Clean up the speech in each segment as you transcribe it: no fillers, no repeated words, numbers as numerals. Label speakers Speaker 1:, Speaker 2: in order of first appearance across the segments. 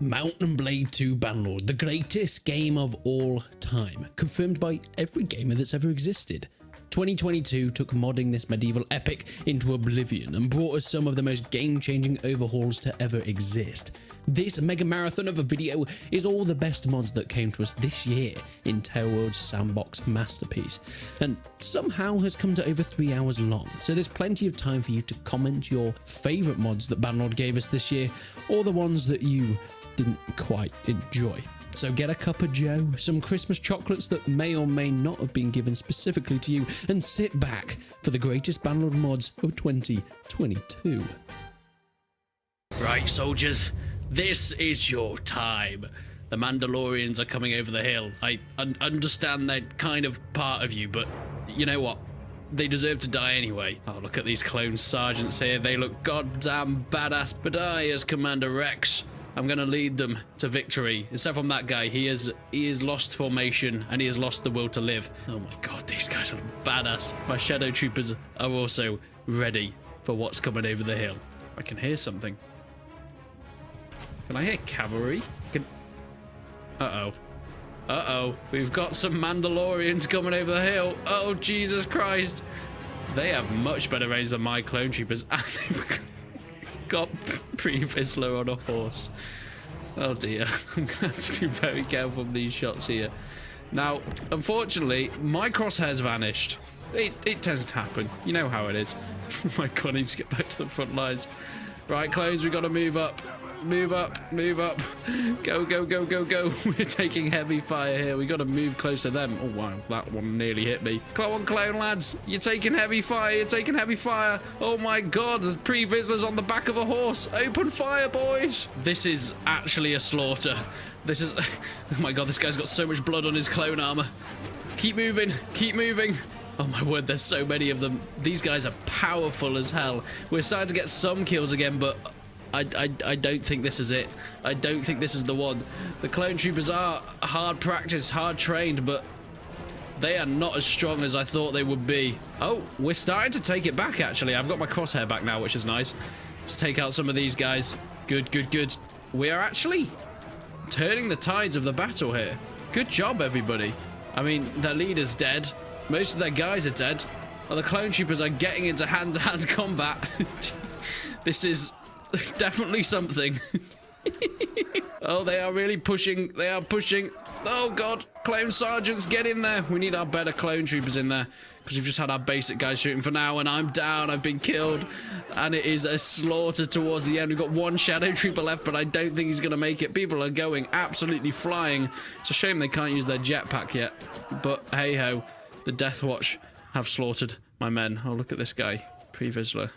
Speaker 1: Mount & Blade 2 Bannerlord, the greatest game of all time, confirmed by every gamer that's ever existed. 2022 took modding this medieval epic into oblivion and brought us some of the most game-changing overhauls to ever exist. This mega marathon of a video is all the best mods that came to us this year in Tailworld's sandbox masterpiece, and somehow has come to over 3 hours long, so there's plenty of time for you to comment your favourite mods that Bannerlord gave us this year, or the ones that you didn't quite enjoy. So get a cup of joe, some Christmas chocolates that may or may not have been given specifically to you, and sit back for the greatest Bannerlord mods of 2022. Right, soldiers, this is your time. The Mandalorians are coming over the hill. I understand they're kind of part of you, but you know what? They deserve to die anyway. Oh, look at these clone sergeants here. They look goddamn badass. But I, as Commander Rex, I'm going to lead them to victory. Except from that guy. He has lost formation and he has lost the will to live. Oh my god, these guys are badass. My shadow troopers are also ready for what's coming over the hill. I can hear something. Can I hear cavalry? Uh-oh. Uh-oh. We've got some Mandalorians coming over the hill. Oh, Jesus Christ. They have much better range than my clone troopers. And they've got Pre-Vizsla on a horse. Oh dear. I'm going to have to be very careful with these shots here. Now, unfortunately, my crosshairs vanished. It tends to happen. You know how it is. My god, I need to get back to the front lines. Right, clones, we've got to move up. Move up, move up. Go, go, go, go, go. We're taking heavy fire here. We got to move close to them. Oh, wow. That one nearly hit me. Come on, clone lads. You're taking heavy fire. You're taking heavy fire. Oh, my God. The Pre-Vizsla's on the back of a horse. Open fire, boys. This is actually a slaughter. This is... Oh, my God. This guy's got so much blood on his clone armor. Keep moving. Keep moving. Oh my word, there's so many of them. These guys are powerful as hell. We're starting to get some kills again, but I don't think this is it. I don't think this is the one. The clone troopers are hard practiced, hard trained, but they are not as strong as I thought they would be. Oh, we're starting to take it back, actually. I've got my crosshair back now, which is nice. Let's take out some of these guys. Good, good, good. We are actually turning the tides of the battle here. Good job, everybody. I mean, their leader's dead. Most of their guys are dead. And the clone troopers are getting into hand-to-hand combat. This is definitely something. Oh, they are really pushing. They are pushing. Oh, God. Clone sergeants, get in there. We need our better clone troopers in there. Because we've just had our basic guys shooting for now. And I'm down. I've been killed. And it is a slaughter towards the end. We've got one shadow trooper left, but I don't think he's going to make it. People are going absolutely flying. It's a shame they can't use their jetpack yet. But hey-ho. The Death Watch have slaughtered my men. Oh, look at this guy. Pre-Vizsla.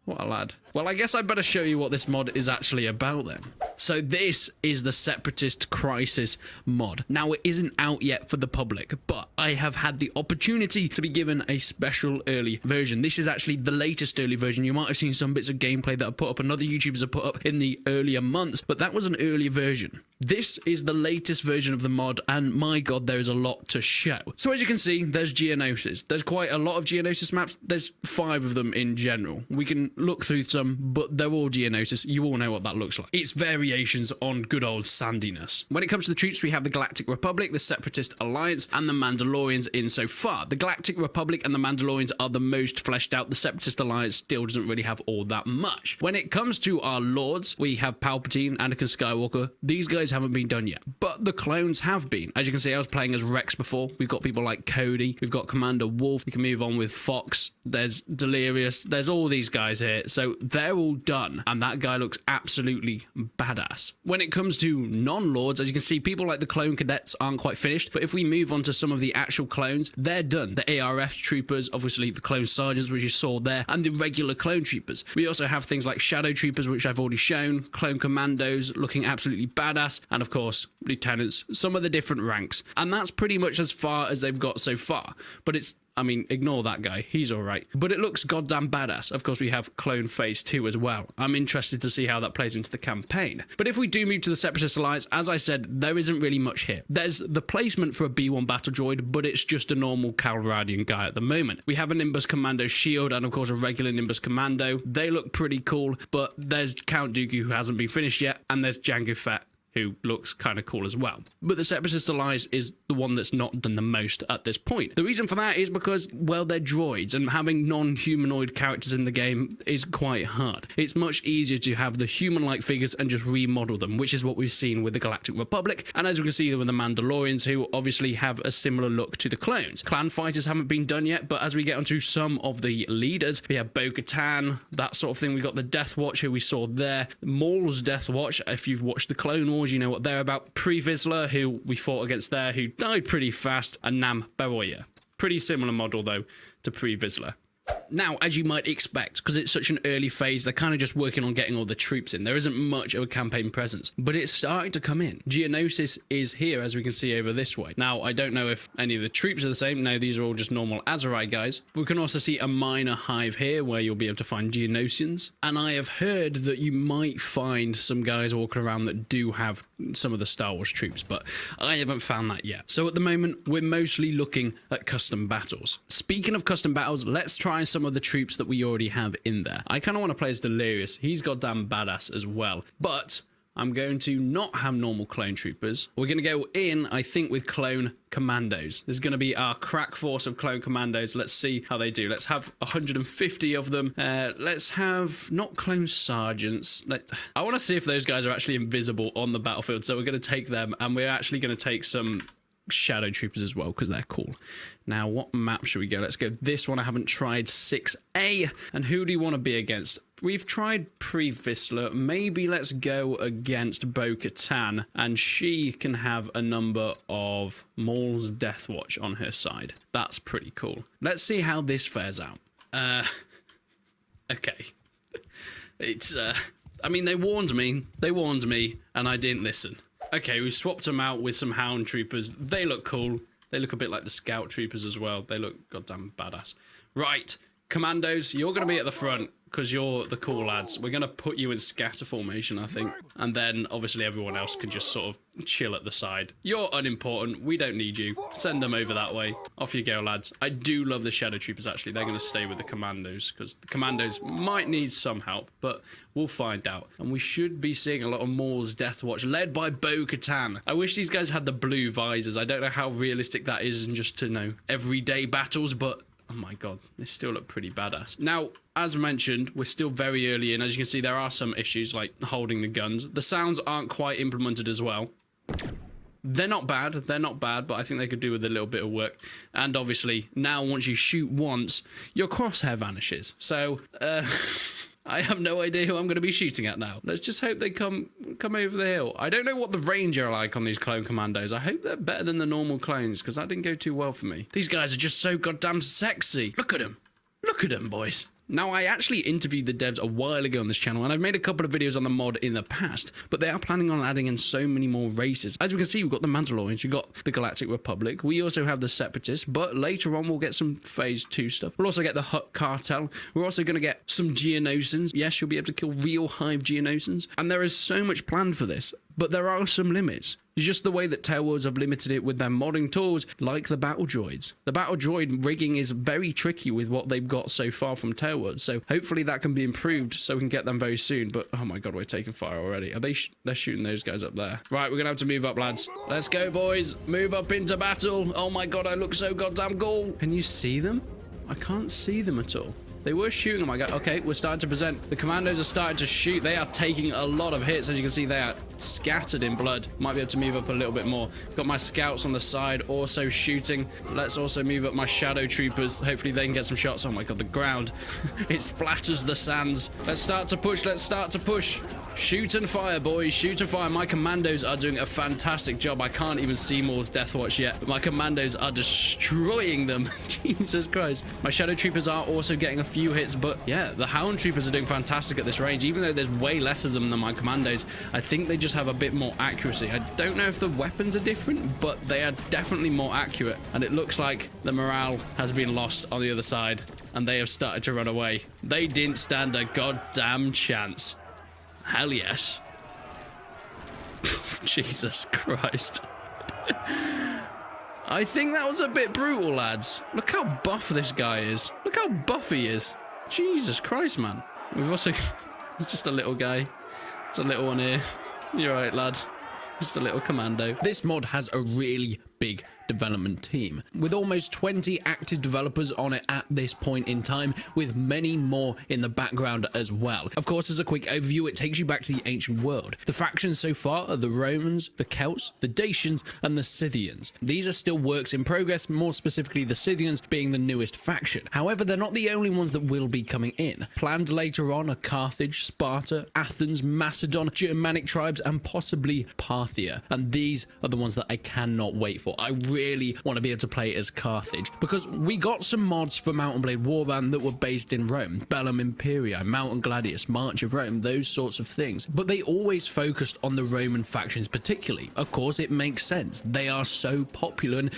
Speaker 1: What a lad. Well, I guess I better show you what this mod is actually about then. So this is the Separatist Crisis mod. Now, it isn't out yet for the public, but I have had the opportunity to be given a special early version. This is actually the latest early version. You might have seen some bits of gameplay that are put up and other YouTubers have put up in the earlier months, but that was an earlier version. This is the latest version of the mod, and my god, there is a lot to show. So as you can see, there's Geonosis. There's quite a lot of Geonosis maps. There's 5 of them in general. We can look through some, but they're all Geonosis. You all know what that looks like. It's variations on good old sandiness. When it comes to the troops, we have the Galactic Republic, the Separatist Alliance, and the Mandalorians insofar. The Galactic Republic and the Mandalorians are the most fleshed out. The Separatist Alliance still doesn't really have all that much. When it comes to our lords, we have Palpatine, Anakin Skywalker. These guys haven't been done yet, but the clones have been. As you can see, I was playing as Rex before. We've got people like Cody. We've got Commander Wolf. We can move on with Fox. There's Delirious. There's all these guys here. So they're all done, and that guy looks absolutely badass. When it comes to non-lords, as you can see, people like the clone cadets aren't quite finished, but if we move on to some of the actual clones, they're done. The ARF troopers, obviously the clone sergeants, which you saw there, and the regular clone troopers. We also have things like shadow troopers, which I've already shown, clone commandos looking absolutely badass, and of course, lieutenants, some of the different ranks. And that's pretty much as far as they've got so far, but it's I mean, ignore that guy. He's all right. But it looks goddamn badass. Of course, we have Clone Phase 2 as well. I'm interested to see how that plays into the campaign. But if we do move to the Separatist Alliance, as I said, there isn't really much here. There's the placement for a B1 battle droid, but it's just a normal Calradian guy at the moment. We have a Nimbus Commando shield and, of course, a regular Nimbus Commando. They look pretty cool, but there's Count Dooku who hasn't been finished yet, and there's Jango Fett, who looks kind of cool as well. But the Separatist Alliance is the one that's not done the most at this point. The reason for that is because, well, they're droids, and having non-humanoid characters in the game is quite hard. It's much easier to have the human-like figures and just remodel them, which is what we've seen with the Galactic Republic, and as we can see with the Mandalorians, who obviously have a similar look to the clones. Clan fighters haven't been done yet, but as we get onto some of the leaders, we have Bo-Katan, that sort of thing. We got the Death Watch, who we saw there. Maul's Death Watch, if you've watched the Clone Wars, you know what they're about. Pre-Vizsla, who we fought against there, who died pretty fast, and Nam Baroya. Pretty similar model, though, to Pre-Vizsla. Now, as you might expect, because it's such an early phase, they're kind of just working on getting all the troops in. There isn't much of a campaign presence, but it's starting to come in. Geonosis is here, as we can see over this way. Now, I don't know if any of the troops are the same. No, these are all just normal Azerite guys. We can also see a minor hive here, where you'll be able to find Geonosians. And I have heard that you might find some guys walking around that do have some of the Star Wars troops, but I haven't found that yet. So at the moment, we're mostly looking at custom battles. Speaking of custom battles, let's try some of the troops that we already have in there. I kind of want to play as Delirious. He's goddamn badass as well. But I'm going to not have normal clone troopers. We're going to go in, I think, with clone commandos. This is going to be our crack force of clone commandos. Let's see how they do. Let's have 150 of them. Let's have not clone sergeants. I want to see if those guys are actually invisible on the battlefield. So we're going to take them, and we're actually going to take some shadow troopers as well, because they're cool. Now, what map should we go? Let's go this one. I haven't tried 6A. And who do you want to be against? We've tried Pre-Vizsla. Maybe let's go against Bo-Katan, and she can have a number of Maul's Death Watch on her side. That's pretty cool. Let's see how this fares out. Okay. It's, I mean, they warned me, and I didn't listen. Okay, we swapped them out with some Hound Troopers. They look cool. They look a bit like the Scout Troopers as well. They look goddamn badass. Right, Commandos, you're going to be at the front because you're the cool lads. We're going to put you in scatter formation, I think. And then, obviously, everyone else can just sort of chill at the side. You're unimportant. We don't need you. Send them over that way. Off you go, lads. I do love the Shadow Troopers, actually. They're going to stay with the Commandos because the Commandos might need some help, but we'll find out. And we should be seeing a lot of Maul's Death Watch, led by Bo-Katan. I wish these guys had the blue visors. I don't know how realistic that is in just, you know, everyday battles, but oh my god, they still look pretty badass. Now, as mentioned, we're still very early in. As you can see, there are some issues like holding the guns. The sounds aren't quite implemented as well. They're not bad, but I think they could do with a little bit of work. And obviously, now once you shoot once, your crosshair vanishes. So, I have no idea who I'm going to be shooting at now. Let's just hope they come over the hill. I don't know what the range are like on these clone commandos. I hope they're better than the normal clones, because that didn't go too well for me. These guys are just so goddamn sexy. Look at them. Look at them, boys. Now, I actually interviewed the devs a while ago on this channel, and I've made a couple of videos on the mod in the past, but they are planning on adding in so many more races. As we can see, we've got the Mandalorians, we've got the Galactic Republic, we also have the Separatists, but later on we'll get some Phase 2 stuff. We'll also get the Hutt Cartel. We're also going to get some Geonosians. Yes, you'll be able to kill real hive Geonosians, and there is so much planned for this, but there are some limits. It's just the way that Tailworlds have limited it with their modding tools, like the battle droids. The battle droid rigging is very tricky with what they've got so far from Tailworlds, so hopefully that can be improved so we can get them very soon. But oh my god, we're taking fire already. Are they? They're shooting those guys up there. Right, we're gonna have to move up, lads. Let's go, boys. Move up into battle. Oh my god, I look so goddamn cool. Can you see them? I can't see them at all. They were shooting them. I go, okay, we're starting to present. The commandos are starting to shoot. They are taking a lot of hits. As you can see, they are scattered in blood. Might be able to move up a little bit more. Got my scouts on the side also shooting. Let's also move up my shadow troopers. Hopefully they can get some shots. Oh my god, the ground. It splatters the sands. Let's start to push. Let's start to push. Shoot and fire, boys. Shoot and fire. My commandos are doing a fantastic job. I can't even see Moore's Death Watch yet, but my commandos are destroying them. Jesus Christ. My Shadow Troopers are also getting a few hits, but yeah, the Hound Troopers are doing fantastic at this range. Even though there's way less of them than my commandos, I think they just have a bit more accuracy. I don't know if the weapons are different, but they are definitely more accurate. And it looks like the morale has been lost on the other side, and they have started to run away. They didn't stand a goddamn chance. Hell yes. Jesus Christ. I think that was a bit brutal, lads. Look how buff this guy is. Look how buff he is. Jesus Christ, man. We've also... It's just a little guy. It's a little one here. You're right, lads. Just a little commando. This mod has a really big development team with almost 20 active developers on it at this point in time, with many more in the background as well. Of course, as a quick overview, it takes you back to the ancient world. The factions so far are the Romans, the Celts, the Dacians, and the Scythians. These are still works in progress, more specifically the Scythians being the newest faction. However, they're not the only ones that will be coming in. Planned later on are Carthage, Sparta, Athens, Macedon, Germanic tribes, and possibly Parthia. And these are the ones that I cannot wait for. I really want to be able to play as Carthage, because we got some mods for Mount and Blade Warband that were based in Rome. Bellum Imperii, Mount and Gladius, March of Rome, those sorts of things. But they always focused on the Roman factions particularly. Of course, it makes sense. They are so popular, and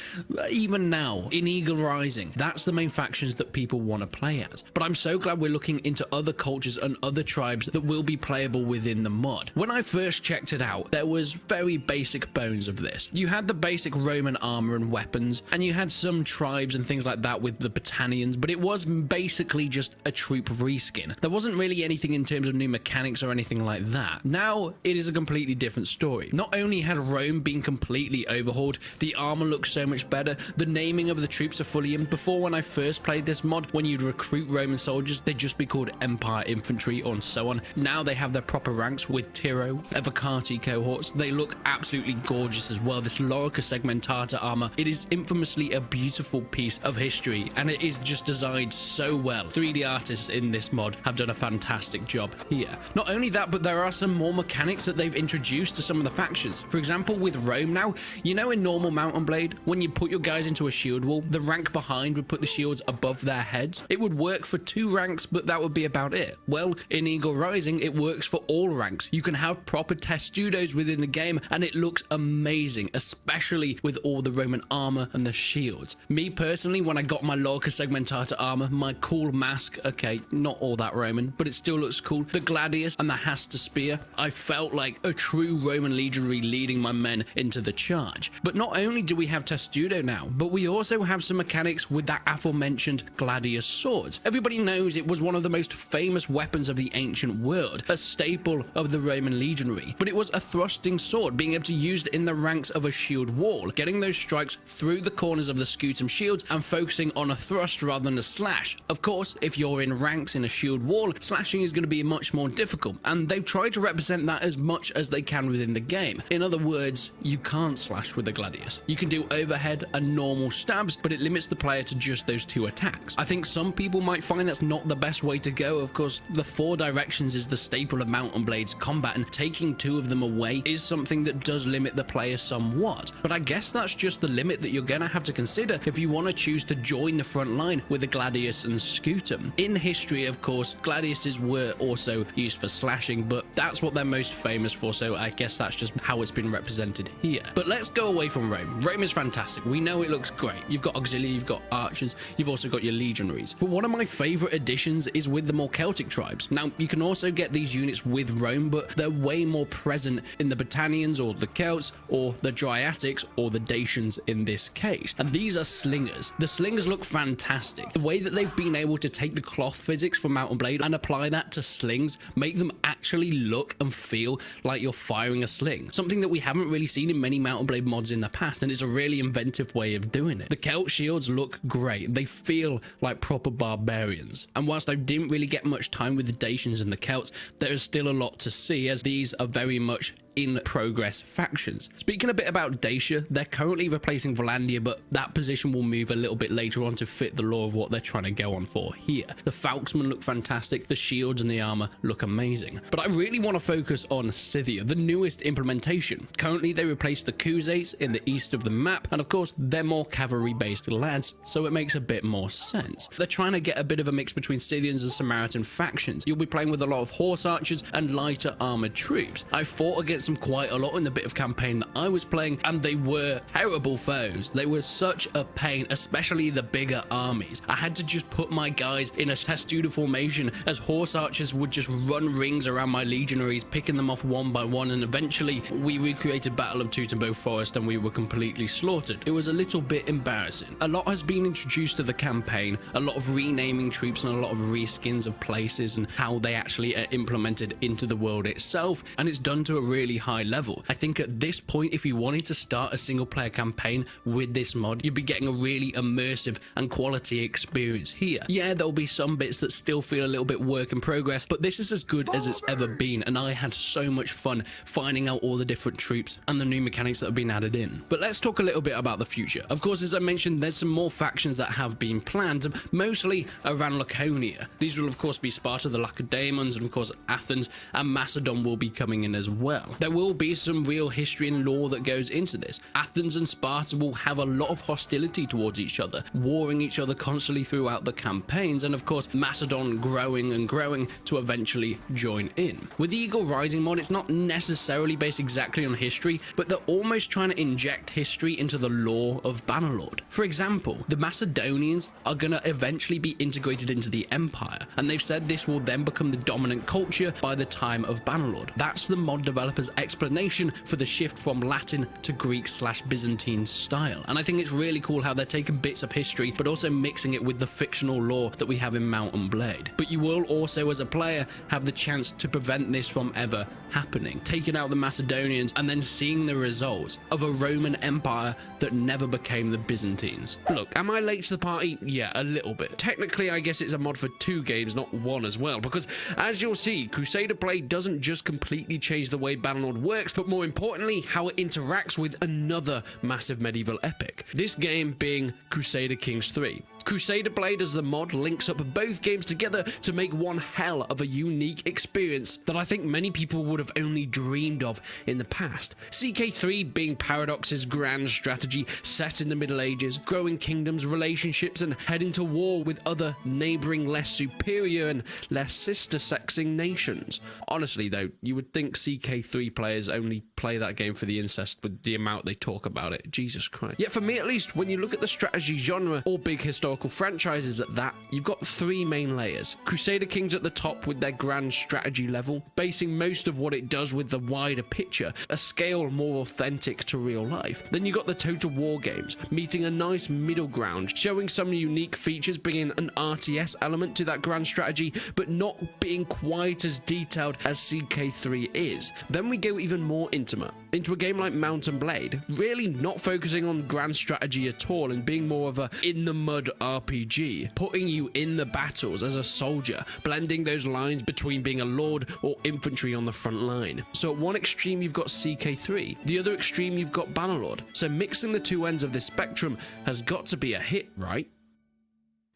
Speaker 1: even now, in Eagle Rising, that's the main factions that people want to play as. But I'm so glad we're looking into other cultures and other tribes that will be playable within the mod. When I first checked it out, there was very basic bones of this. You had the basic Roman armor and weapons, and you had some tribes and things like that with the Battanians, but it was basically just a troop reskin. There wasn't really anything in terms of new mechanics or anything like that. Now it is a completely different story. Not only had Rome been completely overhauled, the armor looks so much better, the naming of the troops are fully in. Before, when I first played this mod, when you'd recruit Roman soldiers, they'd just be called Empire Infantry and so on. Now they have their proper ranks with Tiro, Evocati cohorts. They look absolutely gorgeous as well. This Lorica Segmentata armor, it is infamously a beautiful piece of history, and it is just designed so well. 3D artists in this mod have done a fantastic job here. Not only that, but there are some more mechanics that they've introduced to some of the factions. For example, with Rome now, you know, in normal Mount and Blade, when you put your guys into a shield wall, the rank behind would put the shields above their heads. It would work for 2 ranks, but that would be about it. Well, in Eagle Rising, it works for all ranks. You can have proper testudos within the game, and it looks amazing, especially with all the Roman armor and the shields. Me personally, when I got my Lorica Segmentata armor, my cool mask, okay, not all that Roman, but it still looks cool, the Gladius and the Hasta spear, I felt like a true Roman legionary leading my men into the charge. But not only do we have testudo now, but we also have some mechanics with that aforementioned Gladius swords. Everybody knows it was one of the most famous weapons of the ancient world, a staple of the Roman legionary, but it was a thrusting sword, being able to use it in the ranks of a shield wall, getting those strikes through the corners of the scutum shields and focusing on a thrust rather than a slash. Of course, if you're in ranks in a shield wall, slashing is going to be much more difficult, and they've tried to represent that as much as they can within the game. In other words, you can't slash with the Gladius. You can do overhead and normal stabs, but it limits the player to just those 2 attacks. I think some people might find that's not the best way to go. Of course, the 4 directions is the staple of Mount and Blade's combat, and taking 2 of them away is something that does limit the player somewhat. But I guess that's just the limit that you're going to have to consider if you want to choose to join the front line with the Gladius and Scutum. In history, of course, Gladiuses were also used for slashing, but that's what they're most famous for, so I guess that's just how it's been represented here. But let's go away from Rome. Rome is fantastic. We know it looks great. You've got auxiliary, you've got archers, you've also got your legionaries. But one of my favorite additions is with the more Celtic tribes. Now, you can also get these units with Rome, but they're way more present in the Battanians or the Celts or the Dryatics or the Dacians in this case. And these are slingers. The slingers look fantastic. The way that they've been able to take the cloth physics from Mount and Blade and apply that to slings, make them actually look and feel like you're firing a sling. Something that we haven't really seen in many Mount and Blade mods in the past, and it's a really inventive way of doing it. The Celt shields look great. They feel like proper barbarians. And whilst I didn't really get much time with the Dacians and the Celts, there is still a lot to see, as these are very much
Speaker 2: in progress factions. Speaking a bit about Dacia, they're currently replacing Volandia, but that position will move a little bit later on to fit the lore of what they're trying to go on for here. The Falksmen look fantastic, the shields and the armor look amazing. But I really want to focus on Scythia, the newest implementation. Currently they replace the Crusaders in the east of the map, and of course they're more cavalry based lads, so it makes a bit more sense. They're trying to get a bit of a mix between Scythians and Samaritan factions. You'll be playing with a lot of horse archers and lighter armored troops. I fought against them quite a lot in the bit of campaign that I was playing, and they were terrible foes. They were such a pain, especially the bigger armies. I had to just put my guys in a testudo formation as horse archers would just run rings around my legionaries, picking them off one by one, and eventually we recreated Battle of Teutoburg Forest and we were completely slaughtered. It was a little bit embarrassing. A lot has been introduced to the campaign, a lot of renaming troops and a lot of reskins of places and how they actually are implemented into the world itself, and it's done to a really high level. I think at this point, if you wanted to start a single player campaign with this mod, you'd be getting a really immersive and quality experience here. Yeah, there'll be some bits that still feel a little bit work in progress, but this is as good as it's ever been, and I had so much fun finding out all the different troops and the new mechanics that have been added in. But let's talk a little bit about the future. Of course, as I mentioned, there's some more factions that have been planned, mostly around Laconia. These will of course be Sparta, the Lacedaemons, and of course Athens and Macedon will be coming in as well. There will be some real history and lore that goes into this. Athens and Sparta will have a lot of hostility towards each other, warring each other constantly throughout the campaigns, and of course Macedon growing and growing to eventually join in. With the Eagle Rising mod, it's not necessarily based exactly on history, but they're almost trying to inject history into the lore of Bannerlord. For example, the Macedonians are going to eventually be integrated into the Empire, and they've said this will then become the dominant culture by the time of Bannerlord. That's the mod developers' explanation for the shift from Latin to Greek/Byzantine style, and I think it's really cool how they're taking bits of history but also mixing it with the fictional lore that we have in Mount and Blade. But you will also, as a player, have the chance to prevent this from ever happening, taking out the Macedonians and then seeing the results of a Roman Empire that never became the Byzantines. Look, am I late to the party? Yeah, a little bit. Technically, I guess it's a mod for 2 games, not 1 as well, because as you'll see, Crusader Blade doesn't just completely change the way Bannerlord works, but more importantly, how it interacts with another massive medieval epic. This game being Crusader Kings 3. Crusader Blade as the mod links up both games together to make one hell of a unique experience that I think many people would have only dreamed of in the past. CK3 being Paradox's grand strategy set in the Middle Ages, growing kingdoms, relationships, and heading to war with other neighboring, less superior and less sister-sexing nations. Honestly though, you would think CK3 players only play that game for the incest with the amount they talk about it. Jesus Christ. Yet for me at least, when you look at the strategy genre, or big historical franchises at that, you've got 3 main layers. Crusader Kings at the top with their grand strategy level, basing most of what it does with the wider picture, a scale more authentic to real life. Then you got the Total War games, meeting a nice middle ground, showing some unique features, bringing an RTS element to that grand strategy, but not being quite as detailed as CK3 is. Then we go even more intimate, into a game like Mount and Blade, really not focusing on grand strategy at all and being more of a in-the-mud RPG, putting you in the battles as a soldier, blending those lines between being a lord or infantry on the front line. So at one extreme you've got CK3, the other extreme you've got Bannerlord. So mixing the 2 ends of this spectrum has got to be a hit, right?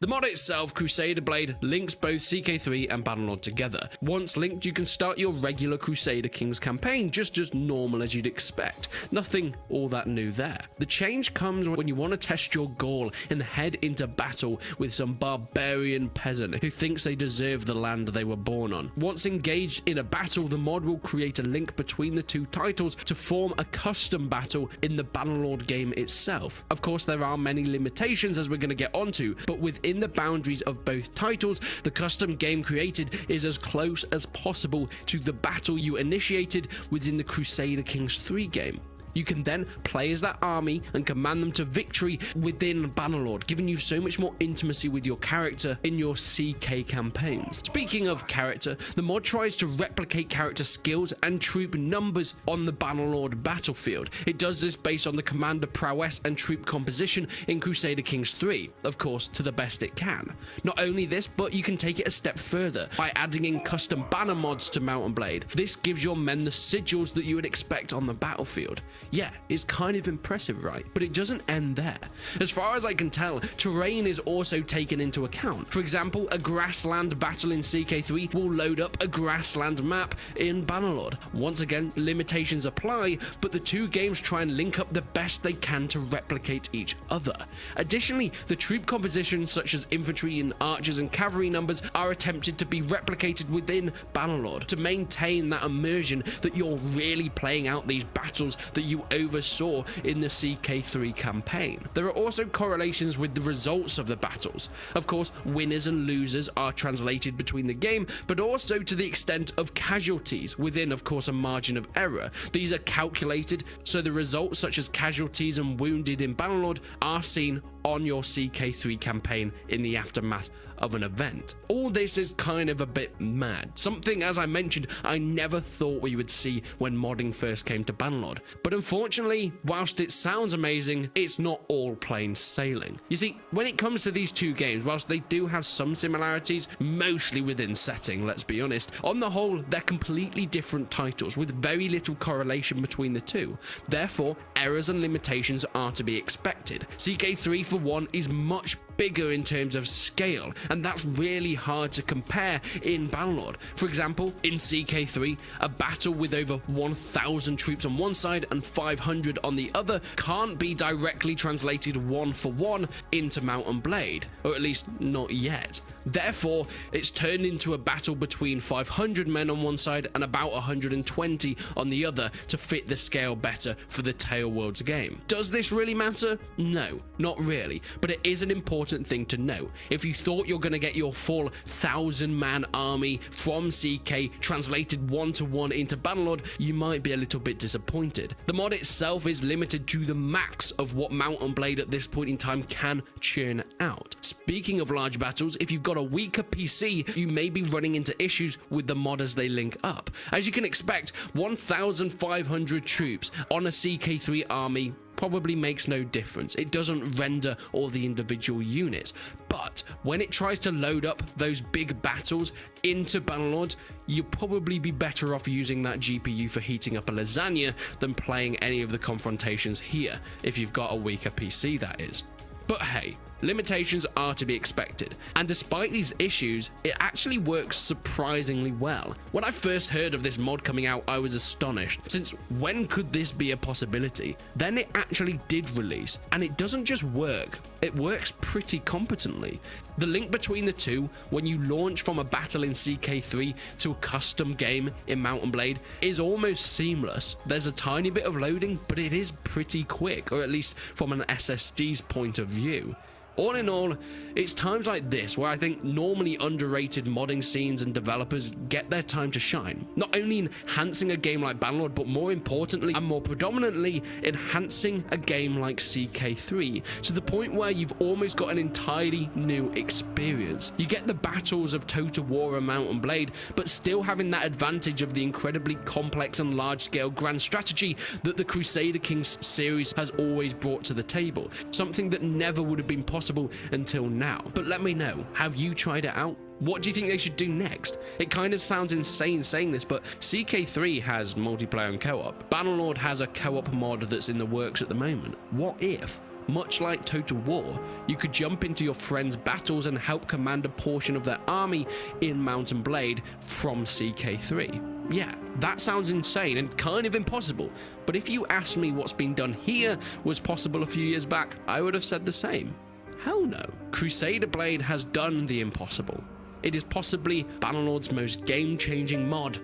Speaker 2: The mod itself, Crusader Blade, links both CK3 and Bannerlord together. Once linked, you can start your regular Crusader Kings campaign just as normal as you'd expect. Nothing all that new there. The change comes when you want to test your gall and head into battle with some barbarian peasant who thinks they deserve the land they were born on. Once engaged in a battle, the mod will create a link between the 2 titles to form a custom battle in the Bannerlord game itself. Of course, there are many limitations as we're going to get onto, but within the boundaries of both titles, the custom game created is as close as possible to the battle you initiated within the Crusader Kings 3 game. You can then play as that army and command them to victory within Bannerlord, giving you so much more intimacy with your character in your CK campaigns. Speaking of character, the mod tries to replicate character skills and troop numbers on the Bannerlord battlefield. It does this based on the commander prowess and troop composition in Crusader Kings 3, of course, to the best it can. Not only this, but you can take it a step further by adding in custom banner mods to Mount and Blade. This gives your men the sigils that you would expect on the battlefield. Yeah, it's kind of impressive, right? But it doesn't end there. As far as I can tell, terrain is also taken into account. For example, a grassland battle in CK3 will load up a grassland map in Bannerlord. Once again, limitations apply, but the two games try and link up the best they can to replicate each other. Additionally, the troop compositions such as infantry and archers and cavalry numbers are attempted to be replicated within Bannerlord to maintain that immersion that you're really playing out these battles that you oversaw in the CK3 campaign. There are also correlations with the results of the battles. Of course, winners and losers are translated between the game, but also to the extent of casualties within, of course, a margin of error. These are calculated, so the results such as casualties and wounded in Bannerlord are seen on your CK3 campaign in the aftermath of an event. All this is kind of a bit mad. Something, as I mentioned, I never thought we would see when modding first came to Bannerlord. But unfortunately, whilst it sounds amazing, it's not all plain sailing. You see, when it comes to these two games, whilst they do have some similarities, mostly within setting, let's be honest, on the whole, they're completely different titles with very little correlation between the two. Therefore, errors and limitations are to be expected. CK3, for one, is much bigger in terms of scale, and that's really hard to compare in Bannerlord. For example, in CK3, a battle with over 1,000 troops on one side and 500 on the other can't be directly translated one for one into Mount and Blade, or at least not yet. Therefore, it's turned into a battle between 500 men on one side and about 120 on the other to fit the scale better for the Tale Worlds game. Does this really matter? No, not really, but it is an important thing to note. If you thought you're going to get your full 1,000-man army from CK translated one-to-one into Bannerlord, you might be a little bit disappointed. The mod itself is limited to the max of what Mount and Blade at this point in time can churn out. Speaking of large battles, if you've got a weaker PC, you may be running into issues with the mod as they link up. As you can expect, 1,500 troops on a CK3 army probably makes no difference. It doesn't render all the individual units. But when it tries to load up those big battles into Bannerlord, you'll probably be better off using that GPU for heating up a lasagna than playing any of the confrontations here, if you've got a weaker PC, that is. But hey, limitations are to be expected, and despite these issues, it actually works surprisingly well. When I first heard of this mod coming out, I was astonished, since when could this be a possibility? Then it actually did release, and it doesn't just work, it works pretty competently. The link between the two, when you launch from a battle in CK3 to a custom game in Mount and Blade, is almost seamless. There's a tiny bit of loading, but it is pretty quick, or at least from an SSD's point of view. All in all, it's times like this where I think normally underrated modding scenes and developers get their time to shine. Not only enhancing a game like Bannerlord, but more importantly and more predominantly, enhancing a game like CK3 to the point where you've almost got an entirely new experience. You get the battles of Total War and Mount and Blade, but still having that advantage of the incredibly complex and large-scale grand strategy that the Crusader Kings series has always brought to the table. Something that never would have been possible until now. But let me know, have you tried it out? What do you think they should do next? It kind of sounds insane saying this, but CK3 has multiplayer and co-op. Bannerlord has a co-op mod that's in the works at the moment. What if, much like Total War, you could jump into your friends' battles and help command a portion of their army in Mount and Blade from CK3? Yeah, that sounds insane and kind of impossible, but if you asked me what's been done here was possible a few years back, I would have said the same. Hell no. Crusader Blade has done the impossible. It is possibly Bannerlord's most game-changing mod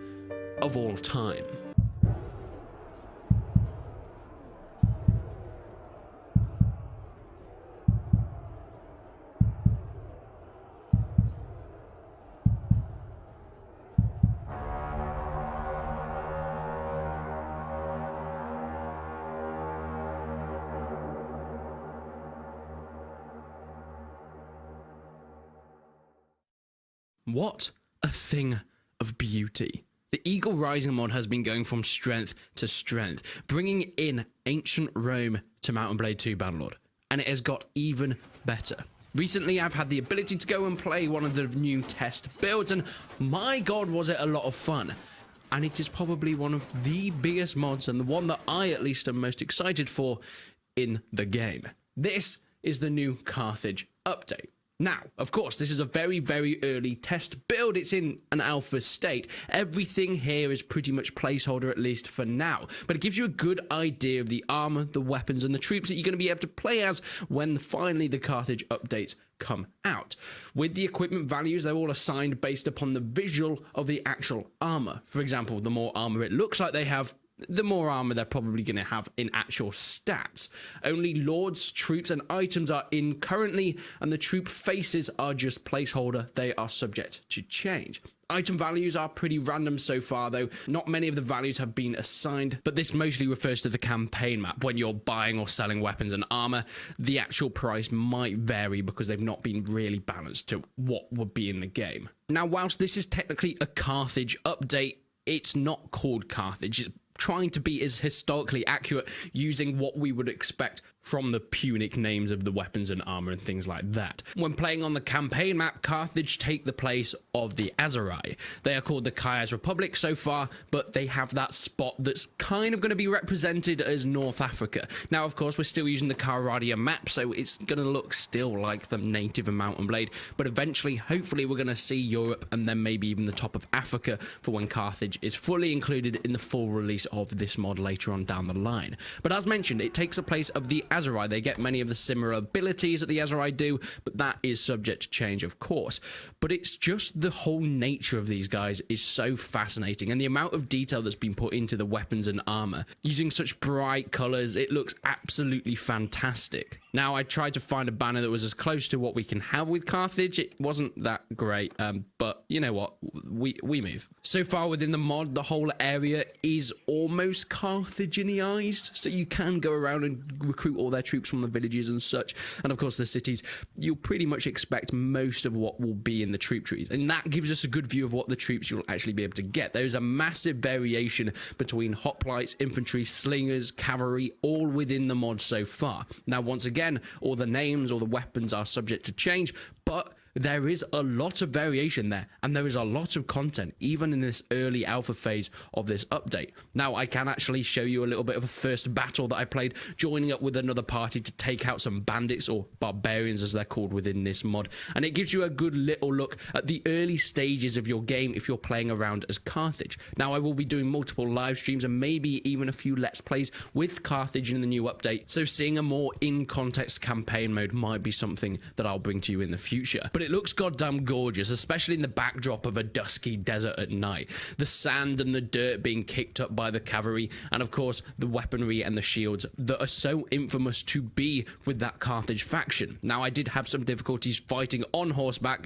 Speaker 2: of all time. What a thing of beauty. The Eagle Rising mod has been going from strength to strength, bringing in ancient Rome to Mount and Blade 2 Bannerlord, and it has got even better. Recently, I've had the ability to go and play one of the new test builds, and my god, was it a lot of fun. And it is probably one of the biggest mods, and the one that I at least am most excited for in the game. This is the new Carthage update. Now, of course, this is a very, very early test build. It's in an alpha state. Everything here is pretty much placeholder, at least for now. But it gives you a good idea of the armor, the weapons, and the troops that you're going to be able to play as when finally the Carthage updates come out. With the equipment values, they're all assigned based upon the visual of the actual armor. For example, the more armor it looks like they have, the more armor they're probably going to have in actual stats. Only lords, troops, and items are in currently, and the troop faces are just placeholder. They are subject to change. Item values are pretty random so far, though. Not many of the values have been assigned, but this mostly refers to the campaign map. When you're buying or selling weapons and armor, the actual price might vary because they've not been really balanced to what would be in the game. Now, whilst this is technically a Carthage update, it's not called Carthage. It's trying to be as historically accurate using what we would expect from the Punic names of the weapons and armor and things like that. When playing on the campaign map, Carthage take the place of the Aserai. They are called the Chias Republic so far, but they have that spot that's kind of going to be represented as North Africa. Now, of course, we're still using the Caradia map, so it's going to look still like the native of Mount and Blade, but eventually, hopefully, we're going to see Europe and then maybe even the top of Africa for when Carthage is fully included in the full release of this mod later on down the line. But as mentioned, it takes the place of the Aserai. They get many of the similar abilities that the Aserai do, but that is subject to change, of course. But it's just the whole nature of these guys is so fascinating, and the amount of detail that's been put into the weapons and armor. Using such bright colors, it looks absolutely fantastic. Now, I tried to find a banner that was as close to what we can have with Carthage. It wasn't that great, but you know what? We move. So far within the mod, the whole area is almost Carthaginianized, so you can go around and recruit all their troops from the villages and such. And of course, the cities, you'll pretty much expect most of what will be in the troop trees. And that gives us a good view of what the troops you'll actually be able to get. There's a massive variation between hoplites, infantry, slingers, cavalry, all within the mod so far. Now, once again, all the names, all the weapons are subject to change, but there is a lot of variation there, and there is a lot of content, even in this early alpha phase of this update. Now, I can actually show you a little bit of a first battle that I played, joining up with another party to take out some bandits, or barbarians as they're called within this mod, and it gives you a good little look at the early stages of your game if you're playing around as Carthage. Now, I will be doing multiple live streams and maybe even a few Let's Plays with Carthage in the new update, so seeing a more in-context campaign mode might be something that I'll bring to you in the future. But it looks goddamn gorgeous, especially in the backdrop of a dusky desert at night. The sand and the dirt being kicked up by the cavalry, and of course the weaponry and the shields that are so infamous to be with that Carthage faction. Now, I did have some difficulties fighting on horseback.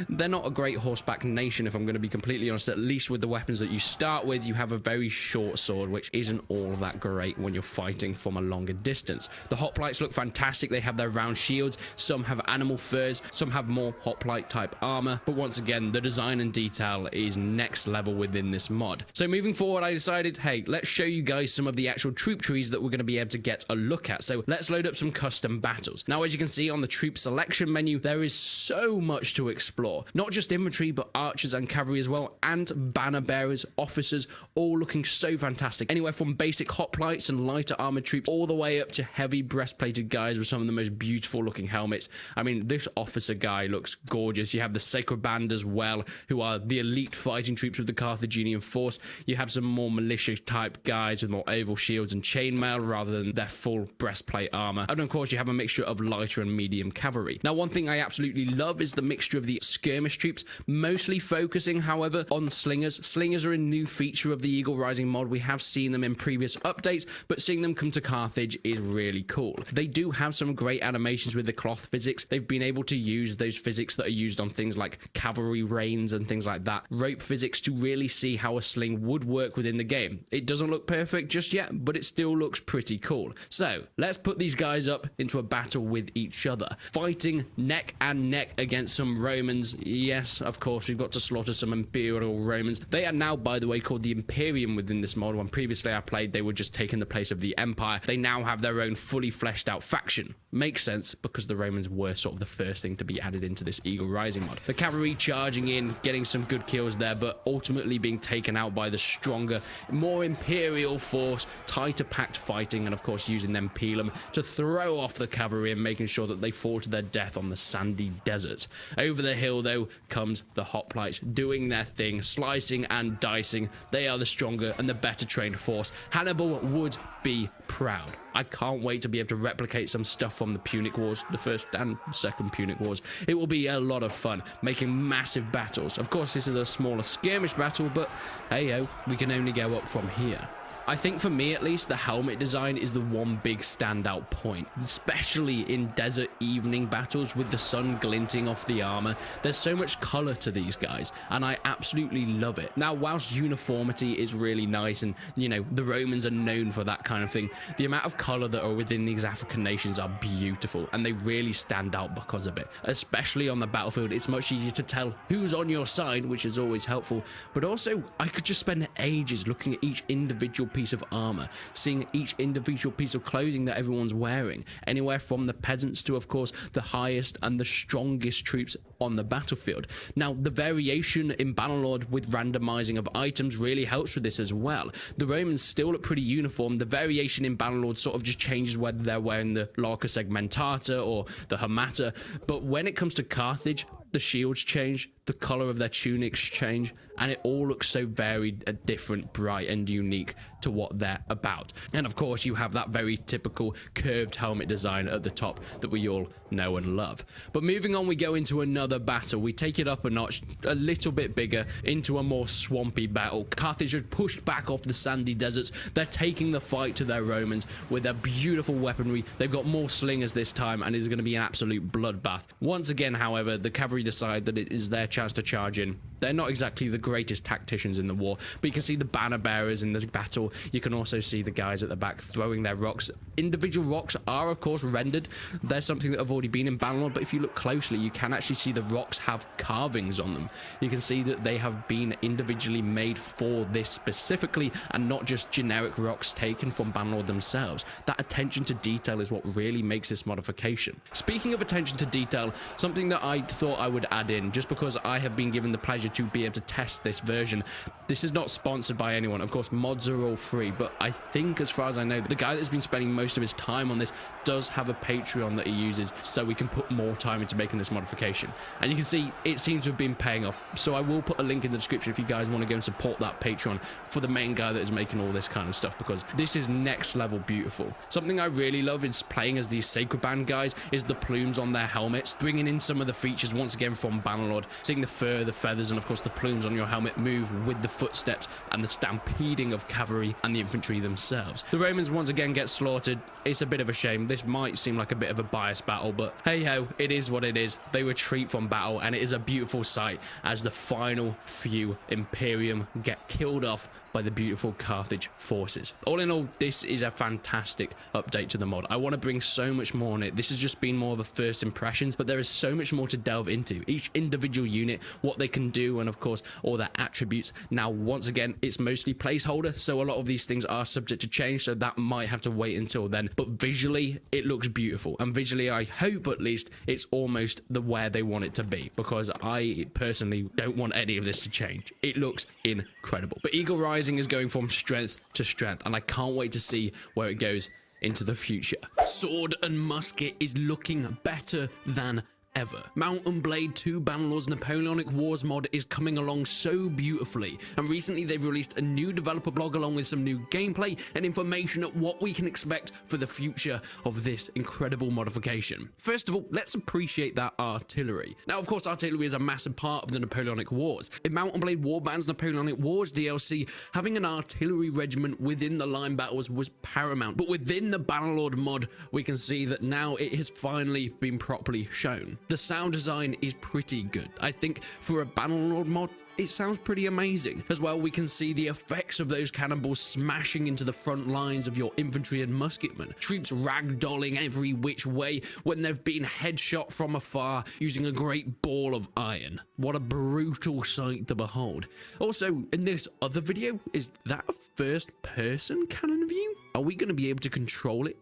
Speaker 2: They're not a great horseback nation, if I'm going to be completely honest. At least with the weapons that you start with, you have a very short sword, which isn't all that great when you're fighting from a longer distance. The hoplites look fantastic. They have their round shields. Some have animal furs. Some have more hoplite type armor, but once again, the design and detail is next level within this mod. So moving forward, I decided, hey, let's show you guys some of the actual troop trees that we're going to be able to get a look at. So let's load up some custom battles. Now, as you can see on the troop selection menu, there is so much to explore. Not just infantry, but archers and cavalry as well, and banner bearers, officers, all looking so fantastic. Anywhere from basic hoplites and lighter armored troops, all the way up to heavy breastplated guys with some of the most beautiful looking helmets. I mean, this officer guy looks gorgeous. You have the Sacred Band as well, who are the elite fighting troops of the Carthaginian force. You have some more militia type guys with more oval shields and chainmail rather than their full breastplate armor. And of course, you have a mixture of lighter and medium cavalry. Now, one thing I absolutely love is the mixture of the skirmish troops, mostly focusing, however, on slingers. Slingers are a new feature of the Eagle Rising mod. We have seen them in previous updates, but seeing them come to Carthage is really cool. They do have some great animations with the cloth physics. They've been able to use those physics that are used on things like cavalry reins and things like that, rope physics to really see how a sling would work within the game. It doesn't look perfect just yet, but it still looks pretty cool. So let's put these guys up into a battle with each other, fighting neck and neck against some Romans. Yes, of course, we've got to slaughter some Imperial Romans. They are now, by the way, called the Imperium within this mod. When previously I played, they were just taking the place of the Empire. They now have their own fully fleshed out faction. Makes sense because the Romans were sort of the first thing to be added into this Eagle Rising mod. The cavalry charging in, getting some good kills there, but ultimately being taken out by the stronger, more Imperial force, tighter packed fighting, and of course using them Pilum to throw off the cavalry and making sure that they fall to their death on the sandy desert. Over the hill though comes the hoplites doing their thing, slicing and dicing. They are the stronger and the better trained force. Hannibal would be proud. I can't wait to be able to replicate some stuff from the Punic Wars, the first and second Punic Wars. It will be a lot of fun, making massive battles. Of course, this is a smaller skirmish battle, but hey-ho, we can only go up from here. I think for me at least, the helmet design is the one big standout point, especially in desert evening battles with the sun glinting off the armor. There's so much color to these guys, and I absolutely love it. Now, whilst uniformity is really nice, and you know, the Romans are known for that kind of thing, the amount of color that are within these African nations are beautiful, and they really stand out because of it. Especially on the battlefield, it's much easier to tell who's on your side, which is always helpful, but also I could just spend ages looking at each individual piece of armor, seeing each individual piece of clothing that everyone's wearing, anywhere from the peasants to, of course, the highest and the strongest troops on the battlefield. Now, the variation in Bannerlord with randomizing of items really helps with this as well. The Romans still look pretty uniform. The variation in Bannerlord sort of just changes whether they're wearing the Larca Segmentata or the Hamata, but when it comes to Carthage, the shields change, the color of their tunics change, and it all looks so very different, bright, and unique to what they're about. And of course, you have that very typical curved helmet design at the top that we all know and love. But moving on, we go into another battle. We take it up a notch, a little bit bigger, into a more swampy battle. Carthage had pushed back off the sandy deserts. They're taking the fight to their Romans with their beautiful weaponry. They've got more slingers this time, and it's going to be an absolute bloodbath. Once again, however, the cavalry decide that it is their chance to charge in. They're not exactly the greatest tacticians in the war, but you can see the banner bearers in the battle. You can also see the guys at the back throwing their rocks. Individual rocks are, of course, rendered. They're something that have already been in Bannerlord, but if you look closely, you can actually see the rocks have carvings on them. You can see that they have been individually made for this specifically, and not just generic rocks taken from Bannerlord themselves. That attention to detail is what really makes this modification. Speaking of attention to detail, something that I thought I would add in, just because I have been given the pleasure to be able to test this version. This is not sponsored by anyone. Of course, mods are all free, but I think, as far as I know, the guy that's been spending most of his time on this does have a Patreon that he uses, so we can put more time into making this modification. And you can see it seems to have been paying off. So I will put a link in the description if you guys want to go and support that Patreon for the main guy that is making all this kind of stuff, because this is next level beautiful. Something I really love is playing as these Sacred Band guys is the plumes on their helmets, bringing in some of the features once again from Bannerlord, seeing the fur, the feathers, and of course the plumes on your helmet move with the footsteps and the stampeding of cavalry and the infantry themselves. The Romans once again get slaughtered. It's a bit of a shame. This might seem like a bit of a biased battle, but hey ho, it is what it is. They retreat from battle, and it is a beautiful sight as the final few Imperium get killed off by the beautiful Carthage forces. All in all, this is a fantastic update to the mod. I want to bring so much more on it. This has just been more of a first impressions, but there is so much more to delve into. Each individual unit, what they can do, and of course, all their attributes. Now, once again, it's mostly placeholder, so a lot of these things are subject to change, so that might have to wait until then. But visually, it looks beautiful. And visually, I hope at least it's almost the where they want it to be, because I personally don't want any of this to change. It looks incredible. But Eagle Rising is going from strength to strength, and I can't wait to see where it goes into the future. Sword and musket is looking better than ever. Mount and Blade 2 Bannerlord's Napoleonic Wars mod is coming along so beautifully, and recently they've released a new developer blog along with some new gameplay and information at what we can expect for the future of this incredible modification. First of all, let's appreciate that artillery. Now, of course, artillery is a massive part of the Napoleonic Wars. In Mount and Blade Warband's Napoleonic Wars DLC, having an artillery regiment within the line battles was paramount, but within the Bannerlord mod, we can see that now it has finally been properly shown. The sound design is pretty good. I think for a Bannerlord mod, it sounds pretty amazing. As well, we can see the effects of those cannonballs smashing into the front lines of your infantry and musketmen. Troops ragdolling every which way when they've been headshot from afar using a great ball of iron. What a brutal sight to behold. Also, in this other video, is that a first-person cannon view? Are we going to be able to control it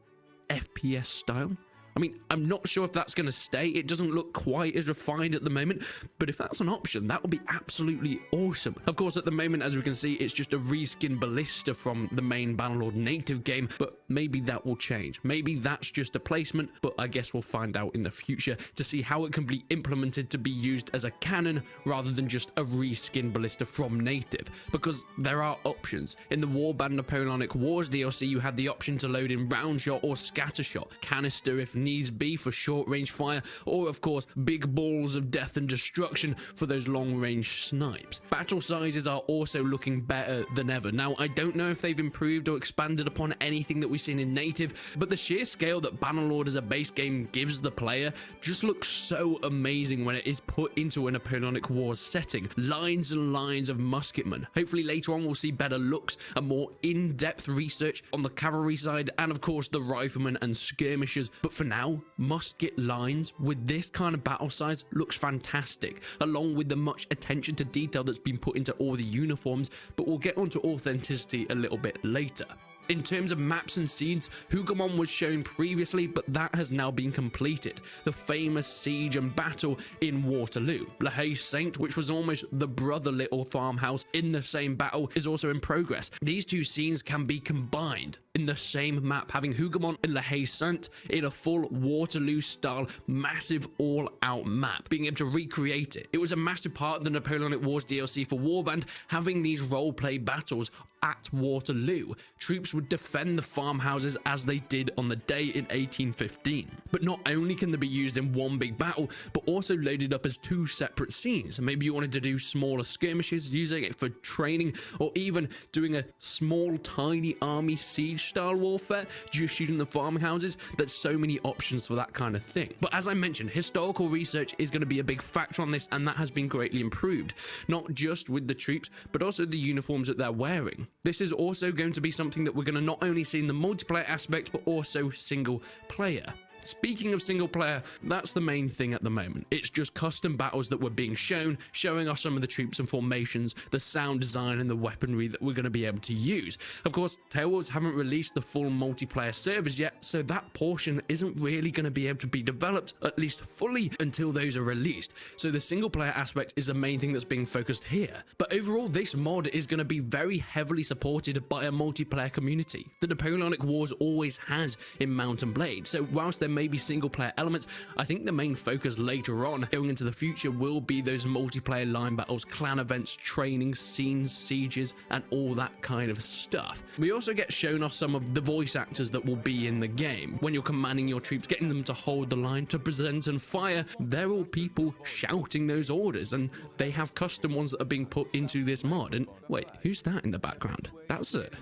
Speaker 2: FPS style? I mean, I'm not sure if that's going to stay. It doesn't look quite as refined at the moment, but if that's an option, that would be absolutely awesome. Of course, at the moment, as we can see, it's just a reskin ballista from the main Bannerlord native game, but maybe that will change. Maybe that's just a placement, but I guess we'll find out in the future to see how it can be implemented to be used as a cannon rather than just a reskin ballista from native, because there are options. In the Warband Napoleonic Wars DLC, you had the option to load in round shot or scatter shot, canister if needs be for short range fire, or of course big balls of death and destruction for those long range snipes. Battle sizes are also looking better than ever. Now, I don't know if they've improved or expanded upon anything that we've seen in native, but the sheer scale that Bannerlord as a base game gives the player just looks so amazing when it is put into a Napoleonic Wars setting. Lines and lines of musketmen. Hopefully later on we'll see better looks and more in-depth research on the cavalry side, and of course the riflemen and skirmishers. But for now, musket lines with this kind of battle size looks fantastic, along with the much attention to detail that's been put into all the uniforms, but we'll get onto authenticity a little bit later. In terms of maps and scenes, Hougoumont was shown previously, but that has now been completed. The famous siege and battle in Waterloo. La Haye Saint, which was almost the brother little farmhouse in the same battle, is also in progress. These two scenes can be combined in the same map, having Hougoumont and La Haye Saint in a full Waterloo-style, massive all-out map, being able to recreate it. It was a massive part of the Napoleonic Wars DLC for Warband, having these role-play battles at Waterloo. Troops would defend the farmhouses as they did on the day in 1815. But not only can they be used in one big battle, but also loaded up as two separate scenes. Maybe you wanted to do smaller skirmishes, using it for training, or even doing a small, tiny army siege style warfare, just using the farmhouses. There's so many options for that kind of thing. But as I mentioned, historical research is going to be a big factor on this, and that has been greatly improved. Not just with the troops, but also the uniforms that they're wearing. This is also going to be something that we're going to not only see in the multiplayer aspect, but also single player. Speaking of single player, that's the main thing at the moment. It's just custom battles that were being shown, showing us some of the troops and formations, the sound design and the weaponry that we're going to be able to use. Of course, Tailwolves haven't released the full multiplayer servers yet, so that portion isn't really going to be able to be developed, at least fully, until those are released. So the single player aspect is the main thing that's being focused here. But overall, this mod is going to be very heavily supported by a multiplayer community. The Napoleonic Wars always has in Mount and Blade, so whilst there may be single player elements, I think the main focus later on going into the future will be those multiplayer line battles, clan events, training, scenes, sieges, and all that kind of stuff. We also get shown off some of the voice actors that will be in the game. When you're commanding your troops, getting them to hold the line, to present and fire, they're all people shouting those orders, and they have custom ones that are being put into this mod. And wait, who's that in the background? That's it.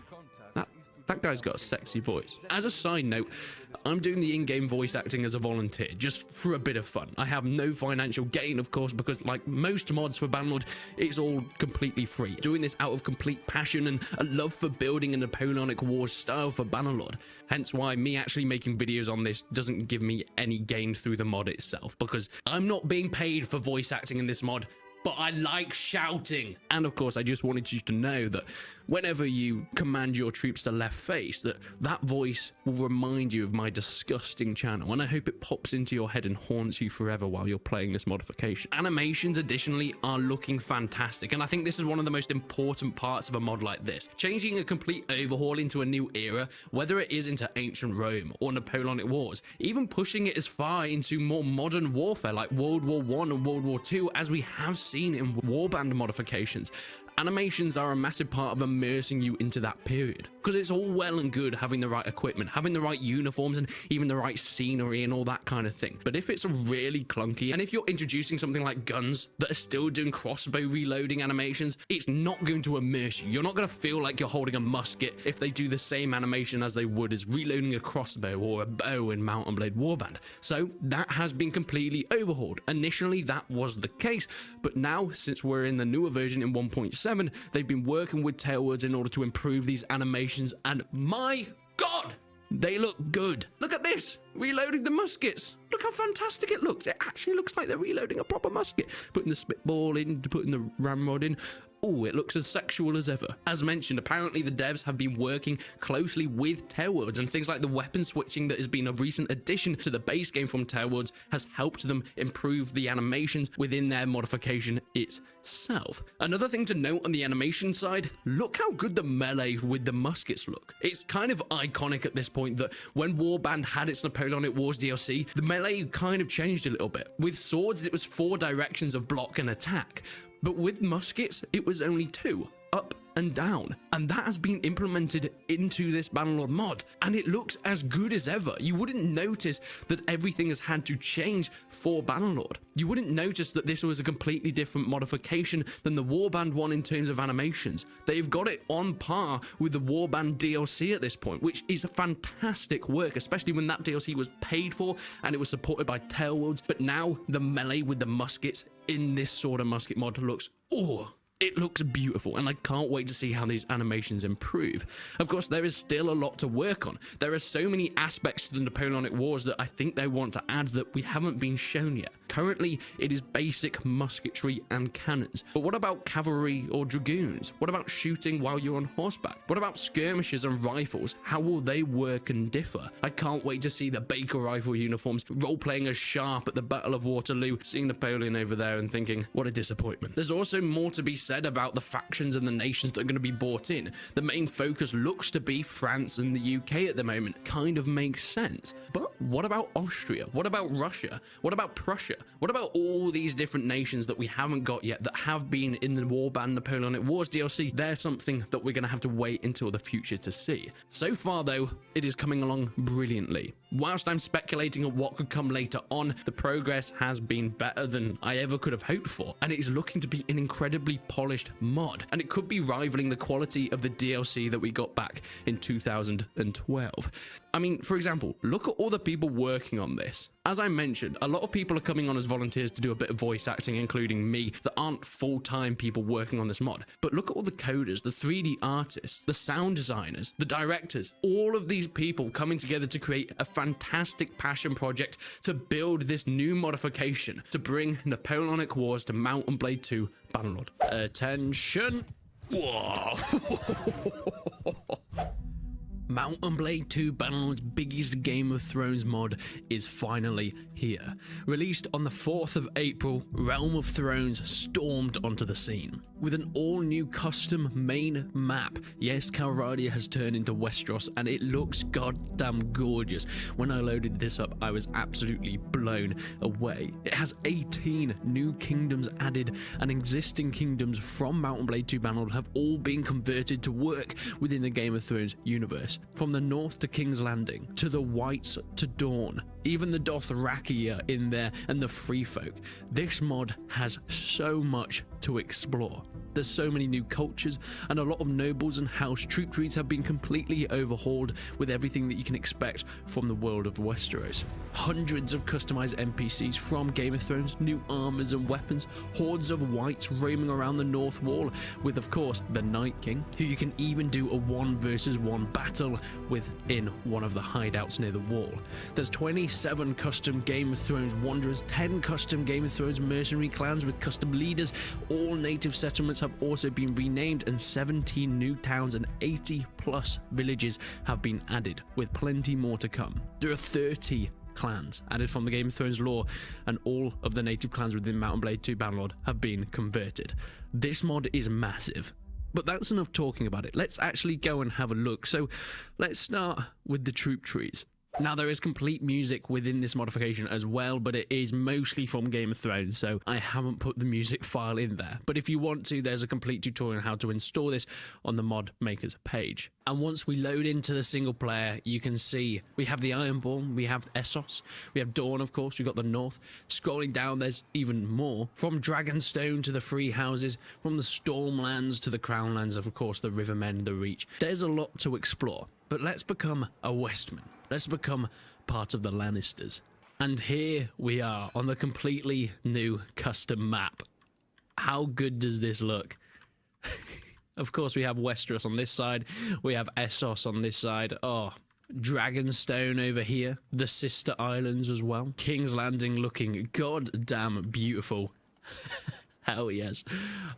Speaker 2: That guy's got a sexy voice. As a side note, I'm doing the in-game voice acting as a volunteer, just for a bit of fun. I have no financial gain, of course, because like most mods for Bannerlord, it's all completely free. Doing this out of complete passion and a love for building a Napoleonic Wars style for Bannerlord. Hence why me actually making videos on this doesn't give me any gain through the mod itself, because I'm not being paid for voice acting in this mod, but I like shouting. And of course, I just wanted you to know that whenever you command your troops to left face, that voice will remind you of my disgusting channel, and I hope it pops into your head and haunts you forever while you're playing this modification. Animations additionally are looking fantastic, and I think this is one of the most important parts of a mod like this. Changing a complete overhaul into a new era, whether it is into ancient Rome or Napoleonic Wars, even pushing it as far into more modern warfare like World War I and World War II, as we have seen in Warband modifications. Animations are a massive part of immersing you into that period, because it's all well and good having the right equipment, having the right uniforms, and even the right scenery and all that kind of thing. But if it's really clunky, and if you're introducing something like guns that are still doing crossbow reloading animations, it's not going to immerse you. You're not going to feel like you're holding a musket if they do the same animation as they would as reloading a crossbow or a bow in Mount & Blade Warband. So that has been completely overhauled. Initially, that was the case, but now, since we're in the newer version in 1.7, they've been working with Tailwords in order to improve these animations, and my god, they look good. Look at this, reloading the muskets. Look how fantastic it looks. It actually looks like they're reloading a proper musket. Putting the spitball in, putting the ramrod in. Oh, it looks as sexual as ever. As mentioned, apparently the devs have been working closely with Tailwords, and things like the weapon switching that has been a recent addition to the base game from Tailwords has helped them improve the animations within their modification itself. Another thing to note on the animation side, look how good the melee with the muskets look. It's kind of iconic at this point that when Warband had its Napoleonic Wars DLC, the melee kind of changed a little bit. With swords, it was 4 directions of block and attack. But with muskets, it was only 2, up and down. And that has been implemented into this Bannerlord mod, and it looks as good as ever. You wouldn't notice that everything has had to change for Bannerlord. You wouldn't notice that this was a completely different modification than the Warband one in terms of animations. They've got it on par with the Warband DLC at this point, which is fantastic work, especially when that DLC was paid for and it was supported by Tailwords. But now the melee with the muskets in this sort of musket mod looks, it looks beautiful, and I can't wait to see how these animations improve. Of course, there is still a lot to work on. There are so many aspects to the Napoleonic Wars that I think they want to add that we haven't been shown yet. Currently, it is basic musketry and cannons. But what about cavalry or dragoons? What about shooting while you're on horseback? What about skirmishers and rifles? How will they work and differ? I can't wait to see the Baker rifle uniforms role-playing as Sharp at the Battle of Waterloo, seeing Napoleon over there and thinking, what a disappointment. There's also more to be said about the factions and the nations that are going to be brought in. The main focus looks to be France and the UK at the moment. Kind of makes sense. But what about Austria? What about Russia? What about Prussia? What about all these different nations that we haven't got yet that have been in the Warband Napoleonic Wars DLC? They're something that we're going to have to wait until the future to see. So far though, it is coming along brilliantly. Whilst I'm speculating on what could come later on, the progress has been better than I ever could have hoped for, and it is looking to be an incredibly polished mod, and it could be rivaling the quality of the DLC that we got back in 2012. I mean, for example, look at all the people working on this. As I mentioned, a lot of people are coming on as volunteers to do a bit of voice acting, including me, that aren't full-time people working on this mod. But look at all the coders, the 3D artists, the sound designers, the directors, all of these people coming together to create a fantastic passion project to build this new modification to bring Napoleonic Wars to Mount & Blade 2 Bannerlord. Attention! Whoa! Mount & Blade 2 Bannerlord's biggest Game of Thrones mod is finally here. Released on the 4th of April, Realm of Thrones stormed onto the scene. With an all-new custom main map, yes, Calradia has turned into Westeros, and it looks goddamn gorgeous. When I loaded this up, I was absolutely blown away. It has 18 new kingdoms added, and existing kingdoms from Mount & Blade 2 Bannerlord have all been converted to work within the Game of Thrones universe. From the north to King's Landing, to the Whites to Dawn, even the Dothraki are in there, and the Free Folk. This mod has so much to explore. There's so many new cultures, and a lot of nobles and house troop trees have been completely overhauled with everything that you can expect from the world of Westeros. Hundreds of customized NPCs from Game of Thrones, new armors and weapons, hordes of wights roaming around the North Wall, with of course the Night King, who you can even do a 1 versus 1 battle with in one of the hideouts near the wall. There's 27 custom Game of Thrones wanderers, 10 custom Game of Thrones mercenary clans with custom leaders. All native settlements have also been renamed, and 17 new towns and 80 plus villages have been added, with plenty more to come. There are 30 clans added from the Game of Thrones lore, and all of the native clans within Mount & Blade 2 Bannerlord have been converted. This mod is massive, but that's enough talking about it. Let's actually go and have a look. So let's start with the troop trees. Now, there is complete music within this modification as well, but it is mostly from Game of Thrones, so I haven't put the music file in there. But if you want to, there's a complete tutorial on how to install this on the mod makers page. And once we load into the single player, you can see we have the Ironborn, we have Essos, we have Dawn, of course, we've got the North. Scrolling down, there's even more. From Dragonstone to the Free Houses, from the Stormlands to the Crownlands, of course, the Rivermen, the Reach. There's a lot to explore, but let's become a Westman. Let's become part of the Lannisters. And here we are on the completely new custom map. How good does this look? Of course, we have Westeros on this side. We have Essos on this side. Oh, Dragonstone over here. The sister islands as well. King's Landing looking goddamn beautiful. Hell yes.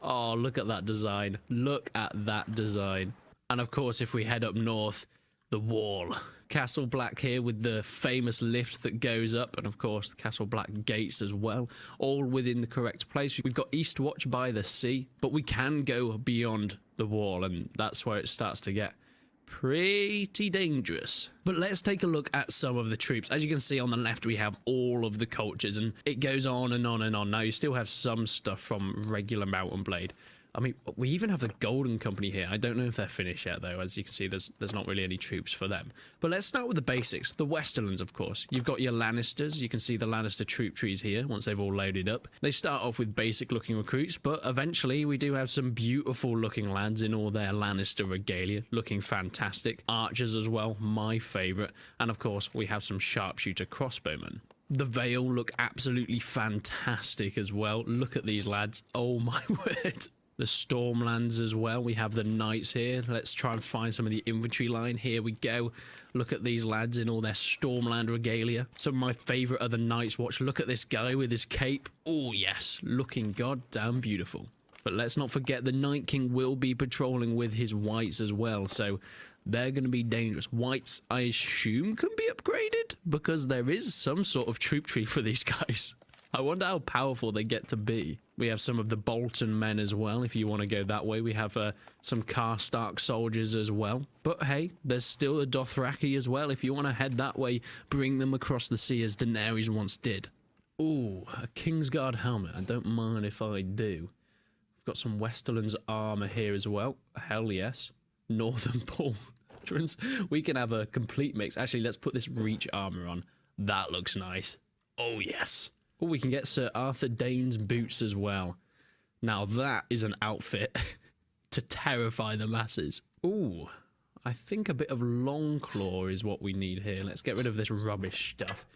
Speaker 2: Oh, look at that design. Look at that design. And of course, if we head up north, the wall. Castle Black here with the famous lift that goes up, and of course the Castle Black gates as well, all within the correct place. We've got Eastwatch by the sea, but we can go beyond the wall, and that's where it starts to get pretty dangerous. But let's take a look at some of the troops. As you can see on the left, we have all of the cultures, and it goes on and on and on. Now, you still have some stuff from regular Mount and Blade. I mean, we even have the Golden Company here. I don't know if they're finished yet, though. As you can see, there's not really any troops for them. But let's start with the basics. The Westerlands, of course. You've got your Lannisters. You can see the Lannister troop trees here once they've all loaded up. They start off with basic-looking recruits, but eventually we do have some beautiful-looking lads in all their Lannister regalia, looking fantastic. Archers as well, my favourite. And, of course, we have some sharpshooter crossbowmen. The Vale look absolutely fantastic as well. Look at these lads. Oh, my word. The Stormlands as well. We have the Knights here. Let's try and find some of the infantry line. Here we go. Look at these lads in all their Stormland regalia. Some of my favourite are the Night's Watch. Look at this guy with his cape. Oh, yes. Looking goddamn beautiful. But let's not forget the Night King will be patrolling with his Whites as well. So they're going to be dangerous. Whites, I assume, can be upgraded because there is some sort of troop tree for these guys. I wonder how powerful they get to be. We have some of the Bolton men as well, if you want to go that way. We have some Karstark soldiers as well. But hey, there's still a Dothraki as well. If you want to head that way, bring them across the sea as Daenerys once did. Ooh, a Kingsguard helmet. I don't mind if I do. We've got some Westerlands armor here as well. Hell yes. Northern pauldrons. We can have a complete mix. Actually, let's put this Reach armor on. That looks nice. Oh, yes. Oh, we can get Sir Arthur Dane's boots as well. Now that is an outfit to terrify the masses. Ooh, I think a bit of Longclaw is what we need here. Let's get rid of this rubbish stuff.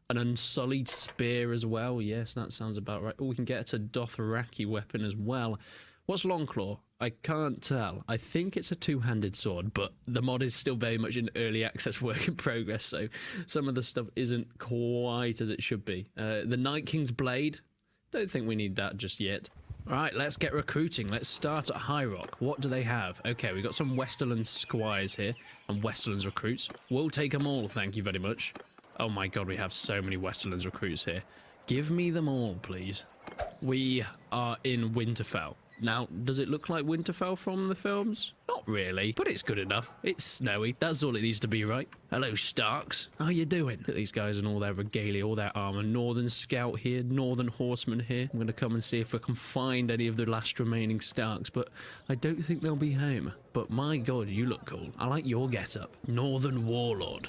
Speaker 2: An Unsullied Spear as well. Yes, that sounds about right. Oh, we can get a Dothraki weapon as well. What's Longclaw? I can't tell. I think it's a two-handed sword, but the mod is still very much in early access work in progress, so some of the stuff isn't quite as it should be. The Night King's Blade, don't think we need that just yet. All right, let's get recruiting. Let's start at High Rock. What do they have? Okay, we've got some Westerland squires here and Westerlands recruits. We'll take them all, thank you very much. Oh my god, we have so many Westerlands recruits here. Give me them all, please. We are in Winterfell. Now, does it look like Winterfell from the films? Not really, but it's good enough. It's snowy. That's all it needs to be, right? Hello, Starks. How you doing? Look at these guys and all their regalia, all their armor. Northern Scout here, Northern Horseman here. I'm going to come and see if I can find any of the last remaining Starks, but I don't think they'll be home. But my god, you look cool. I like your getup. Northern Warlord.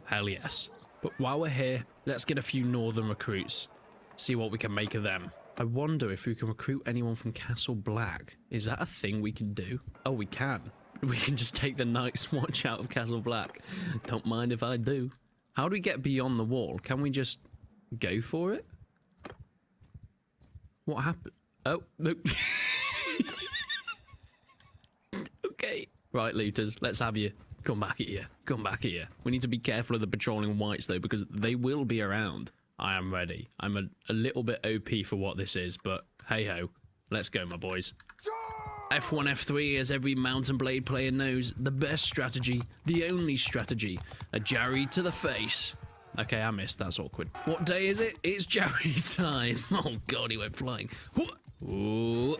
Speaker 2: Hell yes. But while we're here, let's get a few Northern recruits. See what we can make of them. I wonder if we can recruit anyone from Castle Black. Is that a thing we can do? Oh, we can. We can just take the Night's Watch out of Castle Black. Don't mind if I do. How do we get beyond the wall? Can we just go for it? What happened? Oh, no. Okay. Right, looters, let's have you. Come back here. Come back here. We need to be careful of the patrolling Whites, though, because they will be around. I am ready. I'm a little bit OP for what this is, but hey-ho. Let's go, my boys. F1, F3, as every Mount and Blade player knows, the best strategy, the only strategy, a Jarry to the face. Okay, I missed. That's awkward. What day is it? It's Jarry time. Oh, God, he went flying. Ooh.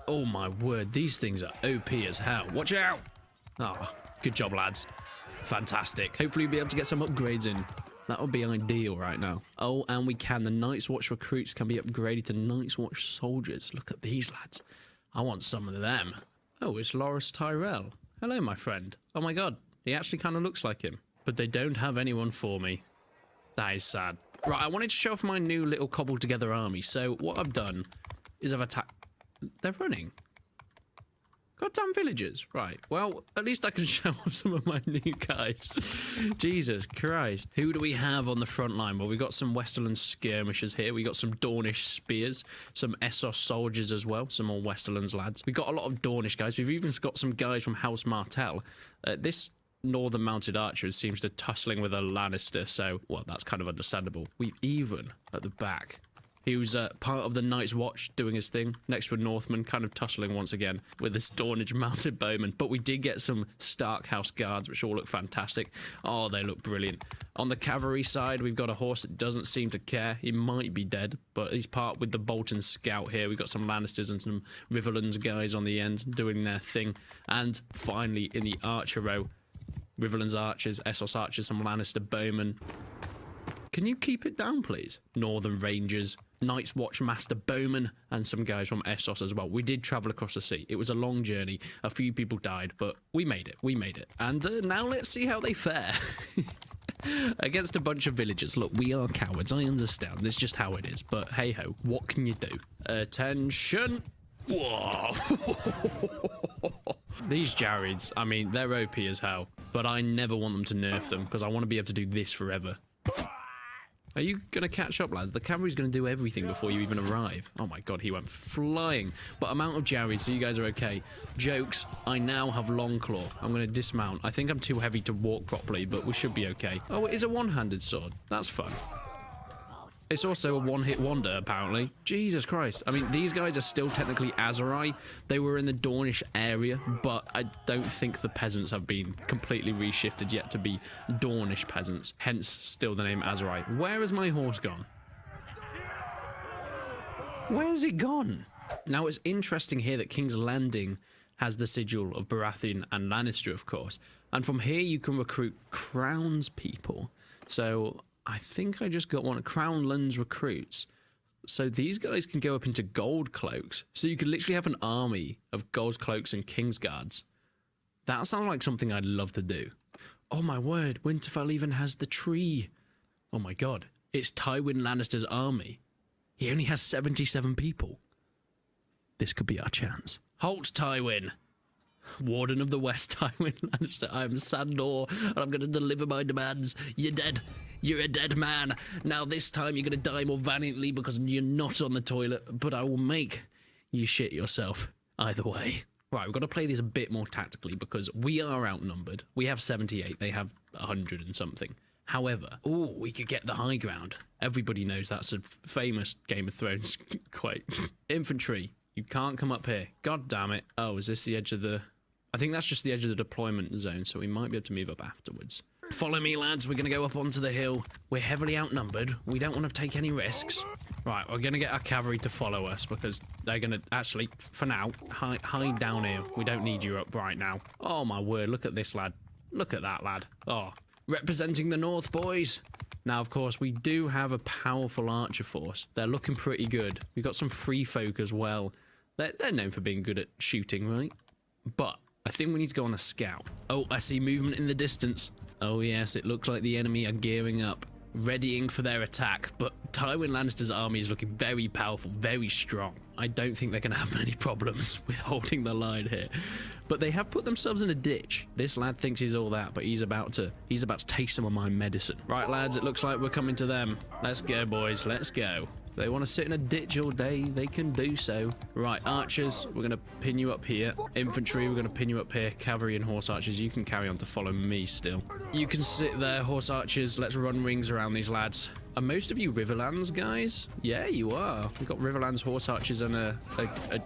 Speaker 2: Oh, my word. These things are OP as hell. Watch out. Oh, good job, lads. Fantastic. Hopefully we'll be able to get some upgrades in. That would be ideal right now. Oh, and we can. The Night's Watch recruits can be upgraded to Night's Watch soldiers. Look at these lads. I want some of them. Oh, it's Loris Tyrell. Hello, my friend. Oh my god, he actually kind of looks like him. But they don't have anyone for me. That is sad. Right, I wanted to show off my new little cobbled together army. So what I've done is I've attacked... They're running. Goddamn villagers. Right, well, at least I can show off some of my new guys. Jesus Christ. Who do we have on the front line? Well, we've got some Westerland skirmishers here. We got some Dornish spears, some Essos soldiers as well, some more Westerlands lads. We've got a lot of Dornish guys. We've even got some guys from House Martell. This Northern Mounted Archer seems to tussling with a Lannister, so, well, that's kind of understandable. We've even, at the back... He was part of the Night's Watch doing his thing next to a Northman, kind of tussling once again with this Dornish mounted bowman. But we did get some Stark House guards, which all look fantastic. Oh, they look brilliant. On the cavalry side, we've got a horse that doesn't seem to care. He might be dead, but he's part with the Bolton Scout here. We've got some Lannisters and some Riverlands guys on the end doing their thing. And finally, in the archer row, Riverlands archers, Essos archers, some Lannister bowmen. Can you keep it down, please? Northern Rangers, Night's Watch Master Bowman, and some guys from Essos as well. We did travel across the sea. It was a long journey. A few people died, but we made it. We made it. And now let's see how they fare. Against a bunch of villagers. Look, we are cowards. I understand. It's just how it is. But hey-ho, what can you do? Attention. Whoa. These Jareds, I mean, they're OP as hell. But I never want them to nerf them, because I want to be able to do this forever. Are you going to catch up, lads? The cavalry's going to do everything before you even arrive. Oh my god, he went flying. But amount of Jared, so you guys are okay. Jokes, I now have Longclaw. I'm going to dismount. I think I'm too heavy to walk properly, but we should be okay. Oh, it is a one-handed sword. That's fun. It's also a one-hit wonder, apparently. Jesus Christ. I mean, these guys are still technically Aserai. They were in the Dornish area, but I don't think the peasants have been completely reshifted yet to be Dornish peasants. Hence, still the name Aserai. Where has my horse gone? Where's it gone? Now, it's interesting here that King's Landing has the sigil of Baratheon and Lannister, of course. And from here, you can recruit crownspeople. So... I think I just got one of Crownlands recruits. So these guys can go up into gold cloaks. So you could literally have an army of gold cloaks and Kingsguards. That sounds like something I'd love to do. Oh my word, Winterfell even has the tree. Oh my god, it's Tywin Lannister's army. He only has 77 people. This could be our chance. Halt, Tywin. Warden of the West, Tywin Lannister. I'm Sandor, and I'm going to deliver my demands. You're dead. You're a dead man. Now this time you're going to die more valiantly because you're not on the toilet, but I will make you shit yourself either way. Right, we've got to play this a bit more tactically because we are outnumbered. We have 78. They have 100 and something. However, oh, we could get the high ground. Everybody knows that's a famous Game of Thrones quote. Infantry, you can't come up here. God damn it. Oh, is this the edge of the... I think that's just the edge of the deployment zone, so we might be able to move up afterwards. Follow me, lads. We're going to go up onto the hill. We're heavily outnumbered. We don't want to take any risks. Right, we're going to get our cavalry to follow us because they're going to actually, for now, hide down here. We don't need you up right now. Oh, my word. Look at this, lad. Look at that, lad. Oh, representing the north, boys. Now, of course, we do have a powerful archer force. They're looking pretty good. We've got some free folk as well. They're known for being good at shooting, right? But I think we need to go on a scout. Oh, I see movement in the distance. Oh yes, it looks like the enemy are gearing up, readying for their attack, but Tywin Lannister's army is looking very powerful, very strong. I don't think they're going to have many problems with holding the line here. But they have put themselves in a ditch. This lad thinks he's all that, but he's about to taste some of my medicine. Right, lads, it looks like we're coming to them. Let's go, boys, let's go. They want to sit in a ditch all day, they can do so. Right, archers, we're going to pin you up here. Infantry, we're going to pin you up here. Cavalry and horse archers, you can carry on to follow me still. You can sit there, horse archers. Let's run rings around these lads. Are most of you Riverlands guys? Yeah, you are. We've got Riverlands horse archers and a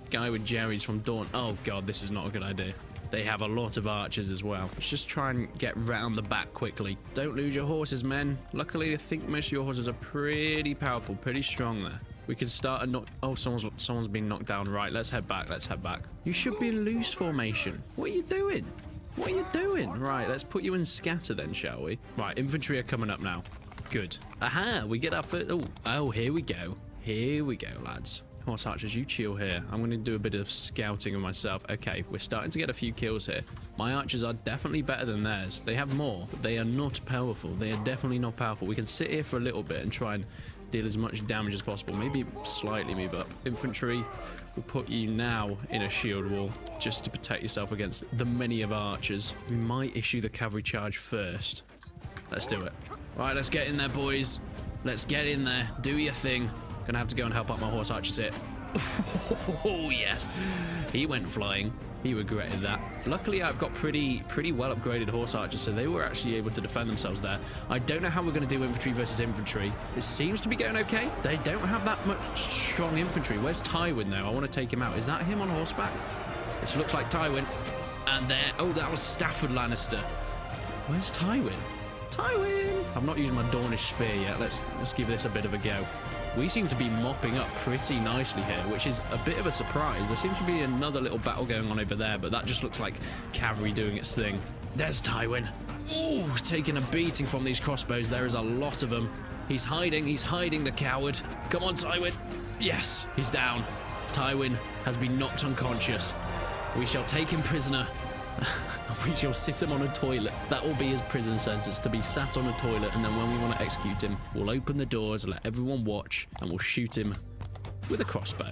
Speaker 2: guy with Jerry's from Dawn. Oh god, this is not a good idea. They have a lot of archers as well. Let's just try and get round the back quickly. Don't lose your horses, men. Luckily, I think most of your horses are pretty powerful, pretty strong there. We can start a knock... Oh, someone's been knocked down. Right, let's head back. Let's head back. You should be in loose formation. What are you doing? What are you doing? Right, let's put you in scatter then, shall we? Right, infantry are coming up now. Good. Aha, we get our first... Oh, here we go. Here we go, lads. Horse archers, you chill here. I'm going to do a bit of scouting of myself. Okay, we're starting to get a few kills here. My archers are definitely better than theirs. They have more, but they are not powerful. They are definitely not powerful. We can sit here for a little bit and try and deal as much damage as possible. Maybe slightly move up. Infantry, we'll put you now in a shield wall just to protect yourself against the many of our archers. We might issue the cavalry charge first. Let's do it. Right, let's get in there, boys. Let's get in there. Do your thing. Gonna have to go and help out my horse archers here. Oh, yes. He went flying. He regretted that. Luckily, I've got pretty well upgraded horse archers, so they were actually able to defend themselves there. I don't know how we're going to do infantry versus infantry. It seems to be going okay. They don't have that much strong infantry. Where's Tywin, though? I want to take him out. Is that him on horseback? This looks like Tywin. And there... Oh, that was Stafford Lannister. Where's Tywin? Tywin! I've not used my Dornish spear yet. Let's give this a bit of a go. We seem to be mopping up pretty nicely here, which is a bit of a surprise. There seems to be another little battle going on over there, but that just looks like cavalry doing its thing. There's Tywin. Ooh, taking a beating from these crossbows. There is a lot of them. He's hiding, the coward. Come on, Tywin. Yes, he's down. Tywin has been knocked unconscious. We shall take him prisoner. We shall sit him on a toilet. That will be his prison sentence, to be sat on a toilet, and then when we want to execute him, we'll open the doors, let everyone watch, and we'll shoot him with a crossbow.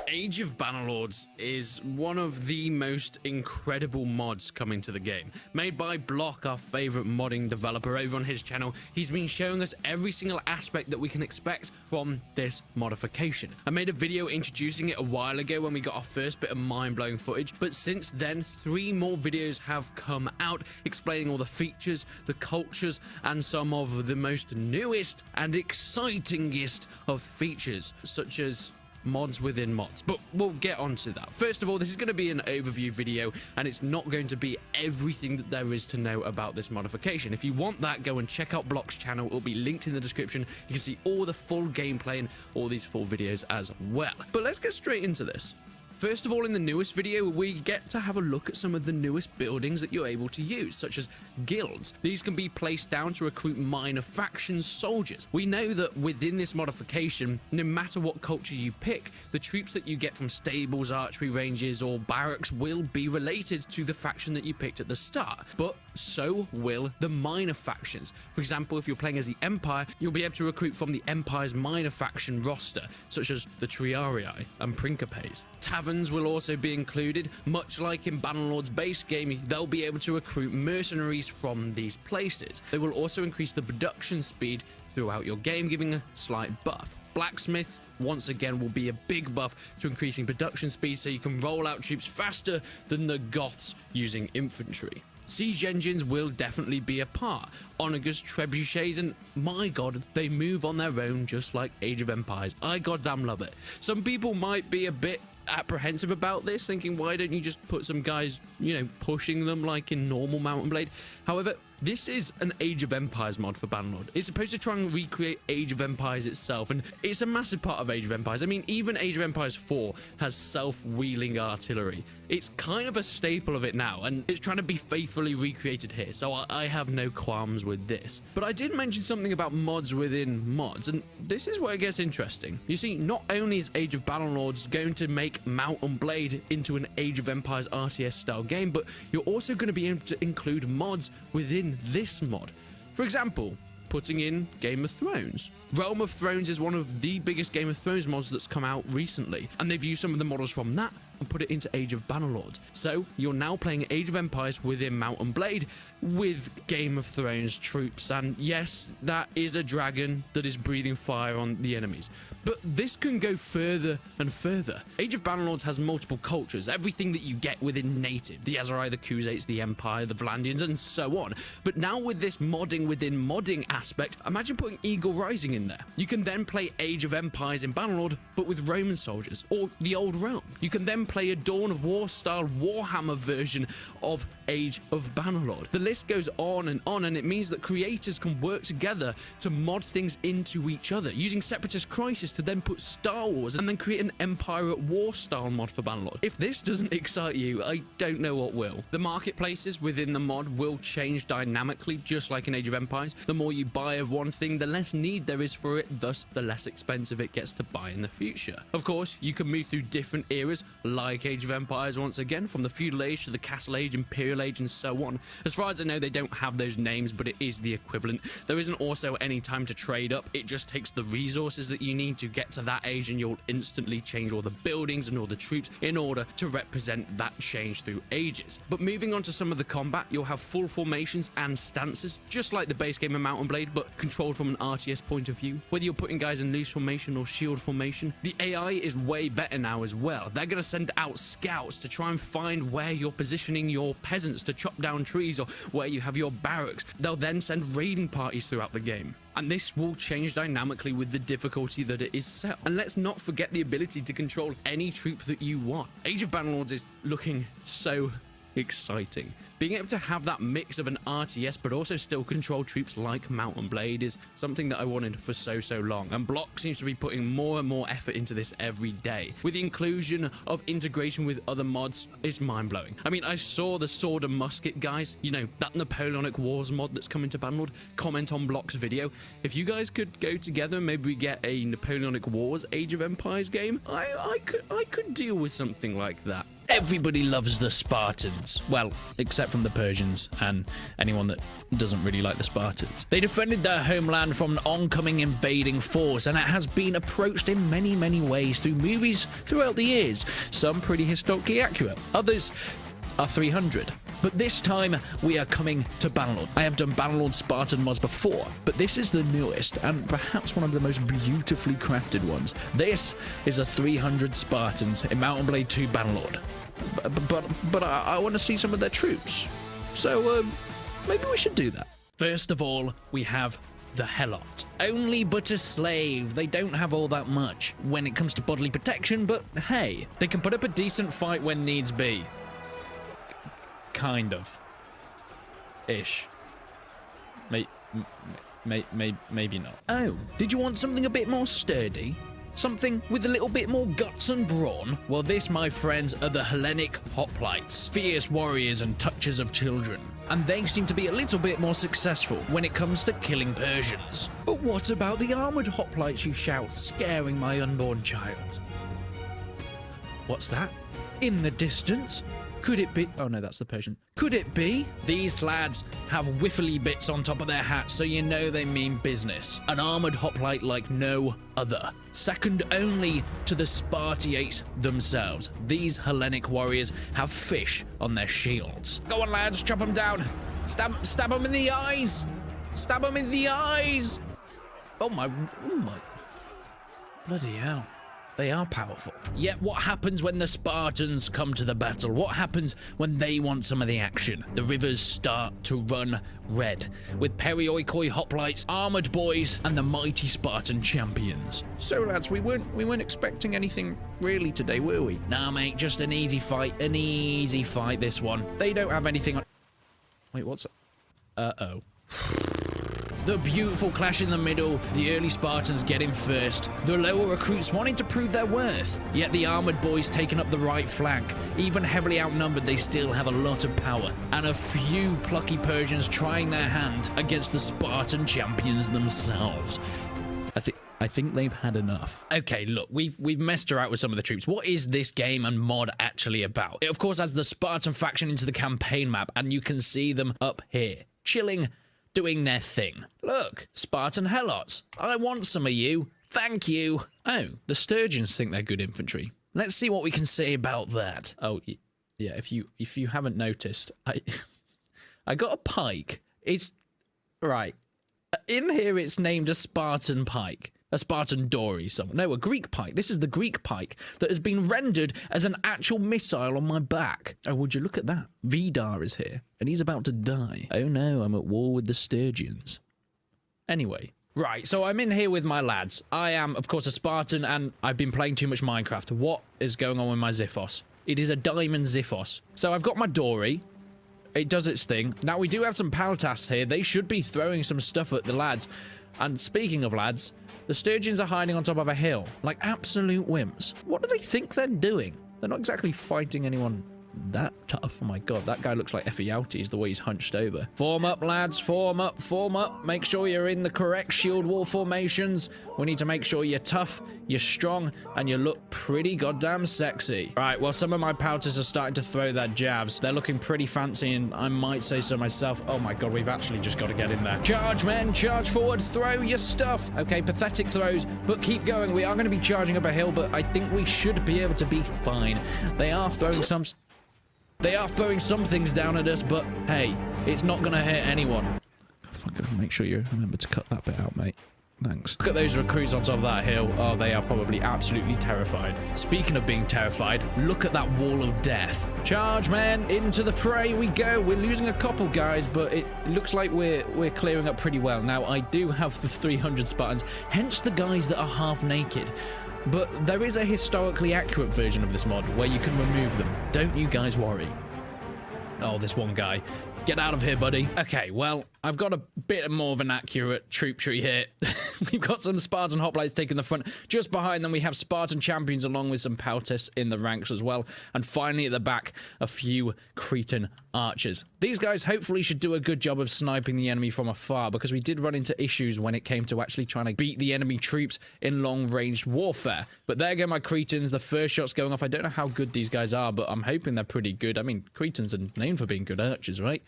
Speaker 2: Age of Bannerlords is one of the most incredible mods coming to the game. Made by Block, our favorite modding developer over on his channel. He's been showing us every single aspect that we can expect from this modification. I made a video introducing it a while ago when we got our first bit of mind-blowing footage, but since then 3 more videos have come out explaining all the features, the cultures, and some of the most newest and excitingest of features, such as mods within mods, but we'll get onto that. First of all, this is going to be an overview video, and it's not going to be everything that there is to know about this modification. If you want that, go and check out Block's channel. It will be linked in the description. You can see all the full gameplay and all these full videos as well. But let's get straight into this. First of all, in the newest video, we get to have a look at some of the newest buildings that you're able to use, such as guilds. These can be placed down to recruit minor faction soldiers. We know that within this modification, no matter what culture you pick, the troops that you get from stables, archery ranges, or barracks will be related to the faction that you picked at the start, but so will the minor factions. For example, if you're playing as the Empire, you'll be able to recruit from the Empire's minor faction roster, such as the Triarii and Principes. Taverns will also be included. Much like in Bannerlord's base game, they'll be able to recruit mercenaries from these places. They will also increase the production speed throughout your game, giving a slight buff. Blacksmiths, once again, will be a big buff to increasing production speed, so you can roll out troops faster than the Goths using infantry. Siege engines will definitely be a part. Onagers, trebuchets, and my god, they move on their own just like Age of Empires. I goddamn love it. Some people might be a bit apprehensive about this, thinking, why don't you just put some guys, pushing them like in normal Mount & Blade? However, this is an Age of Empires mod for Bannerlord. It's supposed to try and recreate Age of Empires itself, and it's a massive part of Age of Empires. I mean, even Age of Empires 4 has self-wheeling artillery. It's kind of a staple of it now, and it's trying to be faithfully recreated here, so I have no qualms with this. But I did mention something about mods within mods, and this is where it gets interesting. You see, not only is Age of Bannerlords going to make Mount & Blade into an Age of Empires RTS style game, but you're also going to be able to include mods within this mod. For example, putting in Game of Thrones. Realm of Thrones is one of the biggest Game of Thrones mods that's come out recently, and they've used some of the models from that and put it into Age of Bannerlord. So you're now playing Age of Empires within Mount & Blade with Game of Thrones troops, and yes, that is a dragon that is breathing fire on the enemies. But this can go further and further. Age of Bannerlords has multiple cultures, everything that you get within native, the Aserai, the Crusaders, the Empire, the Valandians, and so on. But now with this modding within modding aspect, imagine putting Eagle Rising in there. You can then play Age of Empires in Bannerlord, but with Roman soldiers, or the Old Realm. You can then play a Dawn of War style Warhammer version of Age of Bannerlord. The list goes on, and it means that creators can work together to mod things into each other, using Separatist Crisis to then put Star Wars and then create an Empire at War style mod for Bannerlord. If this doesn't excite you, I don't know what will. The marketplaces within the mod will change dynamically, just like in Age of Empires. The more you buy of one thing, the less need there is for it, thus the less expensive it gets to buy in the future. Of course, you can move through different eras, like Age of Empires once again, from the Feudal Age to the Castle Age, Imperial Age, and so on. As far as I know, they don't have those names, but it is the equivalent. There isn't also any time to trade up. It just takes the resources that you need to get to that age, and you'll instantly change all the buildings and all the troops in order to represent that change through ages. But moving on to some of the combat, you'll have full formations and stances, just like the base game of Mount & Blade, but controlled from an RTS point of view. Whether you're putting guys in loose formation or shield formation, the AI is way better now as well. They're going to send out scouts to try and find where you're positioning your peasants to chop down trees, or where you have your barracks. They'll then send raiding parties throughout the game. And this will change dynamically with the difficulty that it is set. And let's not forget the ability to control any troop that you want. Age of Bannerlord is looking so exciting. Being able to have that mix of an RTS but also still control troops like Mount & Blade is something that I wanted for so long, and Block seems to be putting more and more effort into this every day. With the inclusion of integration with other mods, it's mind-blowing. I mean, I saw the Sword and Musket guys, you know, that Napoleonic Wars mod that's coming to Bannerlord, comment on Block's video. If you guys could go together, maybe we get a Napoleonic Wars Age of Empires game, I could deal with something like that. Everybody loves the Spartans. Well, except from the Persians and anyone that doesn't really like the Spartans. They defended their homeland from an oncoming invading force, and it has been approached in many ways through movies throughout the years. Some pretty historically accurate. Others are 300. But this time, we are coming to Bannerlord. I have done Bannerlord Spartan mods before, but this is the newest and perhaps one of the most beautifully crafted ones. This is a 300 Spartans in Mount & Blade 2 Bannerlord. But I want to see some of their troops. So, maybe we should do that. First of all, we have the Helot. Only but a slave. They don't have all that much when it comes to bodily protection, but hey, they can put up a decent fight when needs be. Kind of. Ish. Maybe not. Oh, did you want something a bit more sturdy? Something with a little bit more guts and brawn? Well, this, my friends, are the Hellenic Hoplites. Fierce warriors and touchers of children. And they seem to be a little bit more successful when it comes to killing Persians. But what about the armored hoplites, you shout, scaring my unborn child? What's that? In the distance? Could it be? Oh no, that's the Persian. Could it be? These lads have whiffly bits on top of their hats, so you know they mean business. An armored hoplite like no other. Second only to the Spartiates themselves. These Hellenic warriors have fish on their shields. Go on, lads, chop them down. Stab them in the eyes. Stab them in the eyes. Oh my. Bloody hell. They are powerful. Yet what happens when the Spartans come to the battle? What happens when they want some of the action? The rivers start to run red, with perioikoi hoplites, armored boys, and the mighty Spartan champions. So lads, we weren't expecting anything really today, were we? Nah, mate, just an easy fight. An easy fight, this one. They don't have anything on... Wait, what's... Uh-oh. The beautiful clash in the middle, the early Spartans getting first, the lower recruits wanting to prove their worth, yet the armored boys taking up the right flank. Even heavily outnumbered, they still have a lot of power, and a few plucky Persians trying their hand against the Spartan champions themselves. I think they've had enough. Okay, look, we've messed around with some of the troops. What is this game and mod actually about? It, of course, has the Spartan faction into the campaign map, and you can see them up here, chilling, doing their thing. Look, Spartan Helots. I want some of you. Thank you. Oh, the Sturgeons think they're good infantry. Let's see what we can say about that. Oh, yeah, if you haven't noticed, I got a pike. It's... Right. In here, it's named a Spartan pike. A Spartan dory, no, a Greek pike. This is the Greek pike that has been rendered as an actual missile on my back. Oh, would you look at that? Vidar is here, and he's about to die. Oh no, I'm at war with the Sturgeons. Anyway, right, so I'm in here with my lads. I am, of course, a Spartan, and I've been playing too much Minecraft. What is going on with my Xiphos?
Speaker 3: It is a diamond Xiphos. So I've got my dory. It does its thing. Now, we do have some Paltasts here. They should be throwing some stuff at the lads. And speaking of lads, the Sturgeons are hiding on top of a hill, like absolute wimps. What do they think they're doing? They're not exactly fighting anyone that tough. Oh my god, that guy looks like Ephialtes, the way he's hunched over. Form up, lads, form up, form up. Make sure you're in the correct shield wall formations. We need to make sure you're tough, you're strong, and you look pretty goddamn sexy. Right, well, some of my pouters are starting to throw their jabs. They're looking pretty fancy, and I might say so myself. Oh my god, we've actually just got to get in there. Charge, men, charge forward, throw your stuff. Okay, pathetic throws, but keep going. We are going to be charging up a hill, but I think we should be able to be fine. They are throwing some things down at us, but hey, it's not gonna hurt anyone. Fuck, make sure you remember to cut that bit out, mate. Thanks. Look at those recruits on top of that hill. Oh, they are probably absolutely terrified. Speaking of being terrified, look at that wall of death. Charge, men, into the fray we go. We're losing a couple guys, but it looks like we're clearing up pretty well. Now, I do have the 300 Spartans, hence the guys that are half naked. But there is a historically accurate version of this mod where you can remove them. Don't you guys worry. Oh, this one guy. Get out of here, buddy. Okay, well, I've got a bit more of an accurate troop tree here. We've got some Spartan hoplites taking the front. Just behind them, we have Spartan champions along with some Paltasts in the ranks as well. And finally, at the back, a few Cretan archers. These guys hopefully should do a good job of sniping the enemy from afar, because we did run into issues when it came to actually trying to beat the enemy troops in long-range warfare. But there go my Cretans. The first shot's going off. I don't know how good these guys are, but I'm hoping they're pretty good. I mean, Cretans are known for being good archers, right?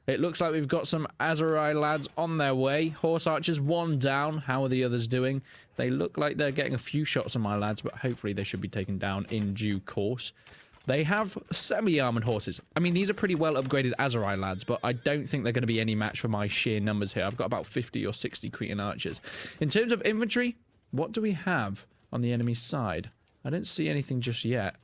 Speaker 3: It looks like we've got some Azurai lads on their way. Horse archers, one down. How are the others doing? They look like they're getting a few shots on my lads, but hopefully they should be taken down in due course. They have semi-armored horses. I mean, these are pretty well upgraded Azurai lads, but I don't think they're going to be any match for my sheer numbers here. I've got about 50 or 60 Cretan archers. In terms of infantry, what do we have on the enemy's side? I don't see anything just yet.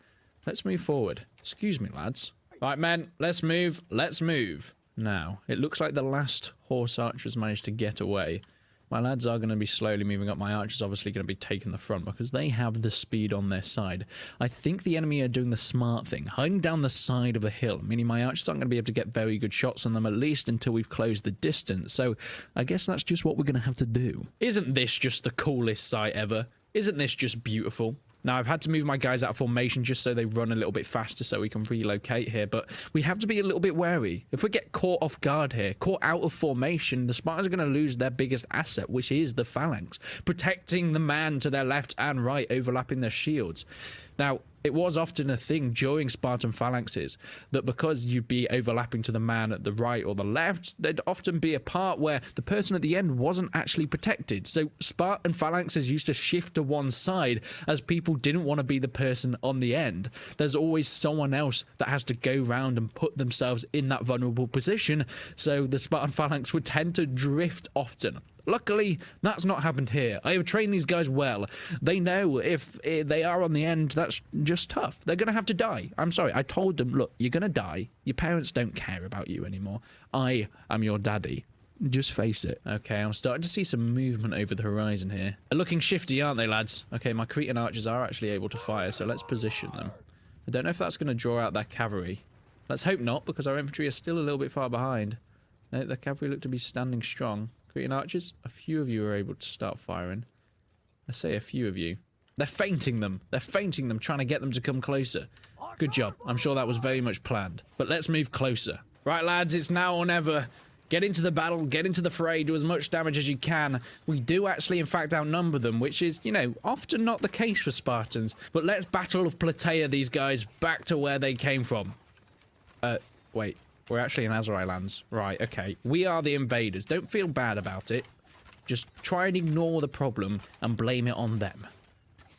Speaker 3: Let's move forward. Excuse me, lads. Right, men, let's move. Let's move. Now, it looks like the last horse archers managed to get away. My lads are going to be slowly moving up. My archers obviously going to be taking the front because they have the speed on their side. I think the enemy are doing the smart thing, hiding down the side of a hill, meaning my archers aren't going to be able to get very good shots on them, at least until we've closed the distance. So I guess that's just what we're going to have to do. Isn't this just the coolest sight ever? Isn't this just beautiful? Now, I've had to move my guys out of formation just so they run a little bit faster so we can relocate here, but we have to be a little bit wary. If we get caught off guard here, caught out of formation, the Spartans are going to lose their biggest asset, which is the phalanx, protecting the man to their left and right, overlapping their shields. Now, it was often a thing during Spartan phalanxes that because you'd be overlapping to the man at the right or the left, there'd often be a part where the person at the end wasn't actually protected. So Spartan phalanxes used to shift to one side as people didn't want to be the person on the end. There's always someone else that has to go round and put themselves in that vulnerable position, so the Spartan phalanx would tend to drift often. Luckily, that's not happened here. I have trained these guys well. They know if they are on the end, that's just tough. They're going to have to die. I'm sorry. I told them, look, you're going to die. Your parents don't care about you anymore. I am your daddy. Just face it. Okay, I'm starting to see some movement over the horizon here. They're looking shifty, aren't they, lads? Okay, my Cretan archers are actually able to fire, so let's position them. I don't know if that's going to draw out their cavalry. Let's hope not, because our infantry are still a little bit far behind. No, the cavalry look to be standing strong. Cretan archers, a few of you are able to start firing. I say a few of you. They're feinting them. They're feinting them, trying to get them to come closer. Good job. I'm sure that was very much planned. But let's move closer. Right, lads, it's now or never. Get into the battle, get into the fray, do as much damage as you can. We do actually, in fact, outnumber them, which is, you know, often not the case for Spartans. But let's Battle of Plataea these guys back to where they came from. Wait. We're actually in Azurai lands. Right, okay. We are the invaders. Don't feel bad about it. Just try and ignore the problem and blame it on them.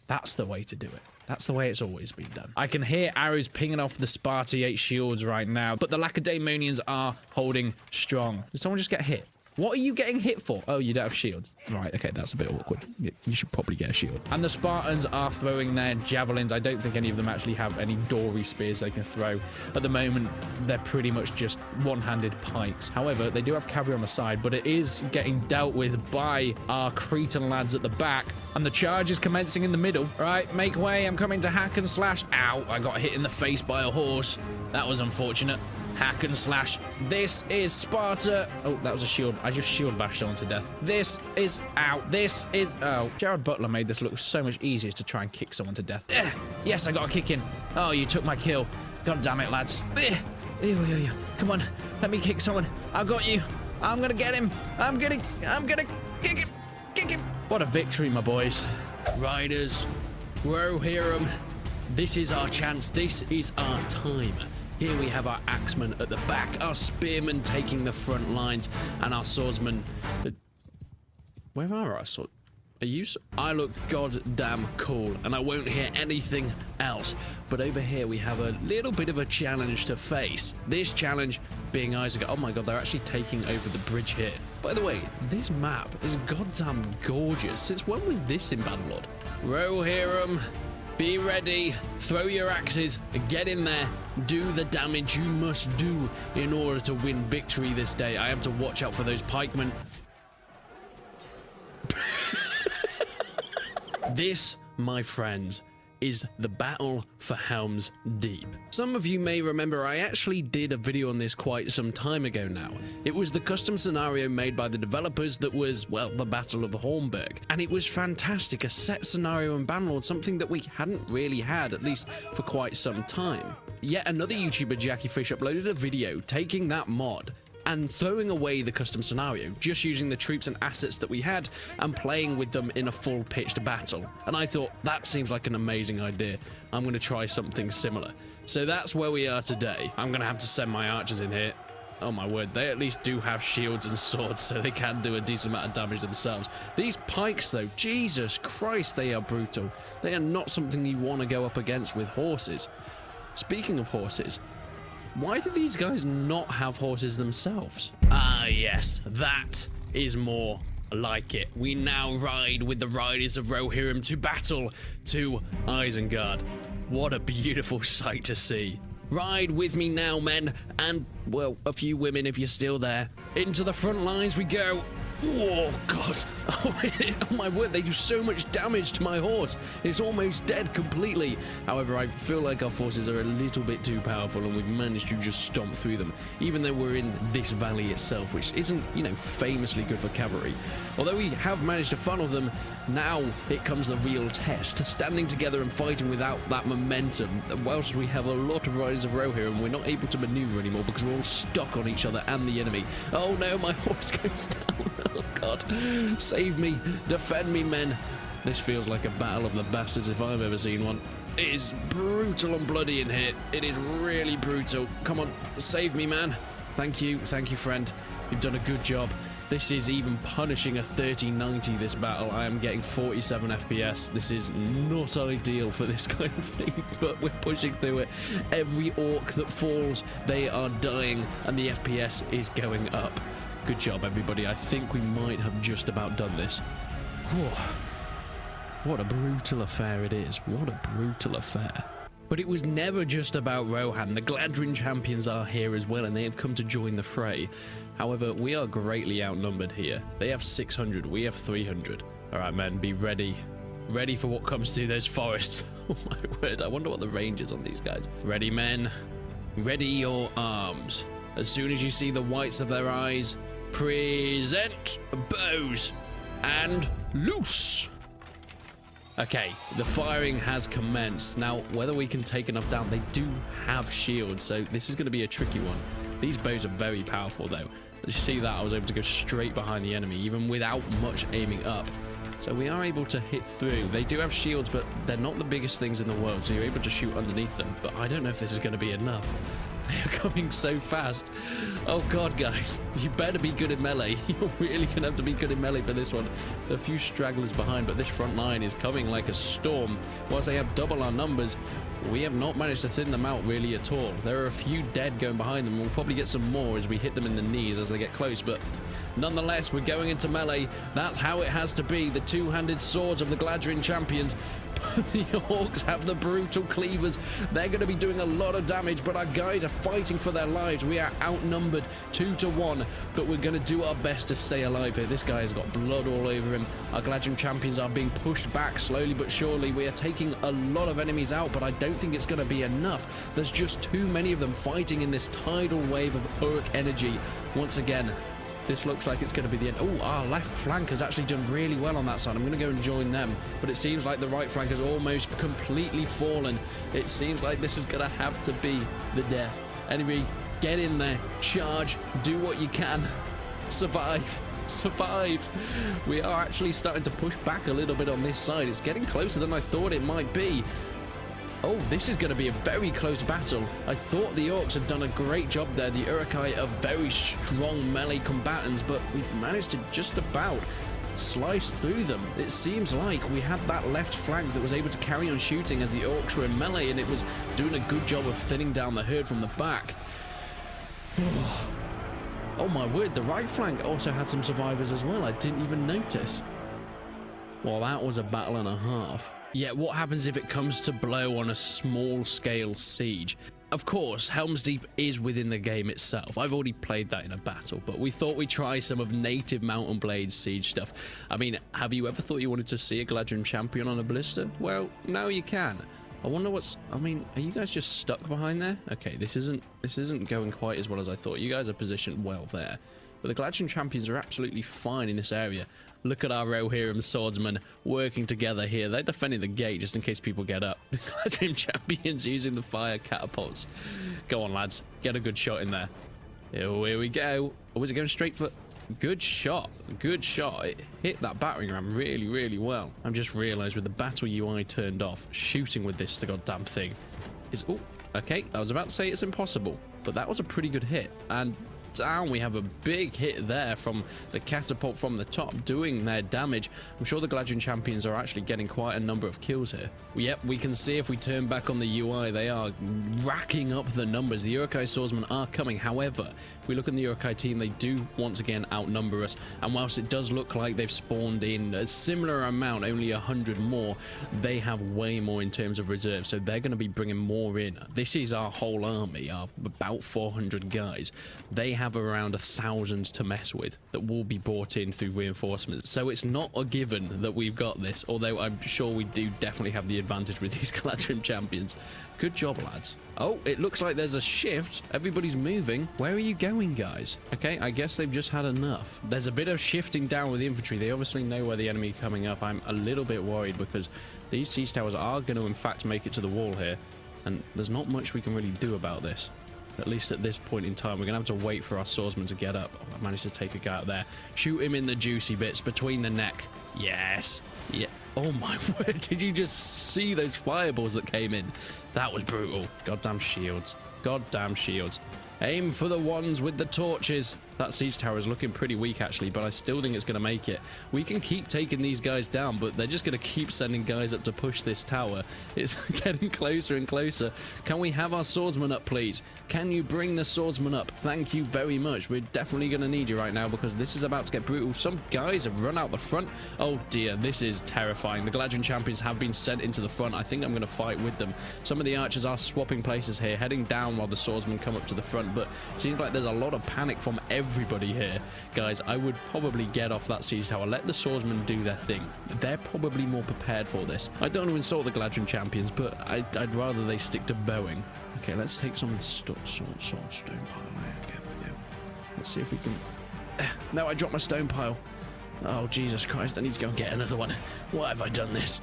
Speaker 3: That's the way to do it. That's the way it's always been done. I can hear arrows pinging off the Spartiate shields right now, but the Lacedaemonians are holding strong. Did someone just get hit? What are you getting hit for? Oh, you don't have shields. Right, okay, that's a bit awkward. You should probably get a shield. And the Spartans are throwing their javelins. I don't think any of them actually have any dory spears they can throw. At the moment, they're pretty much just one-handed pikes. However, they do have cavalry on the side, but it is getting dealt with by our Cretan lads at the back. And the charge is commencing in the middle. All right, make way. I'm coming to hack and slash. Ow, I got hit in the face by a horse. That was unfortunate. Hack and slash. This is Sparta. Oh, that was a shield. I just shield bashed someone to death. This is out. This is... Oh, Jared Butler made this look so much easier to try and kick someone to death. Yes, I got a kick in. Oh, you took my kill. God damn it, lads. Come on. Let me kick someone. I got you. I'm gonna get him. I'm gonna kick him. Kick him. What a victory, my boys.
Speaker 1: Riders, Rohirrim, this is our chance. This is our time. Here we have our axemen at the back, our spearmen taking the front lines, and our swordsmen. Where are our swords? Are you? I look goddamn cool, and I won't hear anything else. But over here we have a little bit of a challenge to face. This challenge being Isaac. Oh my god, they're actually taking over the bridge here. By the way, this map is goddamn gorgeous. Since when was this in Bannerlord? Rohirrim, be ready. Throw your axes. Get in there. Do the damage you must do in order to win victory this day. I have to watch out for those pikemen. This, my friends, is the battle for Helm's Deep. Some of you may remember I actually did a video on this quite some time ago now. It was the custom scenario made by the developers that was, well, the Battle of Hornburg. And it was fantastic, a set scenario in Bannerlord, something that we hadn't really had, at least for quite some time. Yet another YouTuber, Jackie Fish, uploaded a video taking that mod and throwing away the custom scenario, just using the troops and assets that we had and playing with them in a full pitched battle. And I thought, that seems like an amazing idea. I'm going to try something similar. So that's where we are today. I'm going to have to send my archers in here. Oh my word, they at least do have shields and swords, so they can do a decent amount of damage themselves. These pikes though, Jesus Christ, they are brutal. They are not something you want to go up against with horses. Speaking of horses, why do these guys not have horses themselves? Ah, yes, that is more like it. We now ride with the riders of Rohirrim to battle to Isengard. What a beautiful sight to see. Ride with me now, men, and, well, a few women if you're still there. Into the front lines we go. Oh, God. Oh, my word, they do so much damage to my horse. It's almost dead completely. However, I feel like our forces are a little bit too powerful and we've managed to just stomp through them, even though we're in this valley itself, which isn't, you know, famously good for cavalry. Although we have managed to funnel them, now it comes the real test. Standing together and fighting without that momentum. Whilst we have a lot of riders of Rohirrim, we're not able to maneuver anymore because we're all stuck on each other and the enemy. Oh no, my horse goes down. Oh God, save me, defend me, men. This feels like a battle of the bastards if I've ever seen one. It is brutal and bloody in here. It is really brutal. Come on, save me, man. Thank you, friend. You've done a good job. This is even punishing a 3090 this battle. I am getting 47 FPS. This is not ideal for this kind of thing, but we're pushing through it. Every orc that falls, they are dying, and the FPS is going up. Good job, everybody. I think we might have just about done this. Whew. What a brutal affair it is. What a brutal affair. But it was never just about Rohan. The Gladrin champions are here as well, and they have come to join the fray. However, we are greatly outnumbered here. They have 600, we have 300. All right, men, be ready. Ready for what comes through those forests. Oh my word, I wonder what the range is on these guys. Ready, men. Ready your arms. As soon as you see the whites of their eyes, present bows and loose. Okay, the firing has commenced. Now, whether we can take enough down, they do have shields, so this is going to be a tricky one. These bows are very powerful, though. As you see that, I was able to go straight behind the enemy, even without much aiming up. So we are able to hit through. They do have shields, but they're not the biggest things in the world, so you're able to shoot underneath them. But I don't know if this is going to be enough. They are coming so fast. Oh God, guys, you better be good in melee. You're really gonna have to be good in melee for this one. There are a few stragglers behind, but this front line is coming like a storm. Whilst they have double our numbers, we have not managed to thin them out really at all. There are a few dead going behind them. We'll probably get some more as we hit them in the knees as they get close, but
Speaker 3: Nonetheless, we're going into melee. That's how it has to be. The two-handed swords of the Gladrian champions. The orcs have the brutal cleavers. They're going to be doing a lot of damage, but our guys are fighting for their lives. We are outnumbered 2-1, but we're going to do our best to stay alive here. This guy has got blood all over him. Our Gladrian champions are being pushed back slowly but surely. We are taking a lot of enemies out, but I don't think it's going to be enough. There's just too many of them fighting in this tidal wave of orc energy. Once again, this looks like it's going to be the end. Oh, our left flank has actually done really well on that side. I'm going to go and join them. But it seems like the right flank has almost completely fallen. It seems like this is going to have to be the death. Anyway, get in there. Charge. Do what you can. Survive. Survive. We are actually starting to push back a little bit on this side. It's getting closer than I thought it might be. Oh, this is going to be a very close battle. I thought the orcs had done a great job there. The Uruk-hai are very strong melee combatants, but we've managed to just about slice through them. It seems like we had that left flank that was able to carry on shooting as the orcs were in melee, and it was doing a good job of thinning down the herd from the back. Oh my word, the right flank also had some survivors as well. I didn't even notice. Well, that was a battle and a half. Yeah, what happens if it comes to blow on a small-scale siege? Of course, Helm's Deep is within the game itself. I've already played that in a battle, but we thought we'd try some of native Mount and Blade siege stuff. I mean, have you ever thought you wanted to see a Gladrian champion on a ballista? Well, now you can. I wonder what's... I mean, are you guys just stuck behind there? Okay, this isn't going quite as well as I thought. You guys are positioned well there. But the Gladrian champions are absolutely fine in this area. Look at our Rohirrim swordsmen working together here. They're defending the gate just in case people get up. The Gladrian champions using the fire catapults. Go on, lads. Get a good shot in there. Here we go. Oh, is it going straight for... Good shot. Good shot. It hit that battering ram really, really well. I've just realised with the battle UI turned off, shooting with this goddamn thing is... Oh, okay. I was about to say it's impossible, but that was a pretty good hit. And... down we have a big hit there from the catapult from the top doing their damage. I'm sure the Gladrian champions are actually getting quite a number of kills here. Yep, we can see if we turn back on the UI, they are racking up the numbers. The Uruk-hai swordsmen are coming. However, if we look at the Uruk-hai team, they do once again outnumber us, and whilst it does look like they've spawned in a similar amount, only 100 more, they have way more in terms of reserves, so they're going to be bringing more in. This is our whole army, about 400 guys. They have around 1,000 to mess with that will be brought in through reinforcements, so it's not a given that we've got this, although I'm sure we do definitely have the advantage with these Gladrian champions. Good job, lads. Oh, it looks like there's a shift. Everybody's moving. Where are you going, guys? Okay, I guess they've just had enough. There's a bit of shifting down with the infantry. They obviously know where the enemy is coming up. I'm a little bit worried because these siege towers are going to in fact make it to the wall here, and there's not much we can really do about this. At least at this point in time, we're going to have to wait for our swordsman to get up. Oh, I managed to take a guy out there. Shoot him in the juicy bits between the neck. Yes. Yeah. Oh my word. Did you just see those fireballs that came in? That was brutal. Goddamn shields. Goddamn shields. Aim for the ones with the torches. That siege tower is looking pretty weak, actually, but I still think it's going to make it. We can keep taking these guys down, but they're just going to keep sending guys up to push this tower. It's getting closer and closer. Can we have our swordsman up, please? Can you bring the swordsman up? Thank you very much. We're definitely going to need you right now because this is about to get brutal. Some guys have run out the front. Oh, dear. This is terrifying. The Gladrian champions have been sent into the front. I think I'm going to fight with them. Some of the archers are swapping places here, heading down while the swordsmen come up to the front, but it seems like there's a lot of panic from everybody here. Guys, I would probably get off that siege tower. Let the swordsmen do their thing. They're probably more prepared for this. I don't want to insult the Gladrian champions, but I'd rather they stick to bowing. Okay, let's take some stone pile. There we go. Let's see if we can... No, I dropped my stone pile. Oh, Jesus Christ, I need to go and get another one. Why have I done this?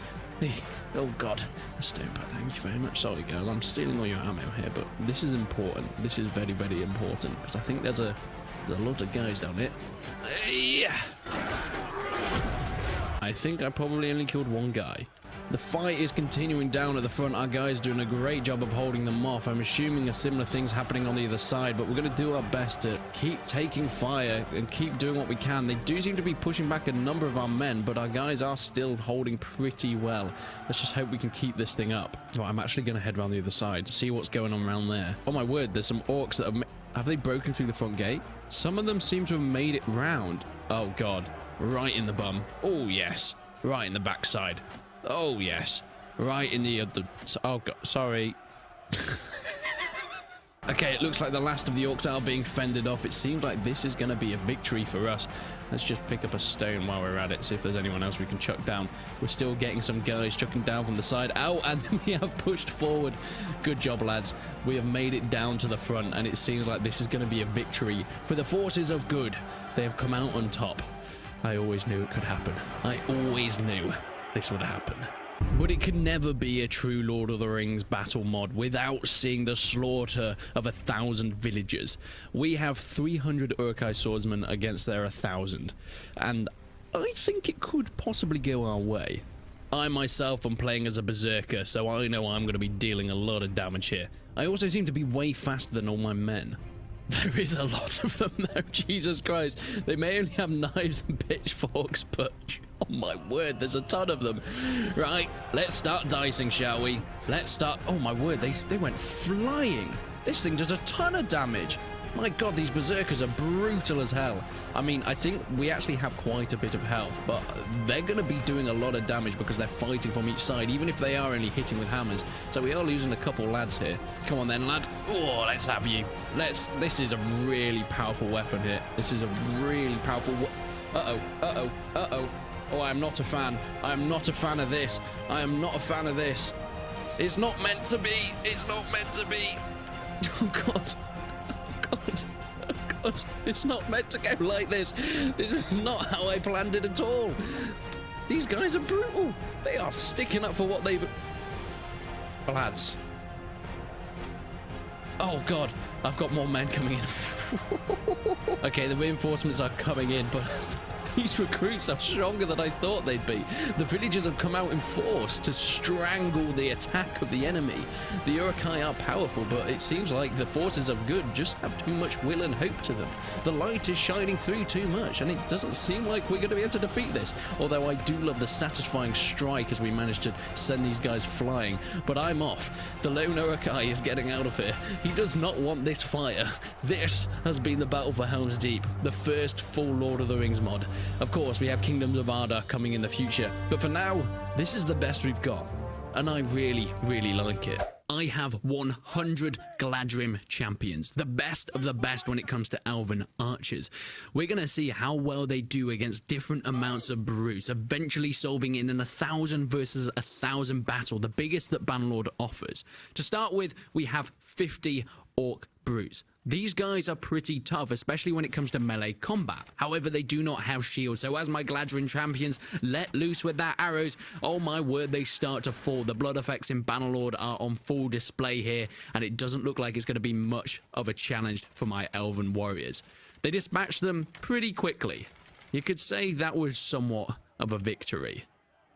Speaker 3: Oh god, a stone pile, thank you very much. Sorry guys, I'm stealing all your ammo here, but this is important. This is very, very important, because I think there's a lot of guys down here. Yeah. I think I probably only killed one guy. The fight is continuing down at the front. Our guys doing a great job of holding them off. I'm assuming a similar thing's happening on the other side, but we're going to do our best to keep taking fire and keep doing what we can. They do seem to be pushing back a number of our men, but our guys are still holding pretty well. Let's just hope we can keep this thing up. Oh, I'm actually going to head around the other side to see what's going on around there. Oh my word, there's some orcs that are...
Speaker 2: Have they broken through the front gate? Some of them seem to have made it round. Oh, God. Right in the bum. Oh, yes. Right in the backside. Oh, yes. Right in the other... Oh, God. Sorry. Okay, it looks like the last of the orcs are being fended off. It seems like this is going to be a victory for us. Let's just pick up a stone while we're at it, see if there's anyone else we can chuck down. We're still getting some guys chucking down from the side. Ow, and then we have pushed forward. Good job, lads. We have made it down to the front, and it seems like this is going to be a victory for the forces of good. They have come out on top. I always knew it could happen. I always knew this would happen. But it could never be a true Lord of the Rings battle mod without seeing the slaughter of 1,000 villagers. We have 300 Uruk-hai swordsmen against their 1,000, and I think it could possibly go our way. I myself am playing as a berserker, so I know I'm going to be dealing a lot of damage here. I also seem to be way faster than all my men. There is a lot of them there, Jesus Christ. They may only have knives and pitchforks, but oh my word, there's a ton of them. Right, let's start dicing, shall we? Let's start. Oh my word, they went flying. This thing does a ton of damage. My God, these berserkers are brutal as hell. I mean, I think we actually have quite a bit of health, but they're going to be doing a lot of damage because they're fighting from each side, even if they are only hitting with hammers. So we are losing a couple lads here. Come on then, lad. Oh, let's have you. This is a really powerful weapon here. This is a really powerful Uh-oh, uh-oh, uh-oh. Oh, I am not a fan. I am not a fan of this. I am not a fan of this. It's not meant to be. It's not meant to be. Oh, God. God, oh God, it's not meant to go like this. This is not how I planned it at all. These guys are brutal. They are sticking up for what they... Lads. Oh God, I've got more men coming in. Okay, the reinforcements are coming in, but... These recruits are stronger than I thought they'd be. The villagers have come out in force to strangle the attack of the enemy. The Uruk-hai are powerful, but it seems like the forces of good just have too much will and hope to them. The light is shining through too much, and it doesn't seem like we're going to be able to defeat this. Although I do love the satisfying strike as we managed to send these guys flying. But I'm off. The lone Uruk-hai is getting out of here. He does not want this fire. This has been the battle for Helm's Deep, the first full Lord of the Rings mod. Of course, we have Kingdoms of Ardagh coming in the future, but for now, this is the best we've got, and I really, really like it. I have 100 Galadrim champions, the best of the best when it comes to elven archers. We're going to see how well they do against different amounts of brutes, eventually solving in an 1,000 versus 1,000 battle, the biggest that Bannerlord offers. To start with, we have 50 orc brutes. These guys are pretty tough, especially when it comes to melee combat. However, they do not have shields, so as my Galadrim champions let loose with their arrows, oh my word, they start to fall. The blood effects in Bannerlord are on full display here, and it doesn't look like it's going to be much of a challenge for my elven warriors. They dispatched them pretty quickly. You could say that was somewhat of a victory,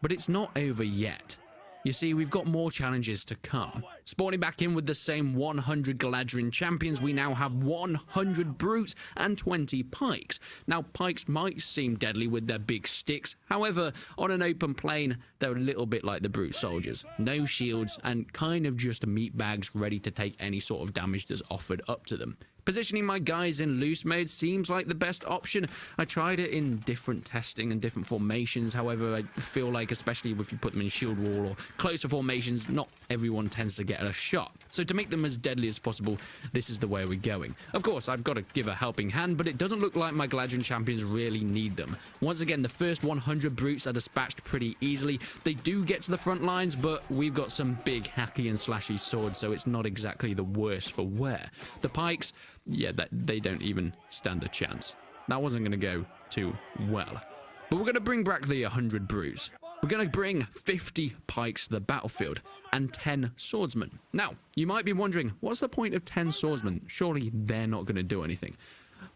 Speaker 2: but it's not over yet. You see, we've got more challenges to come. Spawning back in with the same 100 Galadrim champions, we now have 100 brutes and 20 pikes. Now, pikes might seem deadly with their big sticks. However, on an open plain, they're a little bit like the brute soldiers. No shields and kind of just meat bags ready to take any sort of damage that's offered up to them. Positioning my guys in loose mode seems like the best option. I tried it in different testing and different formations. However, I feel like, especially if you put them in shield wall or closer formations, not everyone tends to get a shot. So to make them as deadly as possible, this is the way we're going. Of course, I've got to give a helping hand, but it doesn't look like my Galadrim champions really need them. Once again, the first 100 brutes are dispatched pretty easily. They do get to the front lines, but we've got some big hacky and slashy swords, so it's not exactly the worst for wear. The pikes, yeah, they don't even stand a chance. That wasn't going to go too well. But we're going to bring back the 100 brutes. We're going to bring 50 pikes to the battlefield and 10 swordsmen. Now, you might be wondering, what's the point of 10 swordsmen? Surely they're not going to do anything.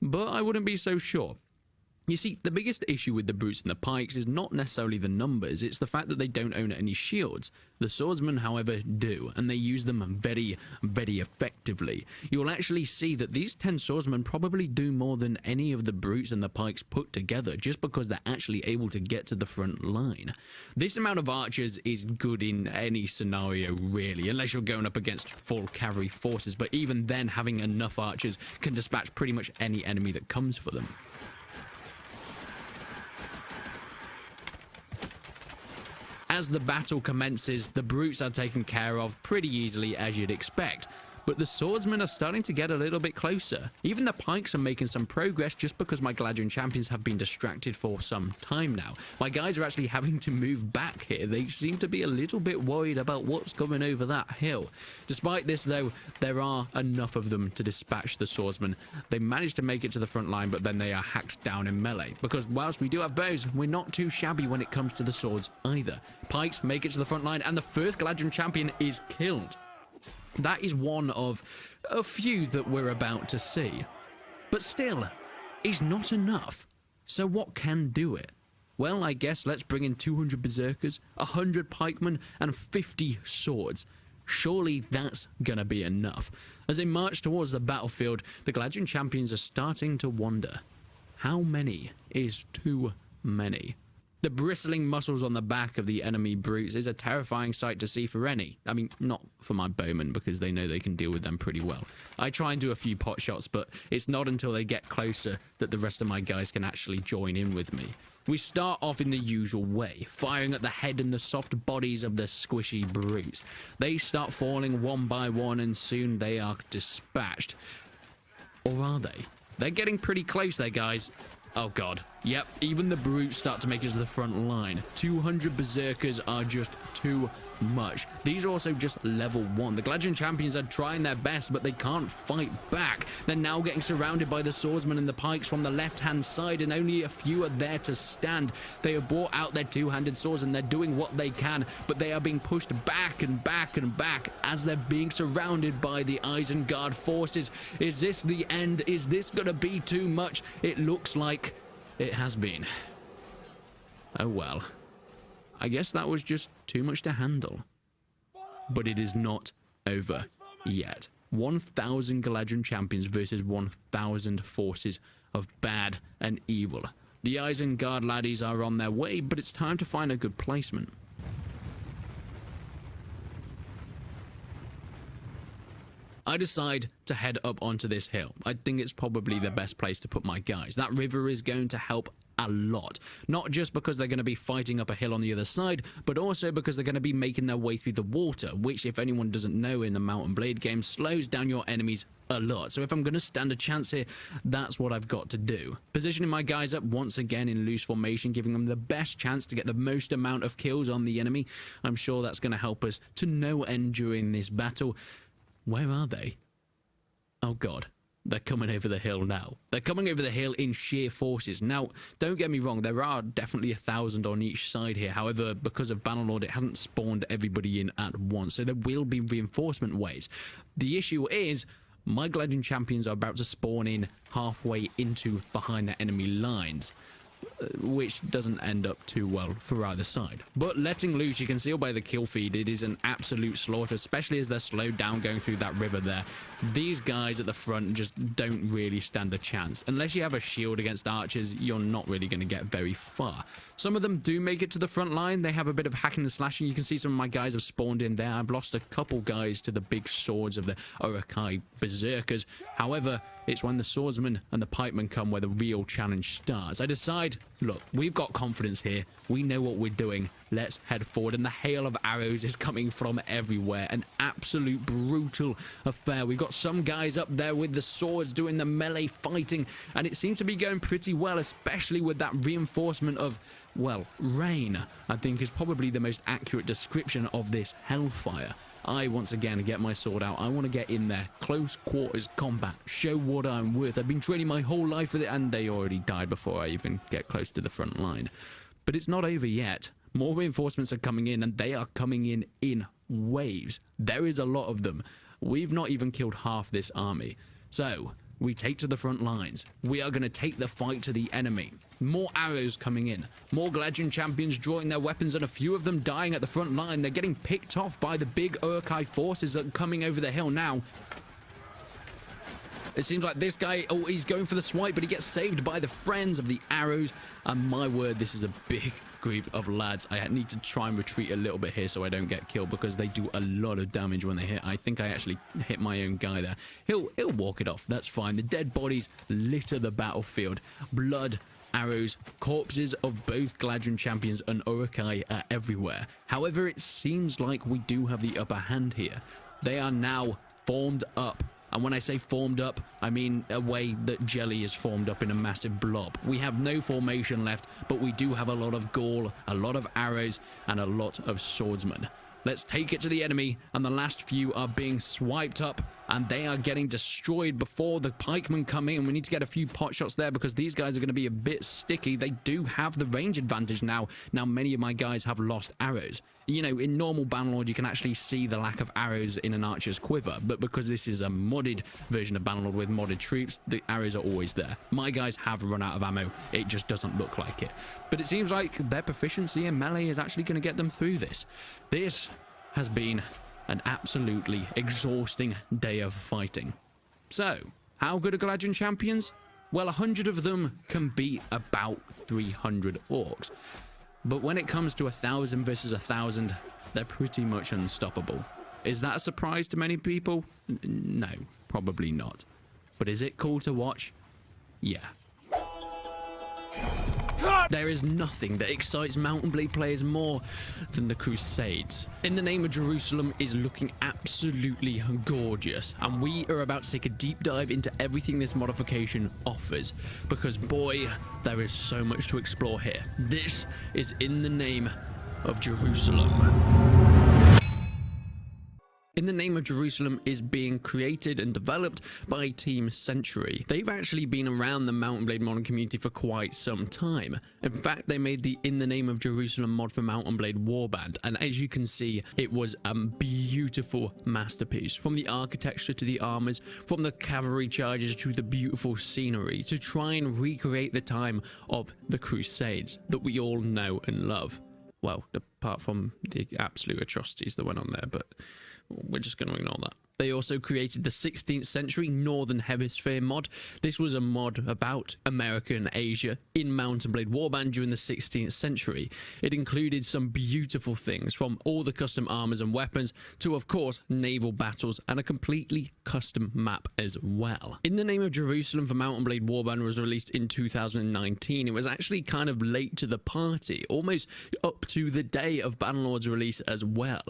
Speaker 2: But I wouldn't be so sure. You see, the biggest issue with the brutes and the pikes is not necessarily the numbers, it's the fact that they don't own any shields. The swordsmen, however, do, and they use them very, very effectively. You'll actually see that these 10 swordsmen probably do more than any of the brutes and the pikes put together, just because they're actually able to get to the front line. This amount of archers is good in any scenario, really, unless you're going up against full cavalry forces, but even then, having enough archers can dispatch pretty much any enemy that comes for them. As the battle commences, the brutes are taken care of pretty easily, as you'd expect. But the swordsmen are starting to get a little bit closer. Even the pikes are making some progress just because my Galadriel champions have been distracted for some time now. My guys are actually having to move back here. They seem to be a little bit worried about what's coming over that hill. Despite this, though, there are enough of them to dispatch the swordsmen. They managed to make it to the front line, but then they are hacked down in melee. Because whilst we do have bows, we're not too shabby when it comes to the swords either. Pikes make it to the front line, and the first Galadriel champion is killed. That is one of a few that we're about to see. But still, it's not enough. So what can do it? Well, I guess let's bring in 200 berserkers, 100 pikemen, and 50 swords. Surely that's gonna be enough. As they march towards the battlefield, the Galadriel champions are starting to wonder. How many is too many? The bristling muscles on the back of the enemy brutes is a terrifying sight to see for any. I mean, not for my bowmen, because they know they can deal with them pretty well. I try and do a few pot shots, but it's not until they get closer that the rest of my guys can actually join in with me. We start off in the usual way, firing at the head and the soft bodies of the squishy brutes. They start falling one by one, and soon they are dispatched. Or are they? They're getting pretty close there, guys. Oh god. Yep, even the brutes start to make it to the front line. 200 berserkers are just too much. These are also just level 1. The Galadriel champions are trying their best, but they can't fight back. They're now getting surrounded by the swordsmen and the pikes from the left-hand side, and only a few are there to stand. They have brought out their two-handed swords, and they're doing what they can, but they are being pushed back and back and back as they're being surrounded by the Isengard forces. Is this the end? Is this gonna be too much? It looks like it has been. Oh well. I guess that was just too much to handle. But it is not over yet. 1,000 Galadriel champions versus 1,000 forces of bad and evil. The Isengard laddies are on their way, but it's time to find a good placement. I decide to head up onto this hill. I think it's probably the best place to put my guys. That river is going to help a lot. Not just because they're going to be fighting up a hill on the other side, but also because they're going to be making their way through the water, which, if anyone doesn't know in the Mount and Blade game, slows down your enemies a lot. So if I'm going to stand a chance here, that's what I've got to do. Positioning my guys up once again in loose formation, giving them the best chance to get the most amount of kills on the enemy. I'm sure that's going to help us to no end during this battle. Where are they? Oh god, they're coming over the hill now. They're coming over the hill in sheer forces. Now, don't get me wrong, there are definitely 1,000 on each side here. However, because of Bannerlord, it hasn't spawned everybody in at once, so there will be reinforcement waves. The issue is, my Galadriel champions are about to spawn in halfway into behind their enemy lines, which doesn't end up too well for either side. But letting loose, you can see by the kill feed, it is an absolute slaughter, especially as they're slowed down going through that river there. These guys at the front just don't really stand a chance. Unless you have a shield against archers, you're not really going to get very far. Some of them do make it to the front line. They have a bit of hacking and slashing. You can see some of my guys have spawned in there. I've lost a couple guys to the big swords of the Uruk-hai berserkers. However, it's when the swordsmen and the pikemen come where the real challenge starts. I decide, look, we've got confidence here. We know what we're doing. Let's head forward. And the hail of arrows is coming from everywhere. An absolute brutal affair. We've got some guys up there with the swords doing the melee fighting, and it seems to be going pretty well, especially with that reinforcement of, well, rain, I think is probably the most accurate description of this hellfire. I, once again, get my sword out. I want to get in there. Close quarters combat. Show what I'm worth. I've been training my whole life for it, and they already died before I even get close to the front line. But it's not over yet. More reinforcements are coming in, and they are coming in waves. There is a lot of them. We've not even killed half this army. So, we take to the front lines. We are going to take the fight to the enemy. More arrows coming in, more Gladian champions drawing their weapons, and a few of them dying at the front line. They're getting picked off by the big Uruk-hai forces that are coming over the hill now. It seems like this guy, oh, he's going for the swipe, but he gets saved by the friends of the arrows. And my word, this is a big group of lads. I need to try and retreat a little bit here so I don't get killed, because they do a lot of damage when they hit. I think I actually hit my own guy there. He'll walk it off. That's fine. The dead bodies litter the battlefield. Blood, arrows, corpses of both Gladian champions and Uruk-hai are everywhere. However, it seems like we do have the upper hand here. They are now formed up. And when I say formed up, I mean a way that jelly is formed up in a massive blob. We have no formation left, but we do have a lot of gall, a lot of arrows, and a lot of swordsmen. Let's take it to the enemy, and the last few are being swiped up, and they are getting destroyed before the pikemen come in. We need to get a few pot shots there, because these guys are going to be a bit sticky. They do have the range advantage now. Now, many of my guys have lost arrows. You know, in normal Bannerlord, you can actually see the lack of arrows in an archer's quiver, but because this is a modded version of Bannerlord with modded troops, the arrows are always there. My guys have run out of ammo. It just doesn't look like it. But it seems like their proficiency in melee is actually going to get them through this. This has been an absolutely exhausting day of fighting. So, how good are Gladian champions? Well, 100 of them can beat about 300 orcs. But when it comes to 1,000 versus 1,000, they're pretty much unstoppable. Is that a surprise to many people? No, probably not. But is it cool to watch? Yeah. There is nothing that excites Mount and Blade players more than the Crusades. In the Name of Jerusalem is looking absolutely gorgeous, and we are about to take a deep dive into everything this modification offers, because boy, there is so much to explore here. This is In the Name of Jerusalem. In the Name of Jerusalem is being created and developed by Team Century. They've actually been around the Mount and Blade modding community for quite some time. In fact, they made the In the Name of Jerusalem mod for Mount and Blade Warband, and as you can see, it was a beautiful masterpiece. From the architecture to the armors, from the cavalry charges to the beautiful scenery, to try and recreate the time of the Crusades that we all know and love. Well, apart from the absolute atrocities that went on there, but we're just going to ignore that. They also created the 16th century Northern Hemisphere mod. This was a mod about America and Asia in Mount and Blade Warband during the 16th century. It included some beautiful things, from all the custom armors and weapons to, of course, naval battles, and a completely custom map as well. In the Name of Jerusalem for Mount and Blade Warband was released in 2019. It was actually kind of late to the party, almost up to the day of Bannerlord's release as well.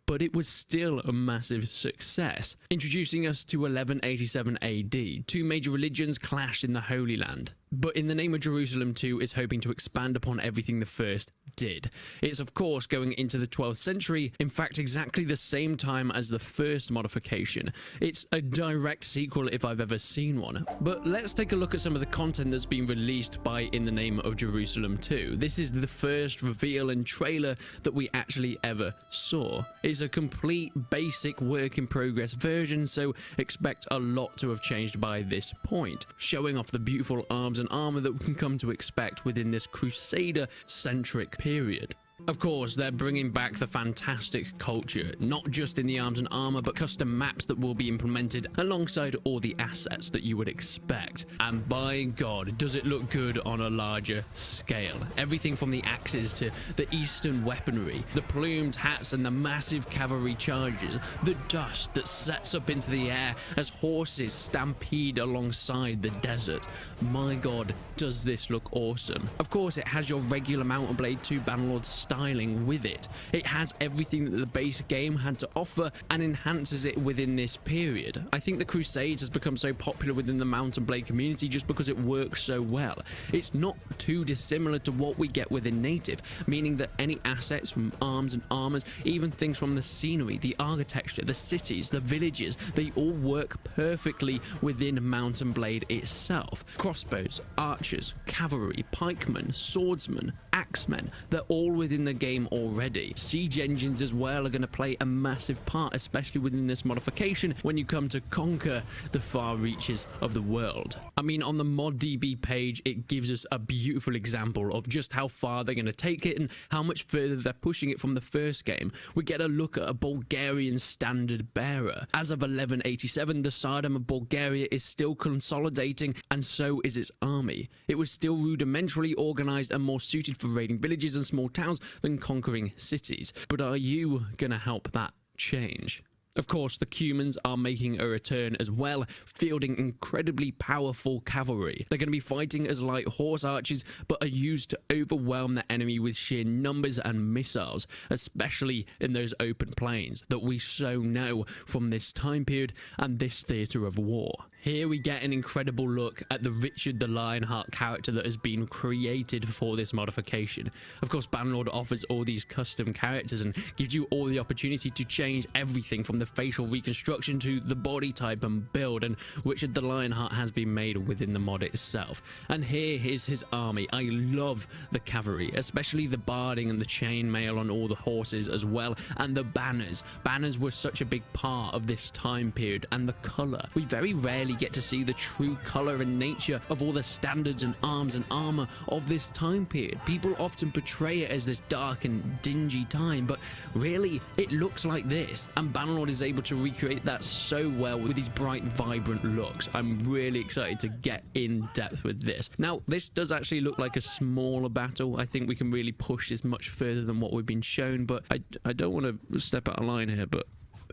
Speaker 2: But it was still a massive success, introducing us to 1187 AD. Two major religions clashed in the Holy Land. But In the Name of Jerusalem 2 is hoping to expand upon everything the first did. It's of course going into the 12th century, in fact exactly the same time as the first modification. It's a direct sequel if I've ever seen one. But let's take a look at some of the content that's been released by In the Name of Jerusalem 2. This is the first reveal and trailer that we actually ever saw. It's a complete basic work in progress version, so expect a lot to have changed by this point, showing off the beautiful arms and armor that we can come to expect within this Crusader-centric period. Of course, they're bringing back the fantastic culture, not just in the arms and armor, but custom maps that will be implemented alongside all the assets that you would expect. And by God, does it look good on a larger scale. Everything from the axes to the eastern weaponry, the plumed hats and the massive cavalry charges, the dust that sets up into the air as horses stampede alongside the desert. My God, does this look awesome. Of course, it has your regular Mount and Blade 2 Bannerlord styling with it. It has everything that the base game had to offer and enhances it within this period. I think the Crusades has become so popular within the Mount and Blade community just because it works so well. It's not too dissimilar to what we get within native, meaning that any assets from arms and armors, even things from the scenery, the architecture, the cities, the villages, they all work perfectly within Mount and Blade itself. Crossbows, archers, cavalry, pikemen, swordsmen, axemen. They're all within the game already. Siege engines as well are going to play a massive part, especially within this modification when you come to conquer the far reaches of the world. I mean, on the ModDB page, it gives us a beautiful example of just how far they're going to take it and how much further they're pushing it from the first game. We get a look at a Bulgarian standard bearer. As of 1187, the Tsardom of Bulgaria is still consolidating, and so is its army. It was still rudimentarily organized and more suited for raiding villages and small towns than conquering cities. But are you gonna help that change? Of course, the Cumans are making a return as well, fielding incredibly powerful cavalry. They're going to be fighting as light horse archers, but are used to overwhelm the enemy with sheer numbers and missiles, especially in those open plains that we so know from this time period and this theatre of war. Here we get an incredible look at the Richard the Lionheart character that has been created for this modification. Of course, Bannerlord offers all these custom characters and gives you all the opportunity to change everything from the facial reconstruction to the body type and build, and Richard the Lionheart has been made within the mod itself. And here is his army. I love the cavalry, especially the barding and the chainmail on all the horses as well, and the banners. Banners were such a big part of this time period, and the color. We very rarely get to see the true color and nature of all the standards and arms and armor of this time period. People often portray it as this dark and dingy time, but really it looks like this, and Bannerlord is able to recreate that so well with these bright, vibrant looks. I'm really excited to get in depth with this. Now, this does actually look like a smaller battle. I think we can really push this much further than what we've been shown, but I don't want to step out of line here, but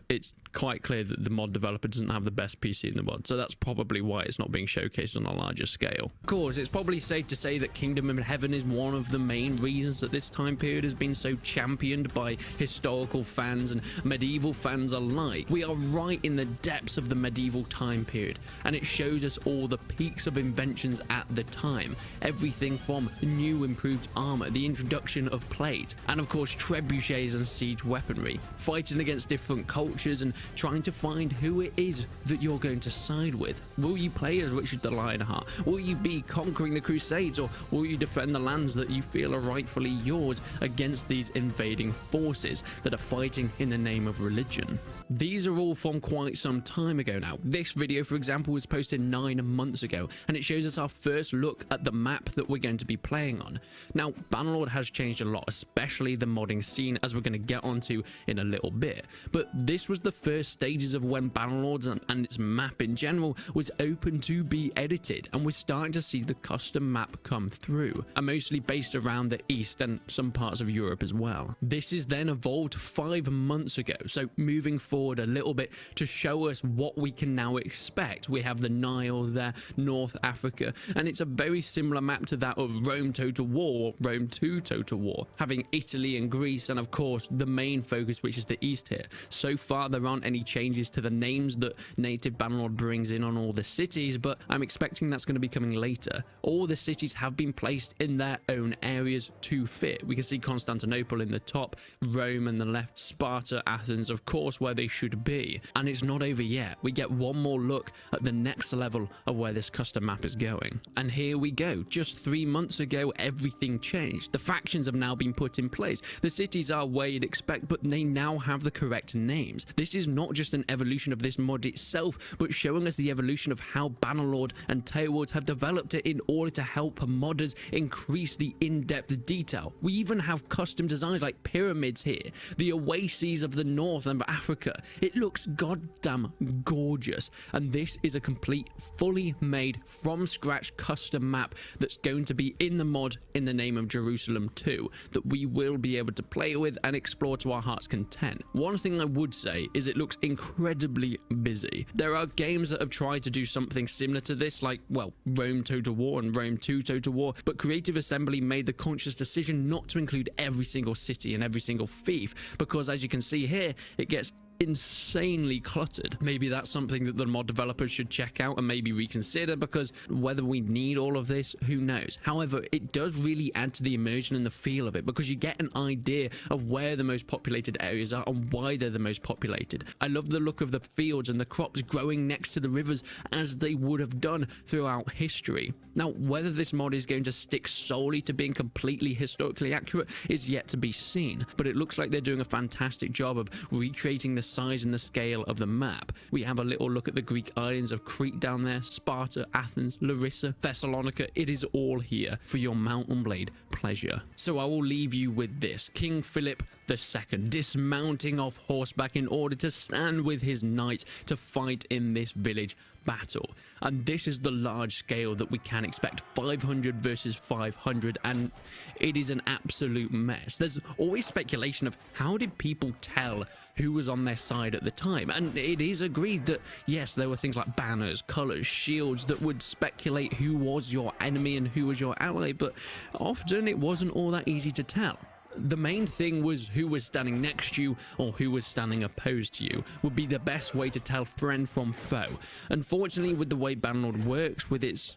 Speaker 2: it's quite clear that the mod developer doesn't have the best PC in the mod, so that's probably why it's not being showcased on a larger scale. Of course, it's probably safe to say that Kingdom of Heaven is one of the main reasons that this time period has been so championed by historical fans and medieval fans alike. We are right in the depths of the medieval time period, and it shows us all the peaks of inventions at the time. Everything from new improved armor, the introduction of plate, and of course trebuchets and siege weaponry, fighting against different cultures and trying to find who it is that you're going to side with. Will you play as Richard the Lionheart? Will you be conquering the Crusades, or will you defend the lands that you feel are rightfully yours against these invading forces that are fighting in the name of religion? These are all from quite some time ago now. This video, for example, was posted 9 months ago, and it shows us our first look at the map that we're going to be playing on. Now, Bannerlord has changed a lot, especially the modding scene, as we're going to get onto in a little bit. But this was the first stages of when Bannerlords and its map in general was open to be edited, and we're starting to see the custom map come through, and mostly based around the east and some parts of Europe as well. This is then evolved 5 months ago, so moving forward a little bit to show us what we can now expect. We have the Nile there, North Africa, and it's a very similar map to that of Rome Total War, or Rome 2 Total War, having Italy and Greece, and of course the main focus, which is the east here. So far there aren't any changes to the names that native Bannerlord brings in on all the cities, but I'm expecting that's going to be coming later. All the cities have been placed in their own areas to fit. We can see Constantinople in the top, Rome in the left, Sparta, Athens, of course, where they should be. And it's not over yet. We get one more look at the next level of where this custom map is going. And here we go. Just 3 months ago, everything changed. The factions have now been put in place. The cities are where you'd expect, but they now have the correct names. This is not just an evolution of this mod itself, but showing us the evolution of how Bannerlord and Tailwards have developed it in order to help modders increase the in-depth detail. We even have custom designs like pyramids here, the oases of the north and Africa. It looks goddamn gorgeous, and this is a complete, fully made from scratch custom map that's going to be in the mod in the name of Jerusalem 2 that we will be able to play with and explore to our heart's content. One thing I would say is it looks incredibly busy. There are games that have tried to do something similar to this, like, well, Rome Total War and Rome 2 Total War, but Creative Assembly made the conscious decision not to include every single city and every single fief, because as you can see here, it gets insanely cluttered. Maybe that's something that the mod developers should check out and maybe reconsider, because whether we need all of this, who knows. However, it does really add to the immersion and the feel of it, because you get an idea of where the most populated areas are and why they're the most populated. I love the look of the fields and the crops growing next to the rivers as they would have done throughout history. Now, whether this mod is going to stick solely to being completely historically accurate is yet to be seen, but it looks like they're doing a fantastic job of recreating the size and the scale of the map. We have a little look at the Greek islands of Crete down there, Sparta, Athens, Larissa, Thessalonica. It is all here for your Mount and Blade pleasure. So I will leave you with this. King Philip II dismounting off horseback in order to stand with his knights to fight in this village battle. And this is the large scale that we can expect, 500 versus 500, and it is an absolute mess. There's always speculation of how did people tell who was on their side at the time, and it is agreed that yes, there were things like banners, colors, shields that would speculate who was your enemy and who was your ally, but often it wasn't all that easy to tell. The main thing was who was standing next to you or who was standing opposed to you would be the best way to tell friend from foe. Unfortunately, with the way Bannerlord works, with its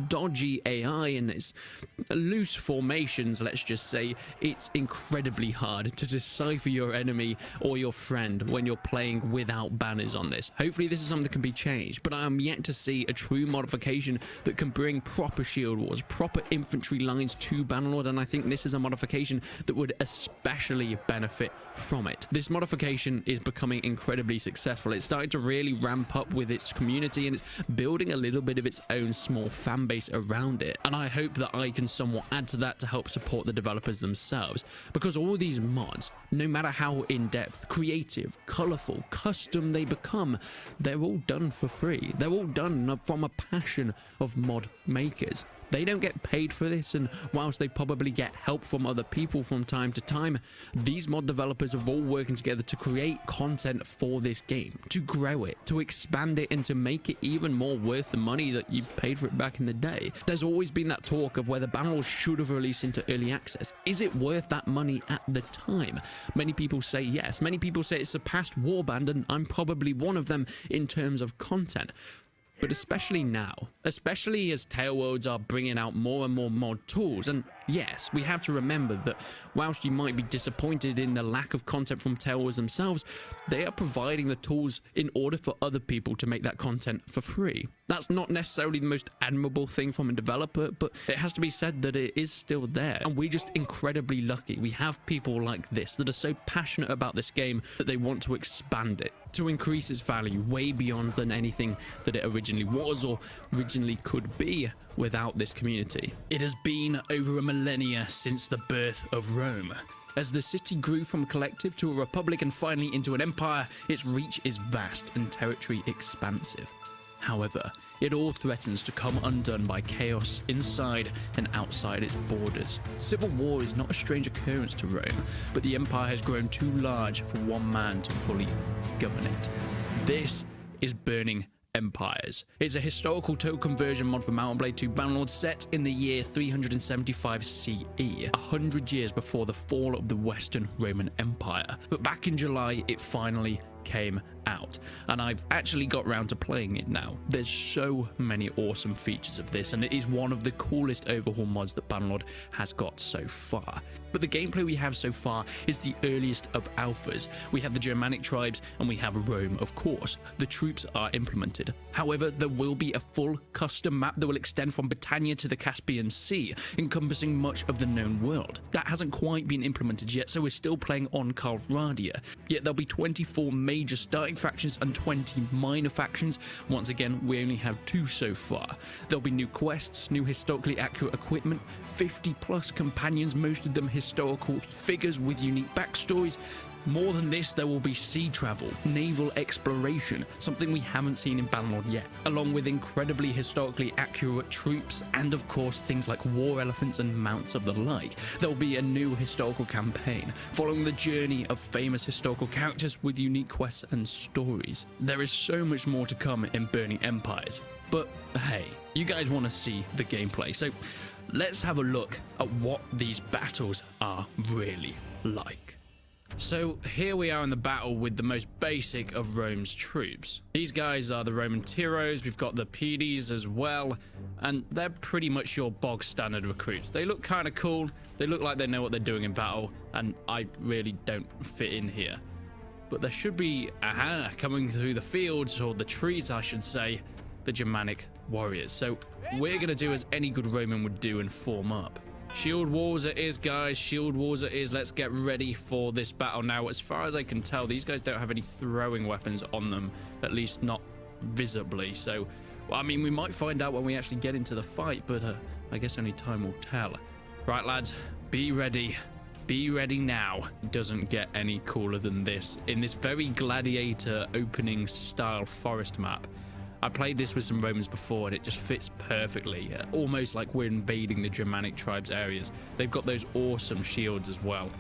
Speaker 2: dodgy AI and its loose formations, let's just say, it's incredibly hard to decipher your enemy or your friend when you're playing without banners on this. Hopefully this is something that can be changed, but I am yet to see a true modification that can bring proper shield wars, proper infantry lines to Bannerlord, and I think this is a modification that would especially benefit from it. This modification is becoming incredibly successful. It's starting to really ramp up with its community, and it's building a little bit of its own small fan base around it, and I hope that I can somewhat add to that to help support the developers themselves, because all these mods, no matter how in-depth, creative, colorful, custom they become, they're all done for free. They're all done from a passion of mod makers. They don't get paid for this, and whilst they probably get help from other people from time to time, these mod developers are all working together to create content for this game, to grow it, to expand it, and to make it even more worth the money that you paid for it back in the day. There's always been that talk of whether Bannerlord should have released into early access. Is it worth that money at the time? Many people say yes. Many people say it surpassed Warband, and I'm probably one of them in terms of content. But especially now, especially as Tailworlds are bringing out more and more mod tools, and yes, we have to remember that whilst you might be disappointed in the lack of content from Tailworlds themselves, they are providing the tools in order for other people to make that content for free. That's not necessarily the most admirable thing from a developer, but it has to be said that it is still there, and we're just incredibly lucky. We have people like this that are so passionate about this game that they want to expand it, to increase its value way beyond than anything that it originally was or originally could be without this community. It has been over a millennia since the birth of Rome. As the city grew from a collective to a republic and finally into an empire, its reach is vast and territory expansive. However, it all threatens to come undone by chaos inside and outside its borders. Civil war is not a strange occurrence to Rome, but the empire has grown too large for one man to fully govern it. This is Burning Empires. It's a historical total conversion mod for Mount and Blade 2 Bannerlord set in the year 375 CE, 100 years before the fall of the Western Roman Empire. But back in July, it finally came out, and I've actually got round to playing it now. There's so many awesome features of this, and it is one of the coolest overhaul mods that Bannerlord has got so far. But the gameplay we have so far is the earliest of alphas. We have the Germanic tribes and we have Rome, of course. The troops are implemented. However, there will be a full custom map that will extend from Britannia to the Caspian Sea, encompassing much of the known world. That hasn't quite been implemented yet, so we're still playing on Calradia. Yet there'll be 24 major starting factions and 20 minor factions. Once again, we only have 2 so far. There'll be new quests, new historically accurate equipment, 50 plus companions, most of them historical figures with unique backstories. More than this, there will be sea travel, naval exploration, something we haven't seen in Bannerlord yet, along with incredibly historically accurate troops, and of course things like war elephants and mounts of the like. There will be a new historical campaign, following the journey of famous historical characters with unique quests and stories. There is so much more to come in Burning Empires, but hey, you guys want to see the gameplay, so let's have a look at what these battles are really like. So here we are in the battle with the most basic of Rome's troops. These guys are the Roman Tiros, we've got the Pedes as well, and they're pretty much your bog standard recruits. They look kind of cool, they look like they know what they're doing in battle, and I really don't fit in here. But there should be, coming through the fields, or the trees I should say, the Germanic warriors. So we're going to do as any good Roman would do and form up. Shield walls it is, guys. Shield walls it is. Let's get ready for this battle now. As far as I can tell, these guys don't have any throwing weapons on them, at least not visibly. So, well, I mean, we might find out when we actually get into the fight, but I guess only time will tell. Right, lads, be ready. Be ready now. Doesn't get any cooler than this. In this very gladiator opening style forest map, I played this with some Romans before and it just fits perfectly, almost like we're invading the Germanic tribes areas. They've got those awesome shields as well.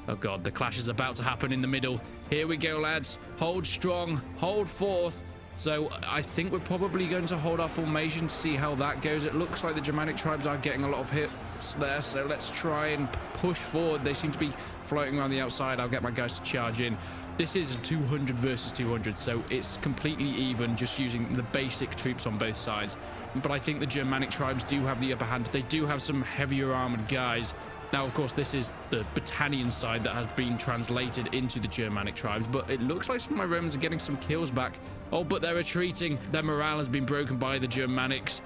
Speaker 2: Oh god, the clash is about to happen in the middle. Here we go, lads. Hold strong, hold forth. So I think we're probably going to hold our formation, see how that goes. It looks like the Germanic tribes are getting a lot of hits there, so let's try and push forward. They seem to be floating around the outside. I'll get my guys to charge in. This is 200 versus 200, so it's completely even, just using the basic troops on both sides. But I think the Germanic tribes do have the upper hand. They do have some heavier armored guys. Now, of course, this is the Battanian side that has been translated into the Germanic tribes, but it looks like some of my Romans are getting some kills back. Oh, but they're retreating. Their morale has been broken by the Germanics.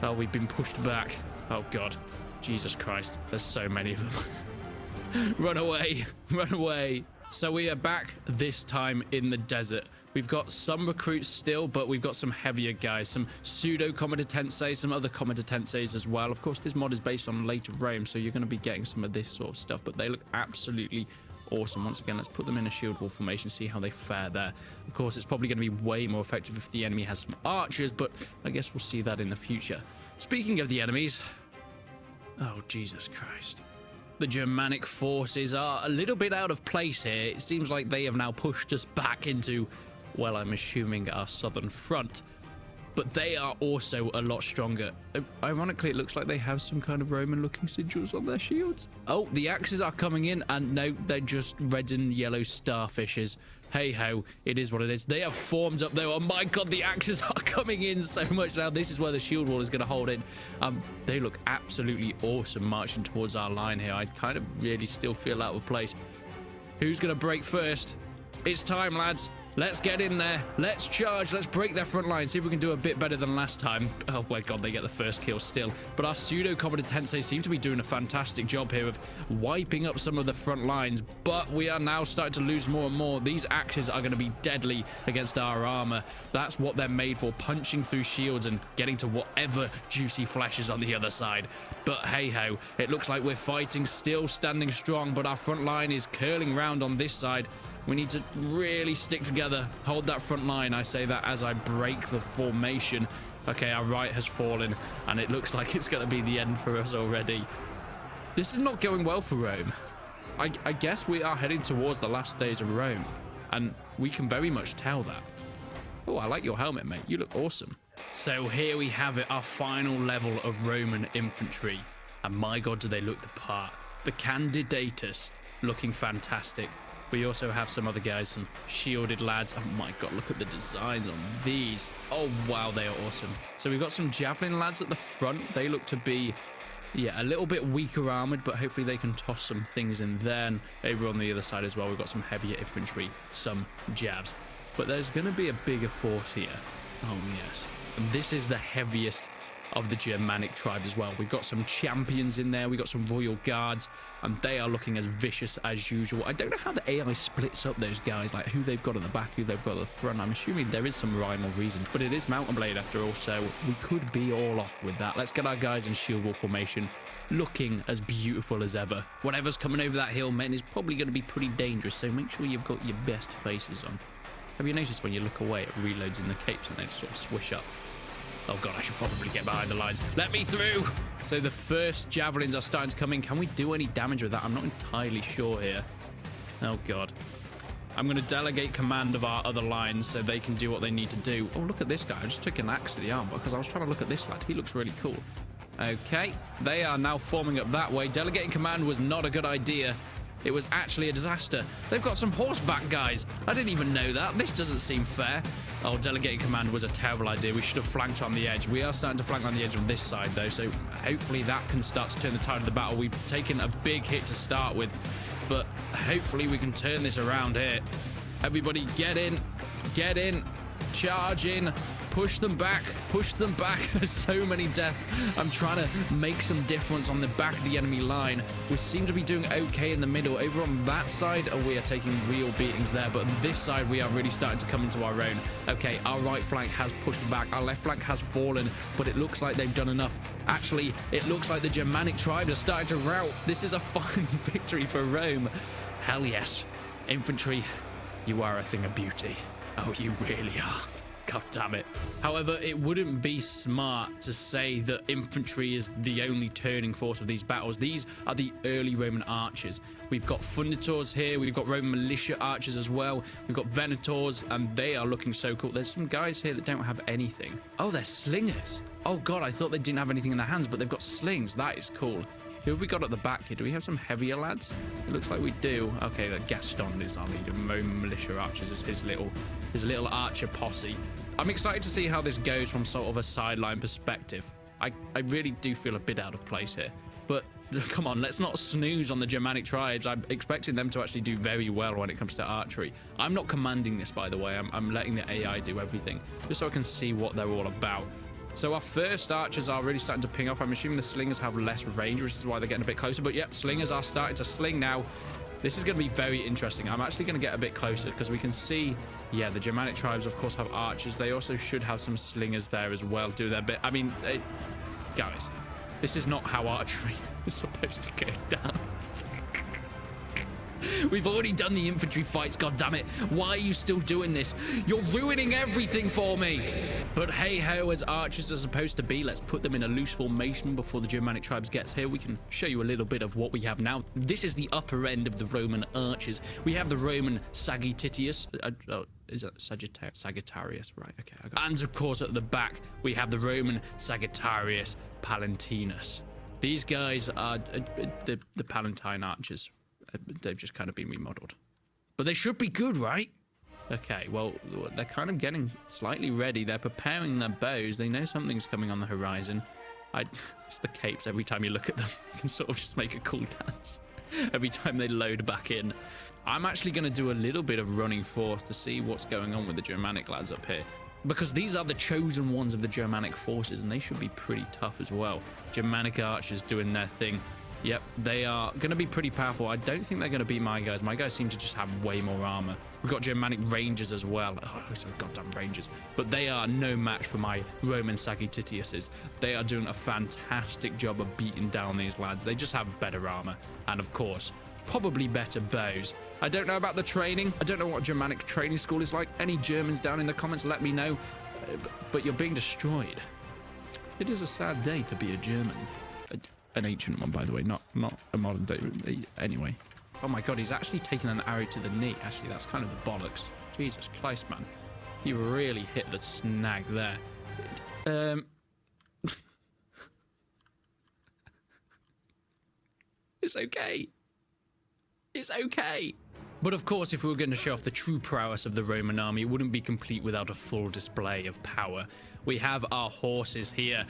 Speaker 2: Oh, we've been pushed back. Oh, God. Jesus Christ. There's so many of them. Run away. Run away. So we are back this time in the desert. We've got some recruits still, but we've got some heavier guys, some pseudo-comitatenses, some other comitatenses as well. Of course, this mod is based on later Rome, so you're going to be getting some of this sort of stuff, but they look absolutely awesome. Once again, let's put them in a shield wall formation, see how they fare there. Of course, it's probably going to be way more effective if the enemy has some archers, but I guess we'll see that in the future. Speaking of the enemies... Oh, Jesus Christ. The Germanic forces are a little bit out of place here. It seems like they have now pushed us back into, well, I'm assuming our southern front. But they are also a lot stronger. Ironically, it looks like they have some kind of Roman-looking sigils on their shields. Oh, the axes are coming in, and no, they're just red and yellow starfishes. Hey-ho, it is what it is. They have formed up, though. Oh, my God, the axes are coming in so much now. This is where the shield wall is going to hold in. They look absolutely awesome marching towards our line here. I kind of really still feel out of place. Who's going to break first? It's time, lads. Let's get in there. Let's charge. Let's break their front line. See if we can do a bit better than last time. Oh my god, they get the first kill still. But our pseudo-comitatenses seem to be doing a fantastic job here of wiping up some of the front lines. But we are now starting to lose more and more. These axes are going to be deadly against our armor. That's what they're made for, punching through shields and getting to whatever juicy flesh is on the other side. But hey-ho, it looks like we're fighting, still standing strong, but our front line is curling round on this side. We need to really stick together. Hold that front line. I say that as I break the formation. Okay, our right has fallen, and it looks like it's going to be the end for us already. This is not going well for Rome. I guess we are heading towards the last days of Rome, and we can very much tell that. Oh, I like your helmet, mate. You look awesome. So here we have it, our final level of Roman infantry. And my god, do they look the part. The Candidatus looking fantastic. We also have some other guys, some shielded lads. Oh my god, look at the designs on these. Oh wow, they are awesome. So we've got some javelin lads at the front. They look to be, yeah, a little bit weaker armored, but hopefully they can toss some things in there. And over on the other side as well, we've got some heavier infantry, some javs. But there's going to be a bigger force here. Oh yes. And this is the heaviest of the Germanic tribe as well. We've got some champions in there. We've got some royal guards, and they are looking as vicious as usual. I don't know how the AI splits up those guys, like who they've got at the back, who they've got at the front. I'm assuming there is some rhyme or reason, but it is Mountain Blade after all, so we could be all off with that. Let's get our guys in shield wall formation, looking as beautiful as ever. Whatever's coming over that hill, men, is probably going to be pretty dangerous, so make sure you've got your best faces on. Have you noticed when you look away, it reloads in the capes and they just sort of swish up? Oh god, I should probably get behind the lines. Let me through! So the first javelins are starting to come in. Can we do any damage with that? I'm not entirely sure here. Oh god. I'm going to delegate command of our other lines so they can do what they need to do. Oh, look at this guy. I just took an axe to the arm because I was trying to look at this lad. He looks really cool. Okay, they are now forming up that way. Delegating command was not a good idea.
Speaker 1: It was actually a disaster. They've got some horseback guys. I didn't even know that. This doesn't seem fair. Oh, delegating command was a terrible idea. We should have flanked on the edge. We are starting to flank on the edge on this side, though, so hopefully that can start to turn the tide of the battle. We've taken a big hit to start with, but hopefully we can turn this around here. Everybody get in, charge in. Push them back. There's so many deaths. I'm trying to make some difference on the back of the enemy line. We seem to be doing okay in the middle. Over on that side, we are taking real beatings there, but on this side, we are really starting to come into our own. Okay, our right flank has pushed back. Our left flank has fallen, but it looks like they've done enough. Actually, it looks like the Germanic tribes are starting to rout. This is a fine victory for Rome. Hell yes. Infantry, you are a thing of beauty. Oh, you really are. God damn it. However, it wouldn't be smart to say that infantry is the only turning force of these battles. These are the early Roman archers. We've got funditors here. We've got Roman militia archers as well. We've got venators, and they are looking so cool. There's some guys here that don't have anything. Oh, they're slingers. Oh, God, I thought they didn't have anything in their hands, but they've got slings. That is cool. Who have we got at the back here? Do we have some heavier lads? It looks like we do. Okay, that Gaston is our leader. Roman militia archers is his little archer posse. I'm excited to see how this goes from sort of a sideline perspective. I really do feel a bit out of place here. But come on, let's not snooze on the Germanic tribes. I'm expecting them to actually do very well when it comes to archery. I'm not commanding this, by the way. I'm letting the AI do everything, just so I can see what they're all about. So our first archers are really starting to ping off. I'm assuming the slingers have less range, which is why they're getting a bit closer. But yep, slingers are starting to sling now. This is going to be very interesting. I'm actually going to get a bit closer because we can see, yeah, the Germanic tribes, of course, have archers. They also should have some slingers there as well, do their bit. I mean, guys, this is not how archery is supposed to go down. We've already done the infantry fights, goddammit. Why are you still doing this? You're ruining everything for me. But hey ho, as archers are supposed to be, let's put them in a loose formation before the Germanic tribes gets here. We can show you a little bit of what we have now. This is the upper end of the Roman archers. We have the Roman Sagittarius. Is that Sagittarius? Right, okay. And of course at the back, we have the Roman Sagittarius Palentinus. These guys are the Palatine archers. They've just kind of been remodeled. But they should be good, right? Okay, well, they're kind of getting slightly ready. They're preparing their bows. They know something's coming on the horizon. It's the capes. Every time you look at them, you can sort of just make a cool dance. Every time they load back in. I'm actually going to do a little bit of running forth to see what's going on with the Germanic lads up here. Because these are the chosen ones of the Germanic forces, and they should be pretty tough as well. Germanic archers doing their thing. Yep, they are going to be pretty powerful. I don't think they're going to be my guys. My guys seem to just have way more armor. We've got Germanic rangers as well. Oh, some goddamn rangers. But they are no match for my Roman Sagittariuses. They are doing a fantastic job of beating down these lads. They just have better armor. And of course, probably better bows. I don't know about the training. I don't know what Germanic training school is like. Any Germans down in the comments, let me know. But you're being destroyed. It is a sad day to be a German. An ancient one, by the way, not a modern day. Anyway. Oh my god, he's actually taken an arrow to the knee. Actually, that's kind of the bollocks. Jesus Christ, man. You really hit the snag there. It's okay. It's okay. But of course, if we were going to show off the true prowess of the Roman army, it wouldn't be complete without a full display of power. We have our horses here.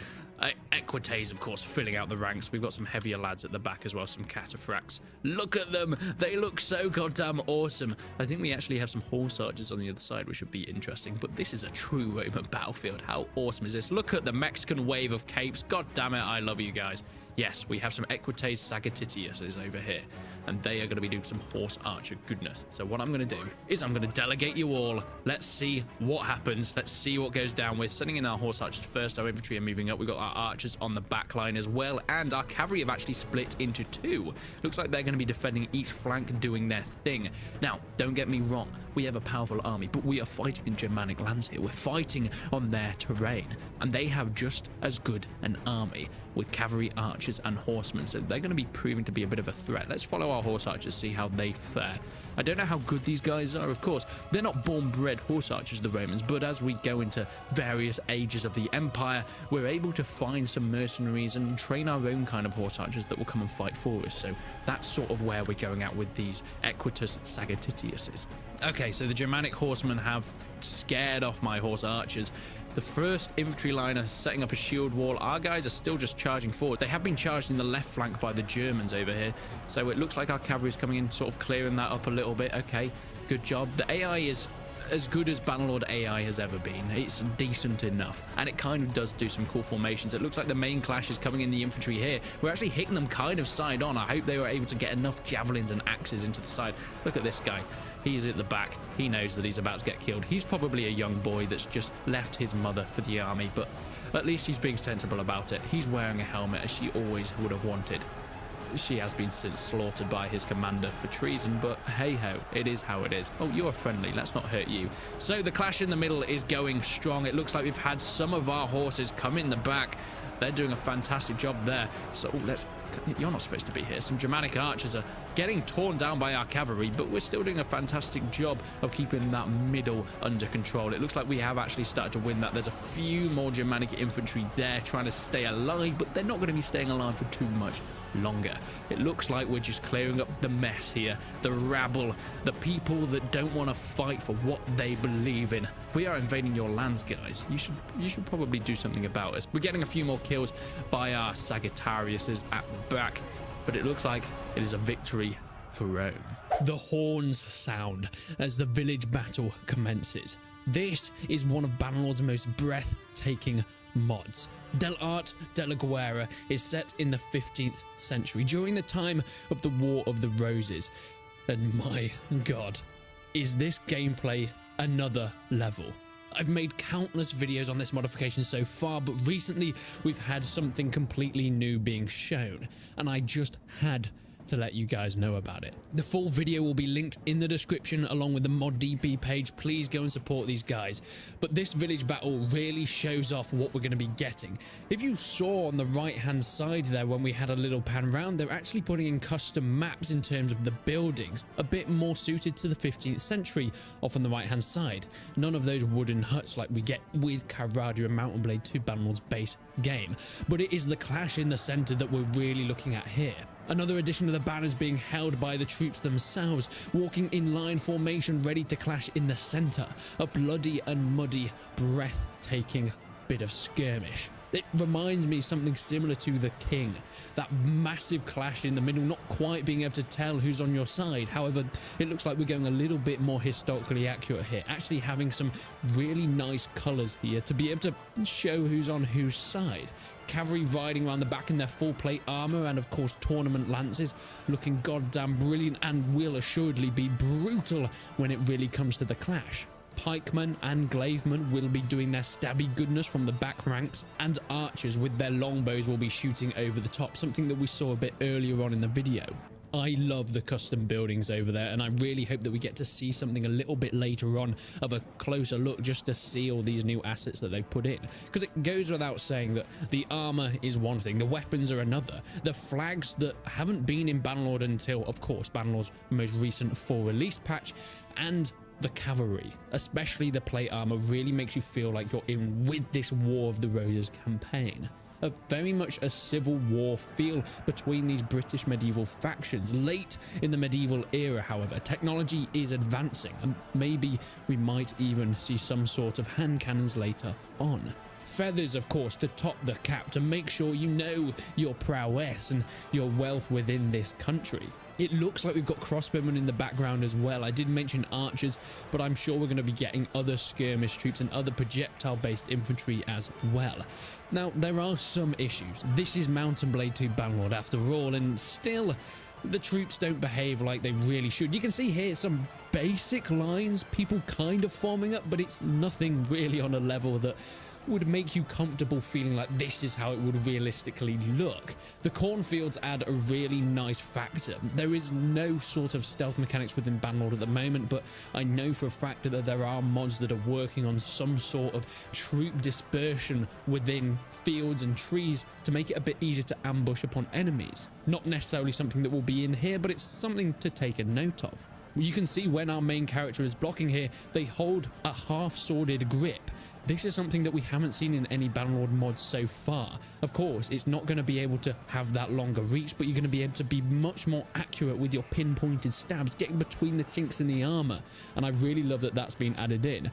Speaker 1: Equites, of course, filling out the ranks. We've got some heavier lads at the back as well, some cataphracts. Look at them. They look so goddamn awesome. I think we actually have some horse archers on the other side, which would be interesting. But this is a true Roman battlefield. How awesome is this? Look at the Mexican wave of capes. God damn it, I love you guys. Yes, we have some Equites Sagittariuses over here, and they are going to be doing some horse archer goodness. So what I'm going to do is I'm going to delegate you all. Let's see what happens. Let's see what goes down. We're sending in our horse archers first. Our infantry are moving up. We've got our archers on the back line as well, and our cavalry have actually split into two. Looks like they're going to be defending each flank, doing their thing. Now, don't get me wrong. We have a powerful army, but we are fighting in Germanic lands here. We're fighting on their terrain, and they have just as good an army with cavalry, archers, and horsemen, so they're going to be proving to be a bit of a threat. Let's follow our horse archers, see how they fare.
Speaker 2: I don't know how good these guys are, of course. They're not born-bred horse archers, the Romans, but as we go into various ages of the Empire, we're able to find some mercenaries and train our own kind of horse archers that will come and fight for us. So that's sort of where we're going at with these Equitus Sagittitiuses. Okay, so the Germanic horsemen have scared off my horse archers. The first infantry line are setting up a shield wall. Our guys are still just charging forward. They have been charged in the left flank by the Germans over here. So it looks like our cavalry is coming in, sort of clearing that up a little bit. Okay, good job. The AI is as good as Bannerlord AI has ever been. It's decent enough, and it kind of does do some cool formations. It looks like the main clash is coming in the infantry here. We're actually hitting them kind of side on. I hope they were able to get enough javelins and axes into the side. Look at this guy. He's at the back. He knows that he's about to get killed. He's probably a young boy that's just left his mother for the army, but at least he's being sensible about it. He's wearing a helmet as she always would have wanted. She has been since slaughtered by his commander for treason, but hey-ho, it is how it is. Oh, you're friendly. Let's not hurt you. So the clash in the middle is going strong. It looks like we've had some of our horses come in the back. They're doing a fantastic job there. So you're not supposed to be here. Some Germanic archers are getting torn down by our cavalry, but we're still doing a fantastic job of keeping that middle under control. It looks like we have actually started to win that. There's a few more Germanic infantry there trying to stay alive, but they're not going to be staying alive for too much longer. It looks like we're just clearing up the mess here, the rabble, the people that don't want to fight for what they believe in. We are invading your lands, guys. You should probably do something about this. We're getting a few more kills by our Sagittariuses at the back, but it looks like it is a victory for Rome. The horns sound as the village battle commences. This is one of Bannerlord's most breathtaking mods. Dell'arte, della guerra is set in the 15th century during the time of the War of the Roses. And my god, is this gameplay another level. I've made countless videos on this modification so far, but recently we've had something completely new being shown, and I just had to let you guys know about it. The full video will be linked in the description along with the mod DP page. Please go and support these guys. But this village battle really shows off what we're going to be getting. If you saw on the right hand side there when we had a little pan round, they're actually putting in custom maps in terms of the buildings, a bit more suited to the 15th century off on the right hand side. None of those wooden huts like we get with Carthage and Mountain Blade 2 Bannerlord's base game, but it is the clash in the center that we're really looking at here. Another addition of the banners being held by the troops themselves, walking in line formation ready to clash in the center. A bloody and muddy, breathtaking bit of skirmish. It reminds me something similar to the King. That massive clash in the middle, not quite being able to tell who's on your side. However, it looks like we're going a little bit more historically accurate here. Actually having some really nice colors here to be able to show who's on whose side. Cavalry riding around the back in their full plate armor and of course tournament lances, looking goddamn brilliant and will assuredly be brutal when it really comes to the clash. Pikemen and glavemen will be doing their stabby goodness from the back ranks, and archers with their longbows will be shooting over the top, something that we saw a bit earlier on in the video. I love the custom buildings over there, and I really hope that we get to see something a little bit later on of a closer look just to see all these new assets that they've put in. Because it goes without saying that the armor is one thing, the weapons are another. The flags that haven't been in Bannerlord until, of course, Bannerlord's most recent full release patch, and the cavalry, especially the plate armor, really makes you feel like you're in with this War of the Roses campaign. Very much a civil war feel between these British medieval factions. Late in the medieval era, however, technology is advancing, and maybe we might even see some sort of hand cannons later on. Feathers, of course, to top the cap to make sure you know your prowess and your wealth within this country. It looks like we've got crossbowmen in the background as well. I did mention archers, but I'm sure we're going to be getting other skirmish troops and other projectile-based infantry as well. Now, there are some issues. This is Mountain Blade 2 Bannerlord after all, and still, the troops don't behave like they really should. You can see here some basic lines, people kind of forming up, but it's nothing really on a level that would make you comfortable feeling like this is how it would realistically look. The cornfields add a really nice factor. There is no sort of stealth mechanics within Bannerlord at the moment, but I know for a fact that there are mods that are working on some sort of troop dispersion within fields and trees to make it a bit easier to ambush upon enemies. Not necessarily something that will be in here, but it's something to take a note of. You can see when our main character is blocking here, they hold a half-sworded grip. This is something that we haven't seen in any Bannerlord mods so far. Of course, it's not going to be able to have that longer reach, but you're going to be able to be much more accurate with your pinpointed stabs, getting between the chinks in the armor. And I really love that that's been added in.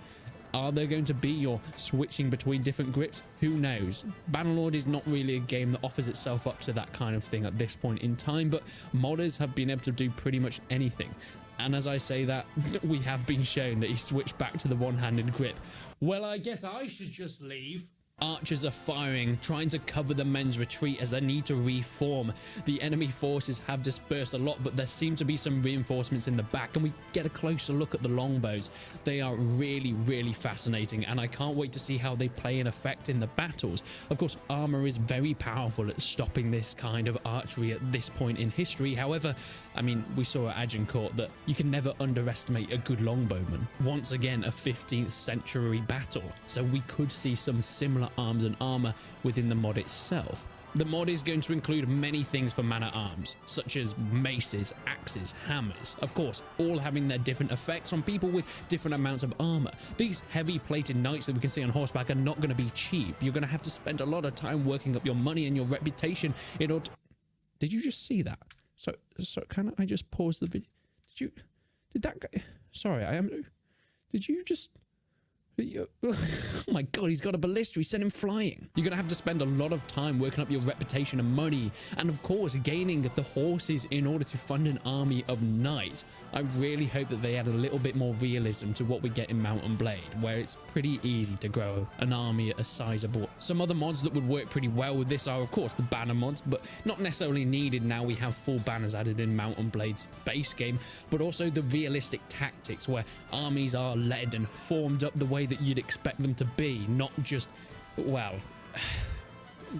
Speaker 2: Are there going to be your switching between different grips? Who knows? Bannerlord is not really a game that offers itself up to that kind of thing at this point in time, but modders have been able to do pretty much anything. And as I say that, we have been shown that he switched back to the one-handed grip. Well, I guess I should just leave. Archers are firing, trying to cover the men's retreat as they need to reform. The enemy forces have dispersed a lot, but there seem to be some reinforcements in the back, and we get a closer look at the longbows. They are really, really fascinating, and I can't wait to see how they play in effect in the battles. Of course, armor is very powerful at stopping this kind of archery at this point in history. However, I mean, we saw at Agincourt that you can never underestimate a good longbowman. Once again, a 15th century battle, so we could see some similar arms and armor within the mod itself. The mod is going to include many things for man-at-arms, such as maces, axes, hammers, of course, all having their different effects on people with different amounts of armor. These heavy plated knights that we can see on horseback are not going to be cheap. You're going to have to spend a lot of time working up your money and your reputation in order to... Did you just see that? So can I just pause the video? Did that guy... Sorry, did you just... Oh my god, he's got a ballista. He sent him flying. You're gonna have to spend a lot of time working up your reputation and money, and of course gaining the horses in order to fund an army of knights. I really hope that they add a little bit more realism to what we get in Mount and Blade, where it's pretty easy to grow an army a sizable. Some other mods that would work pretty well with this are of course the banner mods, but not necessarily needed now we have full banners added in Mount and Blade's base game, but also the realistic tactics where armies are led and formed up the way that you'd expect them to be, not just, well,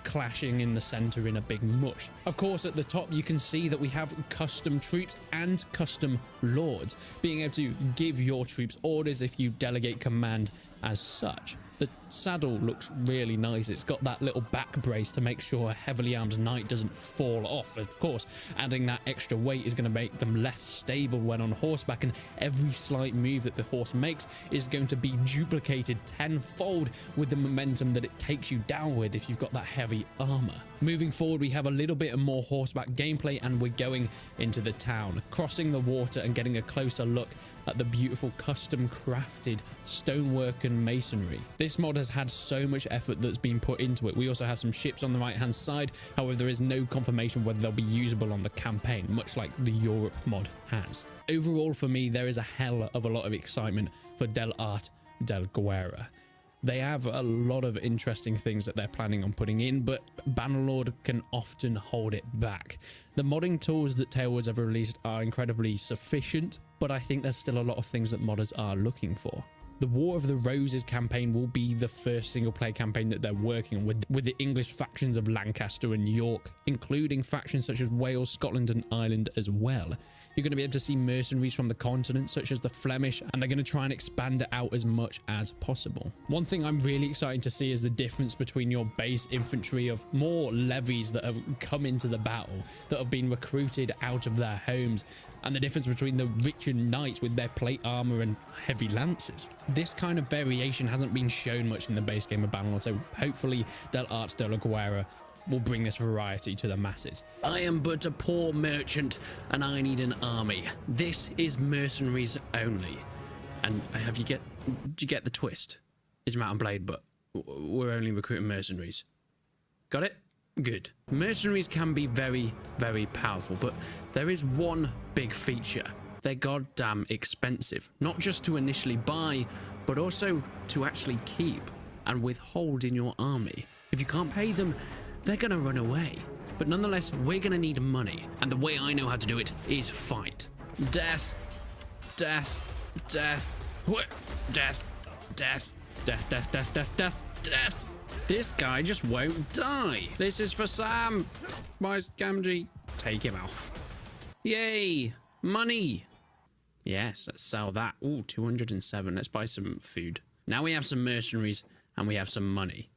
Speaker 2: clashing in the center in a big mush. Of course, at the top you can see that we have custom troops and custom lords, being able to give your troops orders if you delegate command as such. The saddle looks really nice. It's got that little back brace to make sure a heavily armed knight doesn't fall off. Of course, adding that extra weight is going to make them less stable when on horseback, and every slight move that the horse makes is going to be duplicated tenfold with the momentum that it takes you down with if you've got that heavy armor. Moving forward, we have a little bit more horseback gameplay, and we're going into the town, crossing the water and getting a closer look at the beautiful custom crafted stonework and masonry. This mod has had so much effort that's been put into it. We also have some ships on the right hand side. However, there is no confirmation whether they'll be usable on the campaign, much like the Europe mod has. Overall, for me, there is a hell of a lot of excitement for Dell'arte, guerra. They have a lot of interesting things that they're planning on putting in, but Bannerlord can often hold it back. The modding tools that Tailwoods have released are incredibly sufficient, but I think there's still a lot of things that modders are looking for. The War of the Roses campaign will be the first single-player campaign that they're working with the English factions of Lancaster and York, including factions such as Wales, Scotland and Ireland as well. You're going to be able to see mercenaries from the continent, such as the Flemish, and they're going to try and expand it out as much as possible. One thing I'm really excited to see is the difference between your base infantry of more levies that have come into the battle, that have been recruited out of their homes, and the difference between the richer knights with their plate armor and heavy lances. This kind of variation hasn't been shown much in the base game of Bannerlord, so hopefully Dell'arte, guerra will bring this variety to the masses. I am but a poor merchant and I need an army. This is mercenaries only. And did you get the twist? It's Mount and Blade, but we're only recruiting mercenaries. Got it? Good. Mercenaries can be very, very powerful, but there is one big feature. They're goddamn expensive. Not just to initially buy, but also to actually keep and withhold in your army. If you can't pay them, they're gonna run away. But nonetheless, we're gonna need money. And the way I know how to do it is fight. Death. Death. Death. What? Death. Death. Death, death, death, death, death, death. This guy just won't die. This is for Sam. Why's Gamgee? Take him off. Yay. Money. Yes, let's sell that. Ooh, 207. Let's buy some food. Now we have some mercenaries and we have some money.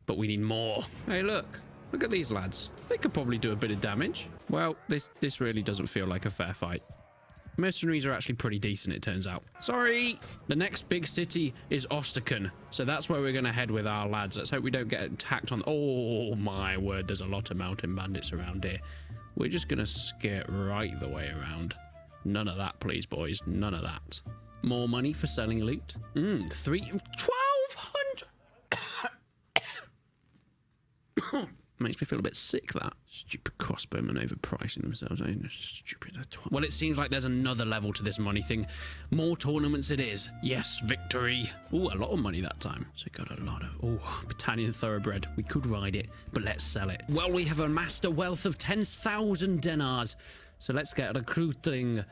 Speaker 2: But we need more. Hey, look. Look at these lads. They could probably do a bit of damage. Well, this really doesn't feel like a fair fight. Mercenaries are actually pretty decent, it turns out. Sorry! The next big city is Ostracan, so that's where we're going to head with our lads. Let's hope we don't get attacked on... Oh, my word, there's a lot of mountain bandits around here. We're just going to skirt right the way around. None of that, please, boys. None of that. More money for selling loot. 1,200! Makes me feel a bit sick, that. Stupid crossbowmen overpricing themselves. Stupid. Well, it seems like there's another level to this money thing. More tournaments it is. Yes, victory. Ooh, a lot of money that time. So we got a lot of... Oh, Britannian thoroughbred. We could ride it, but let's sell it. Well, we have amassed a wealth of 10,000 dinars. So let's get recruiting...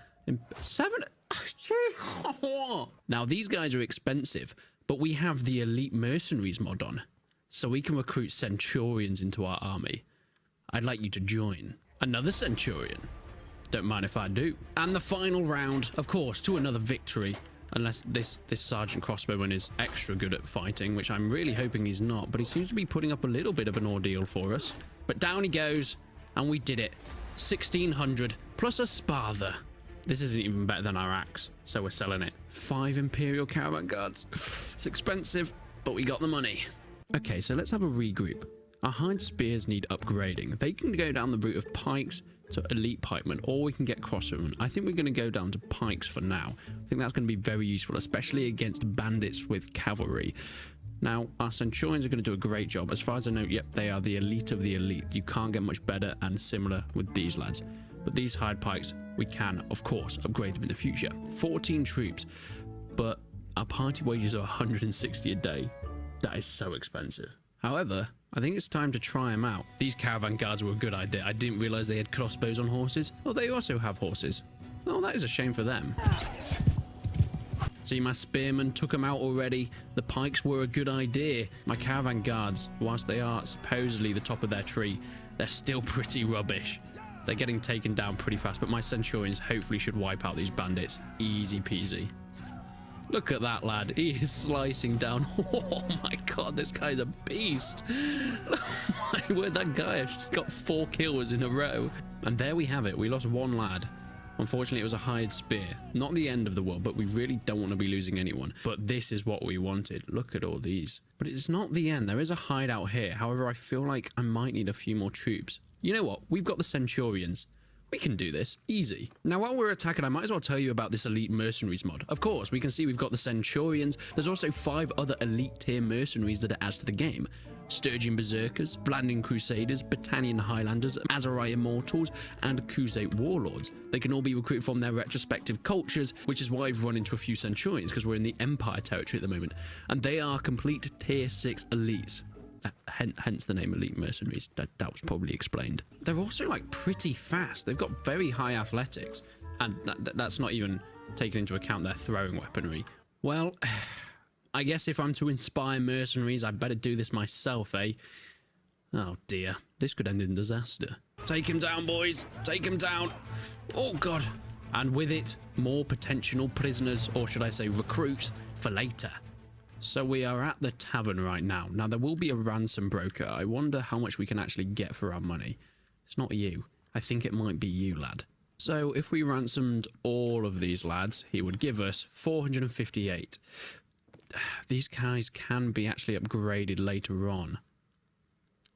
Speaker 2: Now, these guys are expensive, but we have the elite mercenaries mod on. So we can recruit centurions into our army. I'd like you to join. Another centurion. Don't mind if I do. And the final round, of course, to another victory. Unless this sergeant crossbowman is extra good at fighting, which I'm really hoping he's not. But he seems to be putting up a little bit of an ordeal for us. But down he goes, and we did it. 1,600 plus a Sparta. This isn't even better than our axe, so we're selling it. 5 Imperial caravan guards. It's expensive, but we got the money. Okay, so let's have a regroup. Our hide spears need upgrading. They can go down the route of pikes to elite pikemen, or we can get crossbowmen. I think we're going to go down to pikes for now. I think that's going to be very useful, especially against bandits with cavalry. Now, our centurions are going to do a great job. As far as I know, yep, they are the elite of the elite. You can't get much better and similar with these lads. But these hide pikes, we can, of course, upgrade them in the future. 14 troops, but our party wages are 160 a day. That is so expensive. However, I think it's time to try them out. These caravan guards were a good idea. I didn't realize they had crossbows on horses. Oh, they also have horses. Oh, that is a shame for them. See, my spearmen took them out already. The pikes were a good idea. My caravan guards, whilst they are supposedly the top of their tree, they're still pretty rubbish. They're getting taken down pretty fast, but my centurions hopefully should wipe out these bandits. Easy peasy. Look at that lad. He is slicing down. Oh my god, this guy's a beast. Oh my word, that guy has just got 4 kills in a row. And there we have it. We lost 1 lad. Unfortunately, it was a hide spear. Not the end of the world, but we really don't want to be losing anyone. But this is what we wanted. Look at all these. But it's not the end. There is a hideout here. However, I feel like I might need a few more troops. You know what? We've got the centurions. We can do this. Easy. Now, while we're attacking, I might as well tell you about this elite mercenaries mod. Of course, we can see we've got the centurions. There's also 5 other elite tier mercenaries that it adds to the game. Sturgian Berserkers, Blanding Crusaders, Britannian Highlanders, Azurai Immortals, and Crusade Warlords. They can all be recruited from their respective cultures, which is why I've run into a few centurions, because we're in the Empire territory at the moment. And they are complete tier 6 elites. Hence the name Elite Mercenaries. That was probably explained. They're also like pretty fast. They've got very high athletics, and that's not even taking into account their throwing weaponry. Well, I guess if I'm to inspire mercenaries, I better do this myself, eh? Oh dear, this could end in disaster. Take him down, boys. Take him down. Oh god. And with it, more potential prisoners, or should I say recruits, for later. So we are at the tavern right now. Now, there will be a ransom broker. I wonder how much we can actually get for our money. It's not you. I think it might be you, lad. So if we ransomed all of these lads, he would give us 458. These guys can be actually upgraded later on.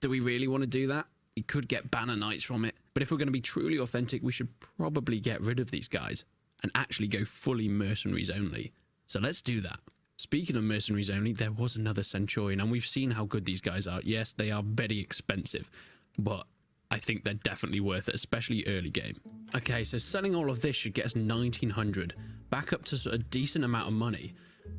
Speaker 2: Do we really want to do that? We could get banner knights from it. But if we're going to be truly authentic, we should probably get rid of these guys and actually go fully mercenaries only. So let's do that. Speaking of mercenaries only, there was another centurion, and we've seen how good these guys are. Yes, they are very expensive, but I think they're definitely worth it, especially early game. Okay, so selling all of this should get us 1,900, back up to a decent amount of money,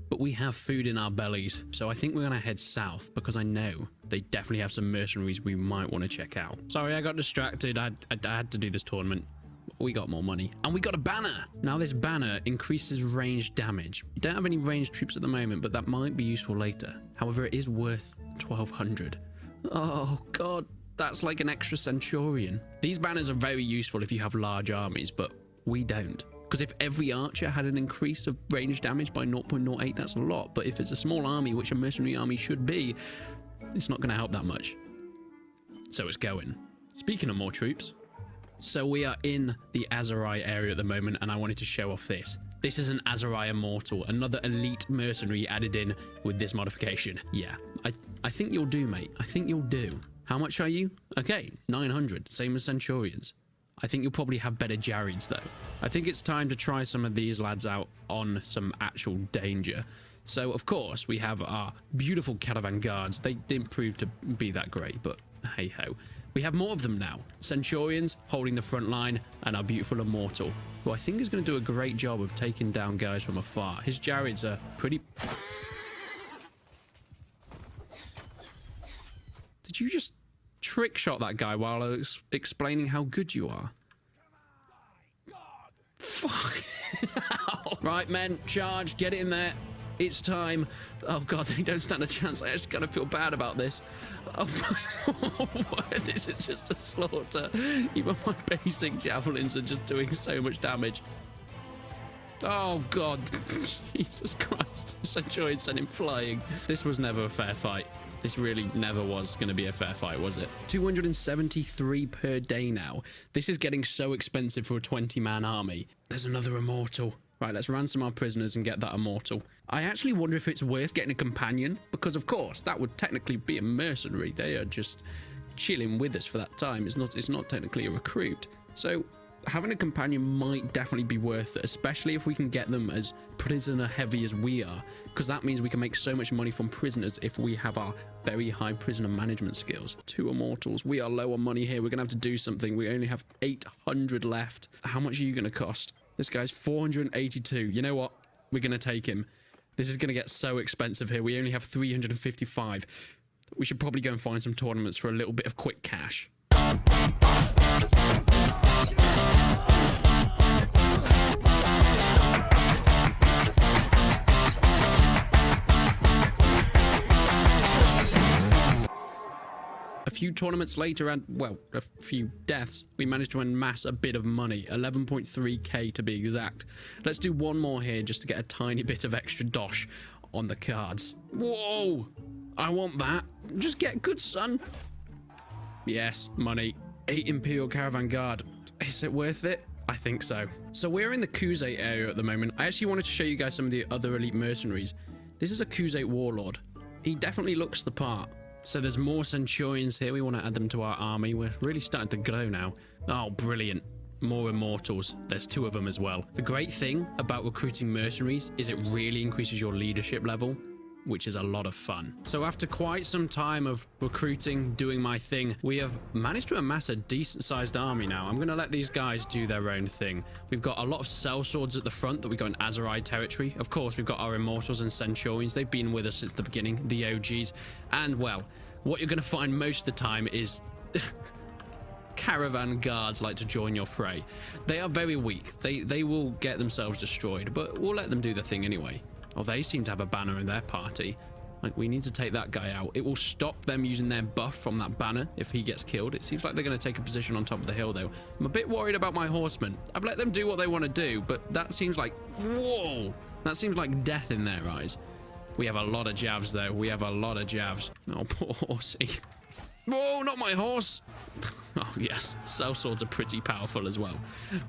Speaker 2: but we have food in our bellies, so I think we're going to head south, because I know they definitely have some mercenaries we might want to check out. Sorry, I got distracted. I had to do this tournament. We got more money. And we got a banner. Now this banner increases range damage. We don't have any ranged troops at the moment, but that might be useful later. However, it is worth 1,200. Oh god, that's like an extra centurion. These banners are very useful if you have large armies, but we don't. Because if every archer had an increase of range damage by 0.08, that's a lot. But if it's a small army, which a mercenary army should be, it's not going to help that much. So it's going. Speaking of more troops, So we are in the Aserai area at the moment, and I wanted to show off this. This is an Aserai Immortal, another elite mercenary added in with this modification. Yeah, I think you'll do, mate. I think you'll do. How much are you? Okay, 900, same as Centurions. I think you'll probably have better Jarids, though. I think it's time to try some of these lads out on some actual danger. So, of course, we have our beautiful caravan guards. They didn't prove to be that great, but hey-ho. We have more of them now. Centurions holding the front line, and our beautiful Immortal, who I think is going to do a great job of taking down guys from afar. His Jarids are pretty... Did you just trick shot that guy while I was explaining how good you are? Fuck. Right, men, charge, get in there. It's time. Oh god, they don't stand a chance. I actually kind of feel bad about this. Oh my this is just a slaughter. Even my basic javelins are just doing so much damage. Oh god. Jesus Christ. The Centurion sent him flying. This was never a fair fight. This really never was going to be a fair fight, was it? 273 per day now. This is getting so expensive for a 20-man army. There's another Immortal. Right, let's ransom our prisoners and get that Immortal. I actually wonder if it's worth getting a companion, because of course that would technically be a mercenary. They are just chilling with us for that time. It's not technically a recruit. So having a companion might definitely be worth it, especially if we can get them as prisoner heavy as we are, because that means we can make so much money from prisoners if we have our very high prisoner management skills. 2 Immortals. We are low on money here. We're gonna have to do something. We only have 800 left. How much are you gonna cost? This guy's 482. You know what? We're gonna take him. This is gonna get so expensive here. We only have 355. We should probably go and find some tournaments for a little bit of quick cash. A few tournaments later and, well, a few deaths, we managed to amass a bit of money, 11.3k to be exact. Let's do one more here just to get a tiny bit of extra dosh on the cards. Whoa! I want that. Just get good, son. Yes, money. 8 Imperial Caravan Guard. Is it worth it? I think so. So we're in the Crusader area at the moment. I actually wanted to show you guys some of the other elite mercenaries. This is a Crusader warlord. He definitely looks the part. So there's more Centurions here. We want to add them to our army. We're really starting to glow now. Oh, brilliant. More Immortals. There's 2 of them as well. The great thing about recruiting mercenaries is it really increases your leadership level, which is a lot of fun. So after quite some time of recruiting, doing my thing, we have managed to amass a decent sized army now. I'm going to let these guys do their own thing. We've got a lot of sellswords at the front that we got in Aserai territory. Of course, we've got our Immortals and Centurions. They've been with us since the beginning, the OGs. And well, what you're going to find most of the time is caravan guards like to join your fray. They are very weak. They will get themselves destroyed, but we'll let them do the thing anyway. Oh, they seem to have a banner in their party. Like, we need to take that guy out. It will stop them using their buff from that banner if he gets killed. It seems like they're going to take a position on top of the hill, though. I'm a bit worried about my horsemen. I've let them do what they want to do, but that seems like... Whoa! That seems like death in their eyes. We have a lot of javs, though. We have a lot of javs. Oh, poor horsey. Whoa, not my horse! Oh, yes. Sellswords are pretty powerful as well.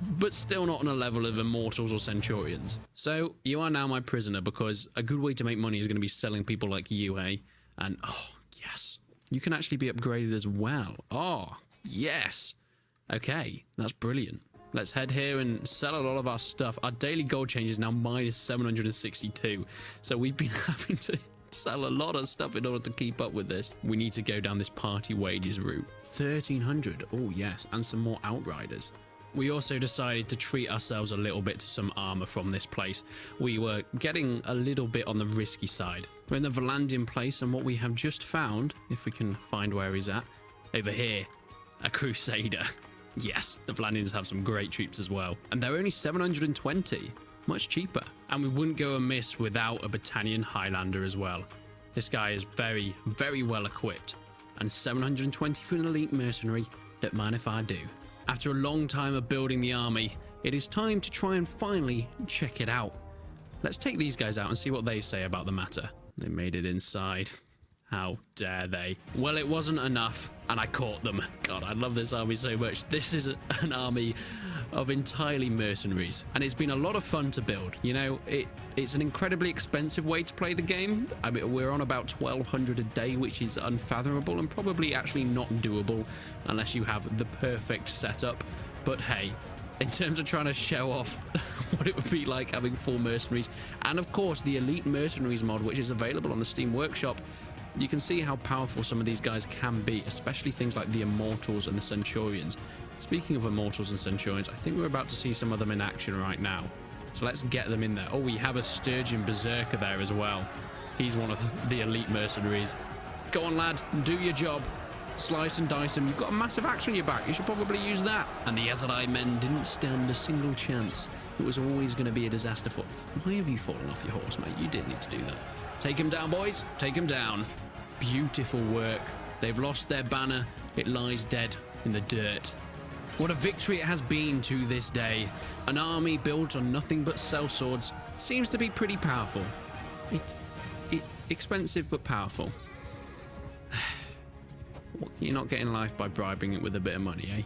Speaker 2: But still not on a level of Immortals or Centurions. So, you are now my prisoner, because a good way to make money is going to be selling people like you, eh? And, oh, yes. You can actually be upgraded as well. Oh, yes. Okay, that's brilliant. Let's head here and sell a lot of our stuff. Our daily gold change is now minus 762. So we've been having to sell a lot of stuff in order to keep up with this. We need to go down this party wages route. 1300. Oh, yes. And some more outriders. We also decided to treat ourselves a little bit to some armor from this place. We were getting a little bit on the risky side. We're in the Valandian place, and what we have just found, if we can find where he's at, over here, a Crusader. Yes, the Valandians have some great troops as well. And they're only 720. Much cheaper. And we wouldn't go amiss without a Battanian Highlander as well. This guy is very, very well equipped. And 720 for an elite mercenary, don't mind if I do. After a long time of building the army, it is time to try and finally check it out. Let's take these guys out and see what they say about the matter. They made it inside.
Speaker 1: How dare they? Well, it wasn't enough, and I caught them. God, I love this army so much. This is an army of entirely mercenaries, and it's been a lot of fun to build. You know, it's an incredibly expensive way to play the game. I mean, we're on about 1,200 a day, which is unfathomable and probably actually not doable unless you have the perfect setup. But hey, in terms of trying to show off what it would be like having full mercenaries, and of course the elite mercenaries mod, which is available on the Steam Workshop, you can see how powerful some of these guys can be, especially things like the Immortals and the Centurions. Speaking of Immortals and Centurions, I think we're about to see some of them in action right now. So let's get them in there. Oh, we have a Sturgeon Berserker there as well. He's one of the elite mercenaries. Go on, lad, do your job. Slice and dice him. You've got a massive axe on your back. You should probably use that. And the Azadai men didn't stand a single chance. It was always going to be a disaster for... Why have you fallen off your horse, mate? You didn't need to do that. Take him down, boys. Take him down. Beautiful work. They've lost their banner. It lies dead in the dirt. What a victory it has been to this day. An army built on nothing but sellswords seems to be pretty powerful. Expensive but powerful. You're not getting life by bribing it with a bit of money, eh?